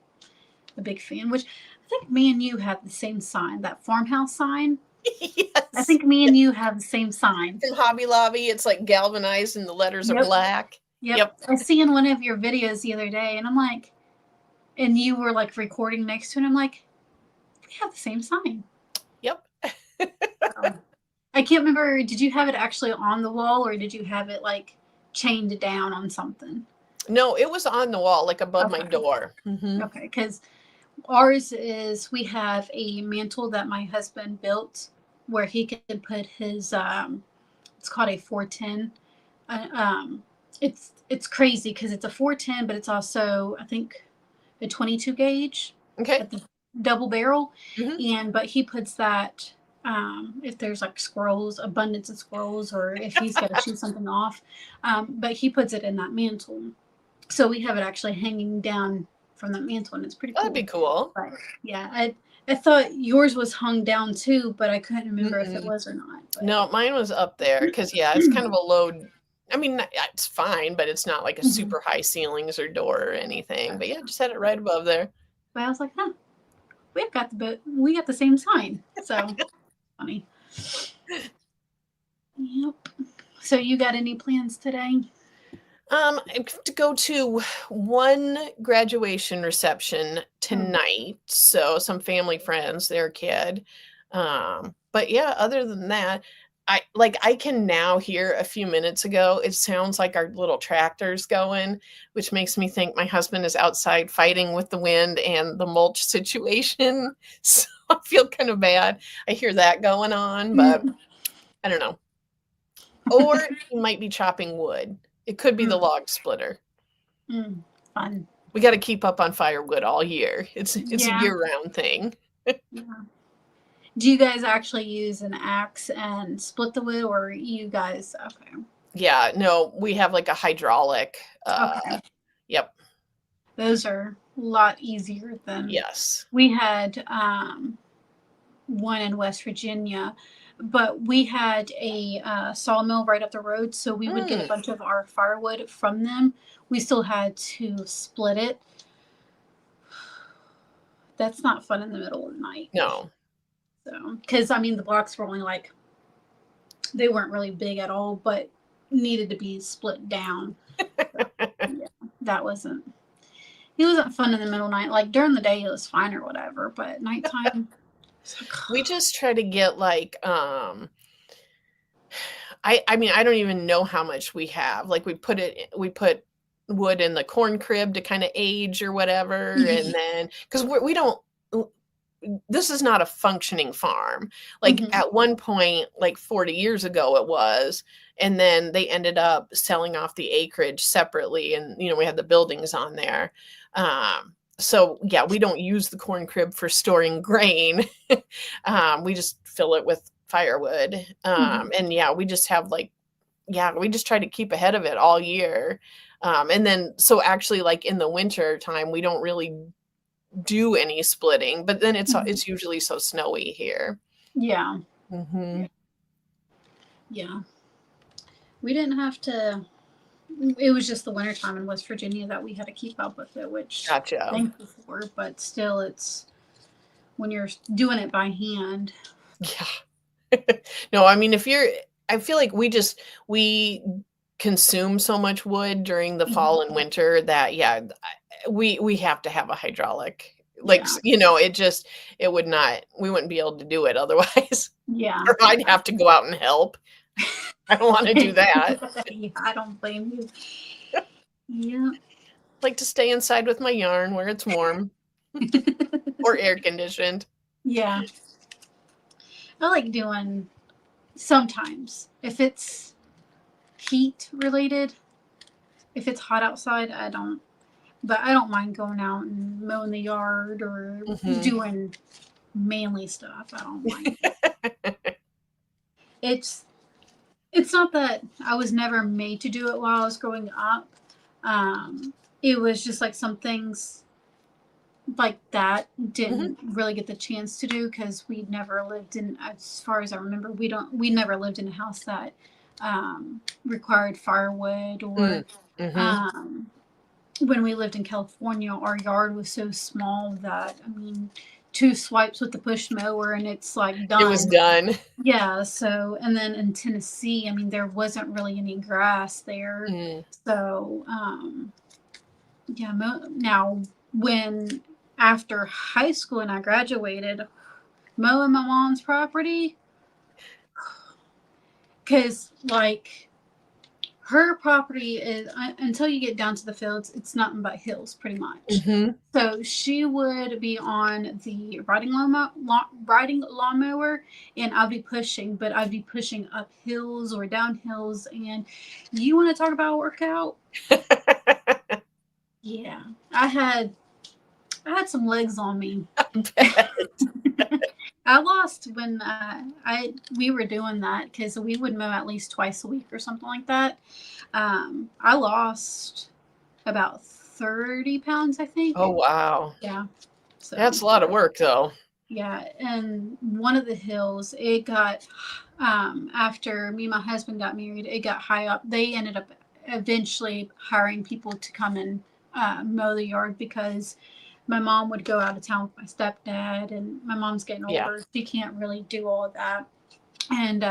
a big fan, which I think me and you have the same sign, that farmhouse sign. I Yes. think me and you have the same sign. From Hobby Lobby, it's like galvanized and the letters are Yep. black. Yep. Yep. I see in one of your videos the other day, and I'm like, and you were like recording next to it. And I'm like, we have the same sign. Yep. I can't remember. Did you have it actually on the wall, or did you have it like chained down on something? No, it was on the wall, like above my Okay. door. Mm-hmm. Okay. Because ours is, we have a mantle that my husband built where he can put his, it's called a 410. It's crazy because it's a 410, but it's also, I think, a 22 gauge Okay. at the double barrel. Mm-hmm. But he puts that, if there's like squirrels, abundance of squirrels, or if he's got to shoot something off, but he puts it in that mantle. So we have it actually hanging down from the mantle, and it's pretty cool. That'd be cool. But yeah, I thought yours was hung down too, but I couldn't remember if it Mm-mm. was or not. But. No, mine was up there because, yeah, it's kind of a low. I mean, it's fine, but it's not like a super high ceilings or door or anything. But yeah, just had it right above there. But I was like, huh, we got the same sign. So funny. Yep. So you got any plans today? To go to one graduation reception tonight. So some family friends, their kid. But yeah, other than that, I can now hear a few minutes ago, it sounds like our little tractor's going, which makes me think my husband is outside fighting with the wind and the mulch situation. So I feel kind of bad. I hear that going on, but I don't know. Or he might be chopping wood. It could be the log splitter. Fun. We got to keep up on firewood all year. It's a Yeah. year-round thing. Yeah. Do you guys actually use an axe and split the wood, or you guys? Okay. Yeah, no, we have like a hydraulic. Okay. Yep. Those are a lot easier than. Yes. We had one in West Virginia, but we had a sawmill right up the road, so we would get a bunch of our firewood from them. We still had to split it. That's not fun in the middle of the night. No. So, because I mean, the blocks were only like, they weren't really big at all, but needed to be split down. But, yeah, that wasn't. It wasn't fun in the middle of the night. Like during the day, it was fine or whatever, but nighttime. We just try to get like I mean, I don't even know how much we have. Like we put wood in the corn crib to kind of age or whatever, and then because we don't. This is not a functioning farm. Like at one point, like 40 years ago, it was, and then they ended up selling off the acreage separately, and we had the buildings on there. So yeah, we don't use the corn crib for storing grain. We just fill it with firewood. And yeah, we just have we just try to keep ahead of it all year. And then, so actually like in the winter time, we don't really do any splitting, but then it's usually so snowy here. Yeah. Mm-hmm. Yeah. We didn't have to. It was just the wintertime in West Virginia that we had to keep up with it, which Gotcha. thank you for, but still, it's when you're doing it by hand. Yeah. No, I mean, I feel like we consume so much wood during the fall and winter that, yeah, we have to have a hydraulic. Like, Yeah. it would not, we wouldn't be able to do it otherwise. Yeah. Or I'd have to go out and help. I don't want to do that. Yeah, I don't blame you. Yeah. Like to stay inside with my yarn where it's warm or air conditioned. Yeah. I like doing sometimes. If it's heat related, if it's hot outside, I don't. But I don't mind going out and mowing the yard or doing manly stuff. I don't mind. It's not that I was never made to do it while I was growing up. It was just like some things like that didn't really get the chance to do because we never lived in, as far as I remember, we never lived in a house that required firewood or when we lived in California, our yard was so small that, I mean, 2 swipes with the push mower and it's like done. It was done. Yeah. So, and then in Tennessee, I mean, there wasn't really any grass there. So, yeah. Now, when after high school and I graduated, mowing my mom's property, because like her property is until you get down to the fields, it's nothing but hills, pretty much. So she would be on the riding lawnmower, and I'd be pushing, but I'd be pushing up hills or down hills. And you want to talk about a workout? Yeah, I had some legs on me. I lost when we were doing that because we would mow at least twice a week or something like that. I lost about 30 pounds, I think. Oh, wow. Yeah. So that's a lot of work, though. Yeah. And one of the hills, it got, after me and my husband got married, it got high up. They ended up eventually hiring people to come and mow the yard because my mom would go out of town with my stepdad, and my mom's getting older. Yeah. She can't really do all of that. And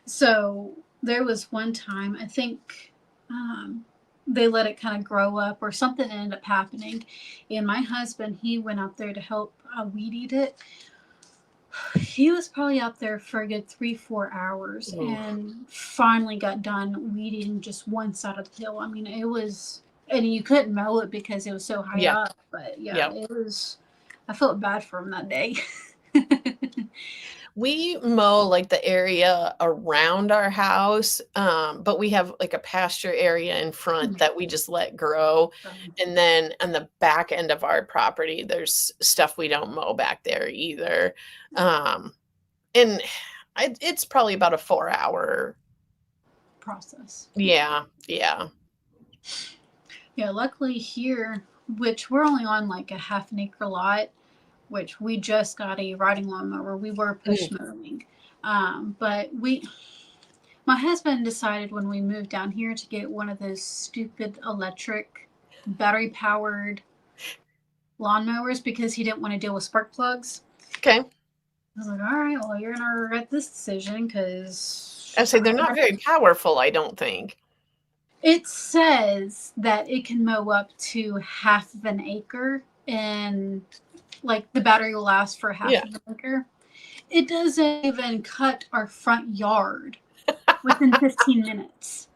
so there was one time, I think they let it kind of grow up or something ended up happening. And my husband, he went out there to help weed eat it. He was probably out there for a good 3-4 hours and finally got done weeding just one side of the hill. I mean, it was... And you couldn't mow it because it was so high up. But it was, I felt bad for him that day. We mow like the area around our house, but we have like a pasture area in front that we just let grow. And then on the back end of our property, there's stuff we don't mow back there either. And it's probably about a 4-hour process. Yeah. Yeah, luckily here, which we're only on like a half an acre lot, which we just got a riding lawnmower. We were push mowing. But my husband decided when we moved down here to get one of those stupid electric battery powered lawnmowers because he didn't want to deal with spark plugs. Okay. I was like, all right, well, you're going to regret this decision because... I say they're not very powerful, I don't think. It says that it can mow up to half of an acre and like the battery will last for half of an acre. It doesn't even cut our front yard within 15 minutes.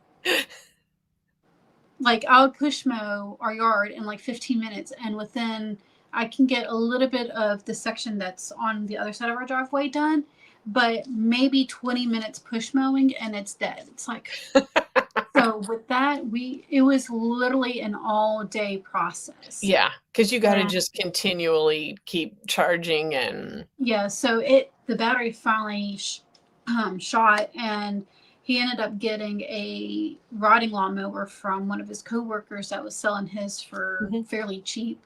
Like I'll push mow our yard in like 15 minutes and within I can get a little bit of the section that's on the other side of our driveway done, but maybe 20 minutes push mowing and it's dead. It's like... So with that, it was literally an all day process. Yeah, because you got to just continually keep charging and... Yeah, so the battery finally shot, and he ended up getting a riding lawnmower from one of his coworkers that was selling his for fairly cheap.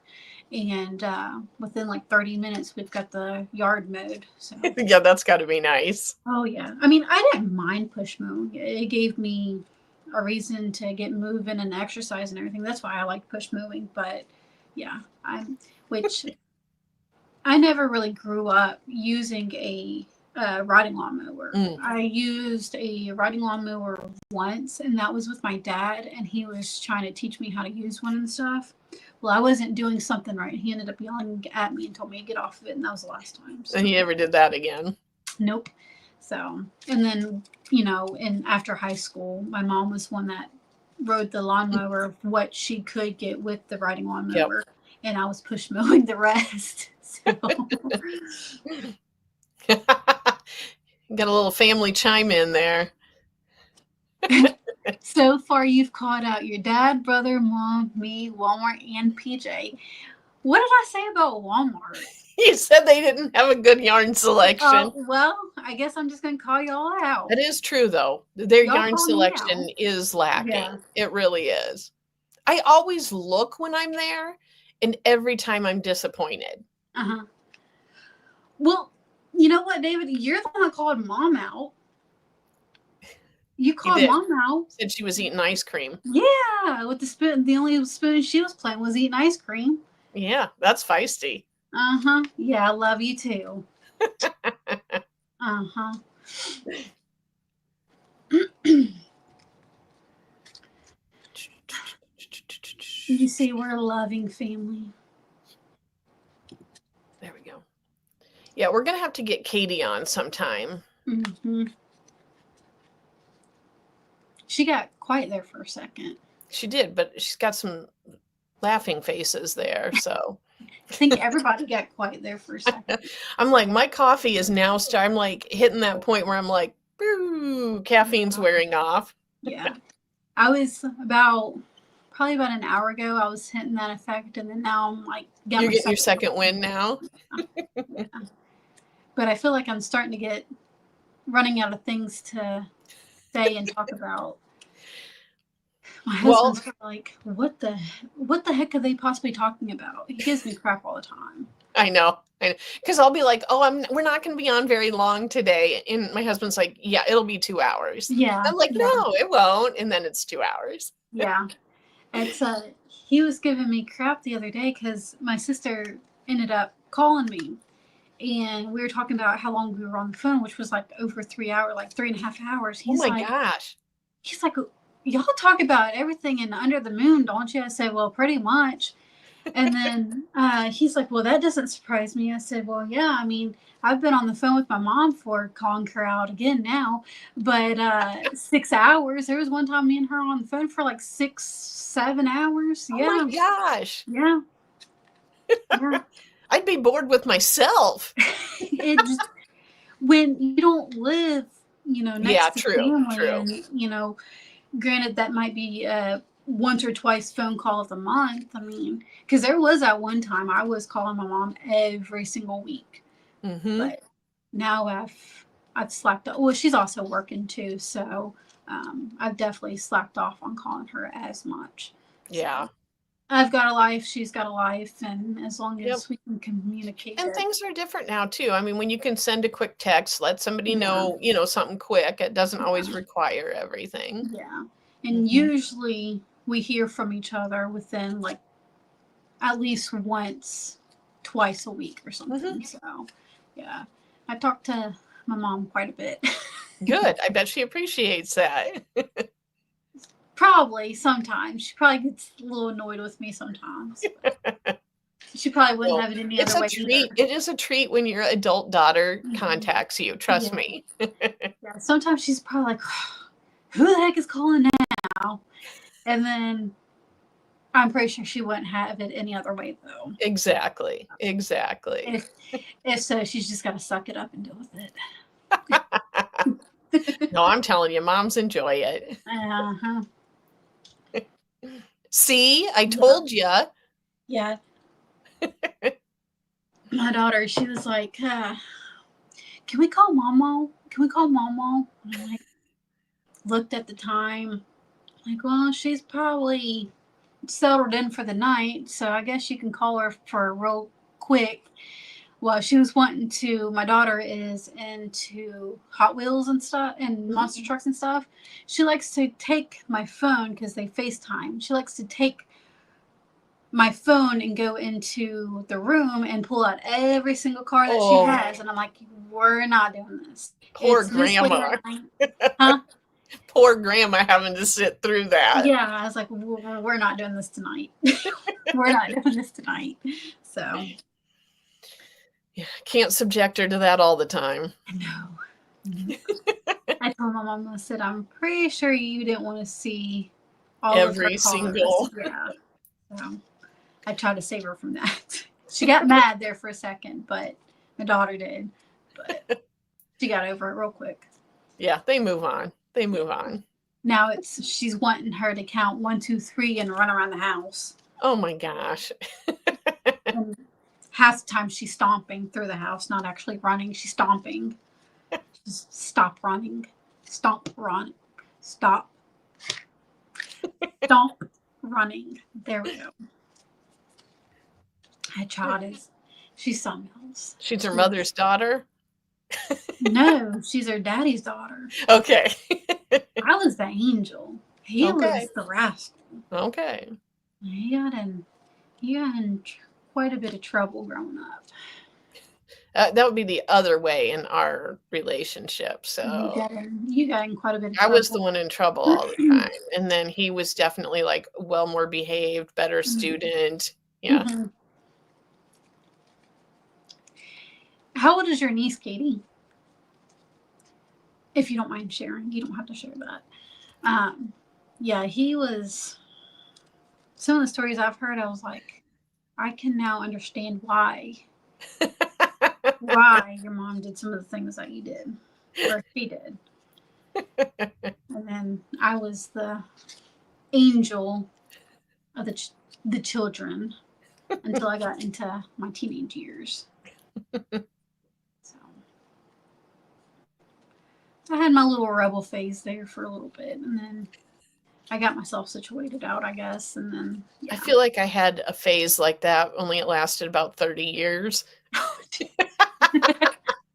And within like 30 minutes, we've got the yard mowed. So yeah, that's got to be nice. Oh yeah, I mean, I didn't mind push mowing. It gave me a reason to get moving and exercise and everything. That's why I like push mowing. But yeah, I never really grew up using a riding lawnmower. Mm. I used a riding lawnmower once, and that was with my dad, and he was trying to teach me how to use one and stuff. Well, I wasn't doing something right. He ended up yelling at me and told me to get off of it, and that was the last time. So. And he ever did that again? Nope. So, and then, you know, and after high school, my mom was one that rode the lawnmower of what she could get with the riding lawnmower, and I was push mowing the rest. So. Got a little family chime in there. So far, you've called out your dad, brother, mom, me, Walmart, and PJ. What did I say about Walmart? You said they didn't have a good yarn selection. Well, I guess I'm just going to call y'all out. That is true, though. Their Y'all yarn selection is lacking. Yeah. It really is. I always look when I'm there, and every time I'm disappointed. Uh-huh. Well, you know what, David? You're the one that called Mom out. You called Mom out. Said she was eating ice cream. Yeah, with the spoon. The only spoon she was playing was eating ice cream. Yeah, that's feisty. Uh-huh. Yeah, I love you too. Uh-huh. You see, we're a loving family. There we go. Yeah, we're going to have to get Katie on sometime. Mm-hmm. She got quiet there for a second. She did, but she's got some laughing faces there, so. I think everybody got quiet there for a second. I'm like, my coffee is now I'm like hitting that point where I'm like, boo, caffeine's wearing off. Yeah. I was probably about an hour ago, I was hitting that effect, and then now I'm like, you're getting your second win now. Yeah. But I feel like I'm starting to get running out of things to say and talk about. My husband's like, what the heck are they possibly talking about? He gives me crap all the time. I know. Because I'll be like, we're not going to be on very long today. And my husband's like, yeah, it'll be 2 hours. Yeah. I'm like, no, it won't. And then it's 2 hours. Yeah. It's he was giving me crap the other day because my sister ended up calling me. And we were talking about how long we were on the phone, which was like over 3 hours, like 3.5 hours. He's gosh. He's like, y'all talk about everything and under the moon, don't you? I said, well, pretty much. And then he's like, well, that doesn't surprise me. I said, well, yeah, I mean, I've been on the phone with my mom for calling her out again now, but 6 hours. There was one time me and her on the phone for like 6-7 hours. Yeah. Oh my gosh. Yeah. Yeah. I'd be bored with myself. When you don't live, next to family, true. And granted that might be once or twice phone call of the month. I mean, because there was that one time I was calling my mom every single week, but now I've slacked off. Well, she's also working too, so I've definitely slacked off on calling her as much. Yeah. So, I've got a life, she's got a life, and as long as we can communicate. And things are different now, too. I mean, when you can send a quick text, let somebody know, something quick, it doesn't always require everything. Yeah. And usually we hear from each other within, like, at least once, twice a week or something. So, yeah. I talk to my mom quite a bit. Good. I bet she appreciates that. Probably sometimes. She probably gets a little annoyed with me sometimes. She probably wouldn't have it any other way. It is a treat when your adult daughter contacts you. Trust me. Yeah. Sometimes she's probably like, who the heck is calling now? And then I'm pretty sure she wouldn't have it any other way, though. Exactly. If so, she's just got to suck it up and deal with it. No, I'm telling you, moms enjoy it. Uh-huh. See, I told you. Yeah. My daughter, she was like, can we call Momo? Can we call Momo? And I looked at the time. Like, well, she's probably settled in for the night, so I guess you can call her for real quick. Well, she was wanting to, my daughter is into Hot Wheels and stuff and monster trucks and stuff. She likes to take my phone because they FaceTime. She likes to take my phone and go into the room and pull out every single card that she Oh, has. And I'm like, we're not doing this. poor It's this way grandma. or nothing. Huh? Poor grandma having to sit through that. Yeah, I was like, we're not doing this tonight. We're not doing this tonight. So. Yeah, can't subject her to that all the time. No. I told my mom, I said, I'm pretty sure you didn't want to see all Every of her cards. single. Yeah. So I tried to save her from that. She got mad there for a second, but my daughter did. But she got over it real quick. Yeah, they move on. They move on. Now she's wanting her to count 1, 2, 3 and run around the house. Oh my gosh. And half the time she's stomping through the house, not actually running. She's stomping. Just stop running. Stomp, run. Stop. Stomp, running. There we go. That child is, she's something else. She's her mother's daughter? No, she's her daddy's daughter. Okay. I was the angel. He was the rascal. Okay. He got in quite a bit of trouble growing up. That would be the other way in our relationship. So you got in quite a bit of trouble. I was the one in trouble all the time. And then he was definitely like well more behaved, better student. Yeah. Mm-hmm. How old is your niece, Katie? If you don't mind sharing, you don't have to share that. Yeah, he was. Some of the stories I've heard, I was like, I can now understand why your mom did some of the things that you did, or she did. And then I was the angel of the children until I got into my teenage years. So I had my little rebel phase there for a little bit, and then I got myself situated out, I guess, and then I feel like I had a phase like that, only it lasted about 30 years.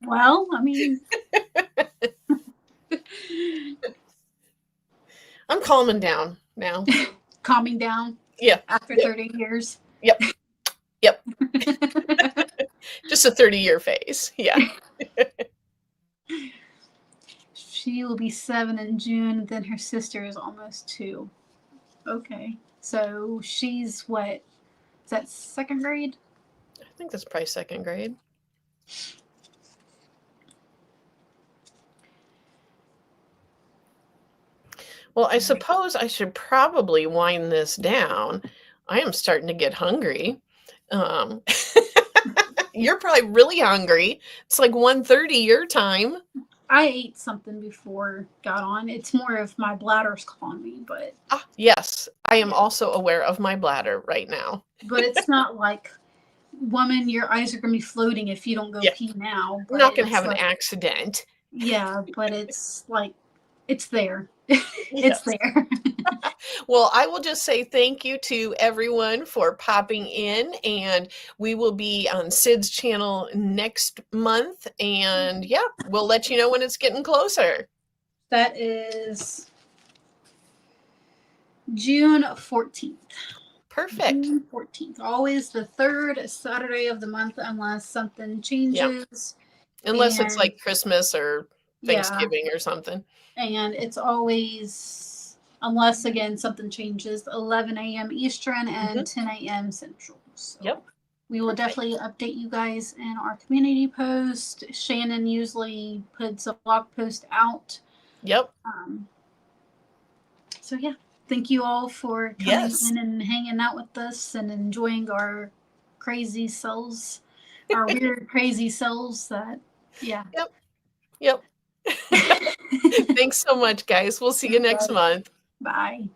Well, I mean, I'm calming down now. Calming down? Yeah. After 30 years? Yep. Just a 30-year phase. Yeah. She will be 7 in June, then her sister is almost 2. Okay. So she's what? Is that 2nd grade? I think that's probably 2nd grade. Well, I suppose I should probably wind this down. I am starting to get hungry. You're probably really hungry. It's like 1:30 your time. I ate something before got on. It's more of my bladder's calling me, but yes, I am also aware of my bladder right now. But it's not like, woman, your eyes are gonna be floating if you don't go pee now. We're not gonna have an accident. Yeah, but it's like it's there. It's there. Well, I will just say thank you to everyone for popping in, and we will be on Cyd's channel next month, and yeah, we'll let you know when it's getting closer. That is June 14th. Perfect. June 14th. Always the 3rd Saturday of the month unless something changes. Yep. Unless it's like Christmas or Thanksgiving or something. And it's always, unless again something changes, 11 a.m. Eastern and 10 a.m. Central. So we will definitely update you guys in our community post. Shannon usually puts a blog post out. Yep. So yeah, thank you all for coming in and hanging out with us and enjoying our crazy selves, our weird crazy selves. That Yep. Thanks so much, guys. We'll see you next month. Bye.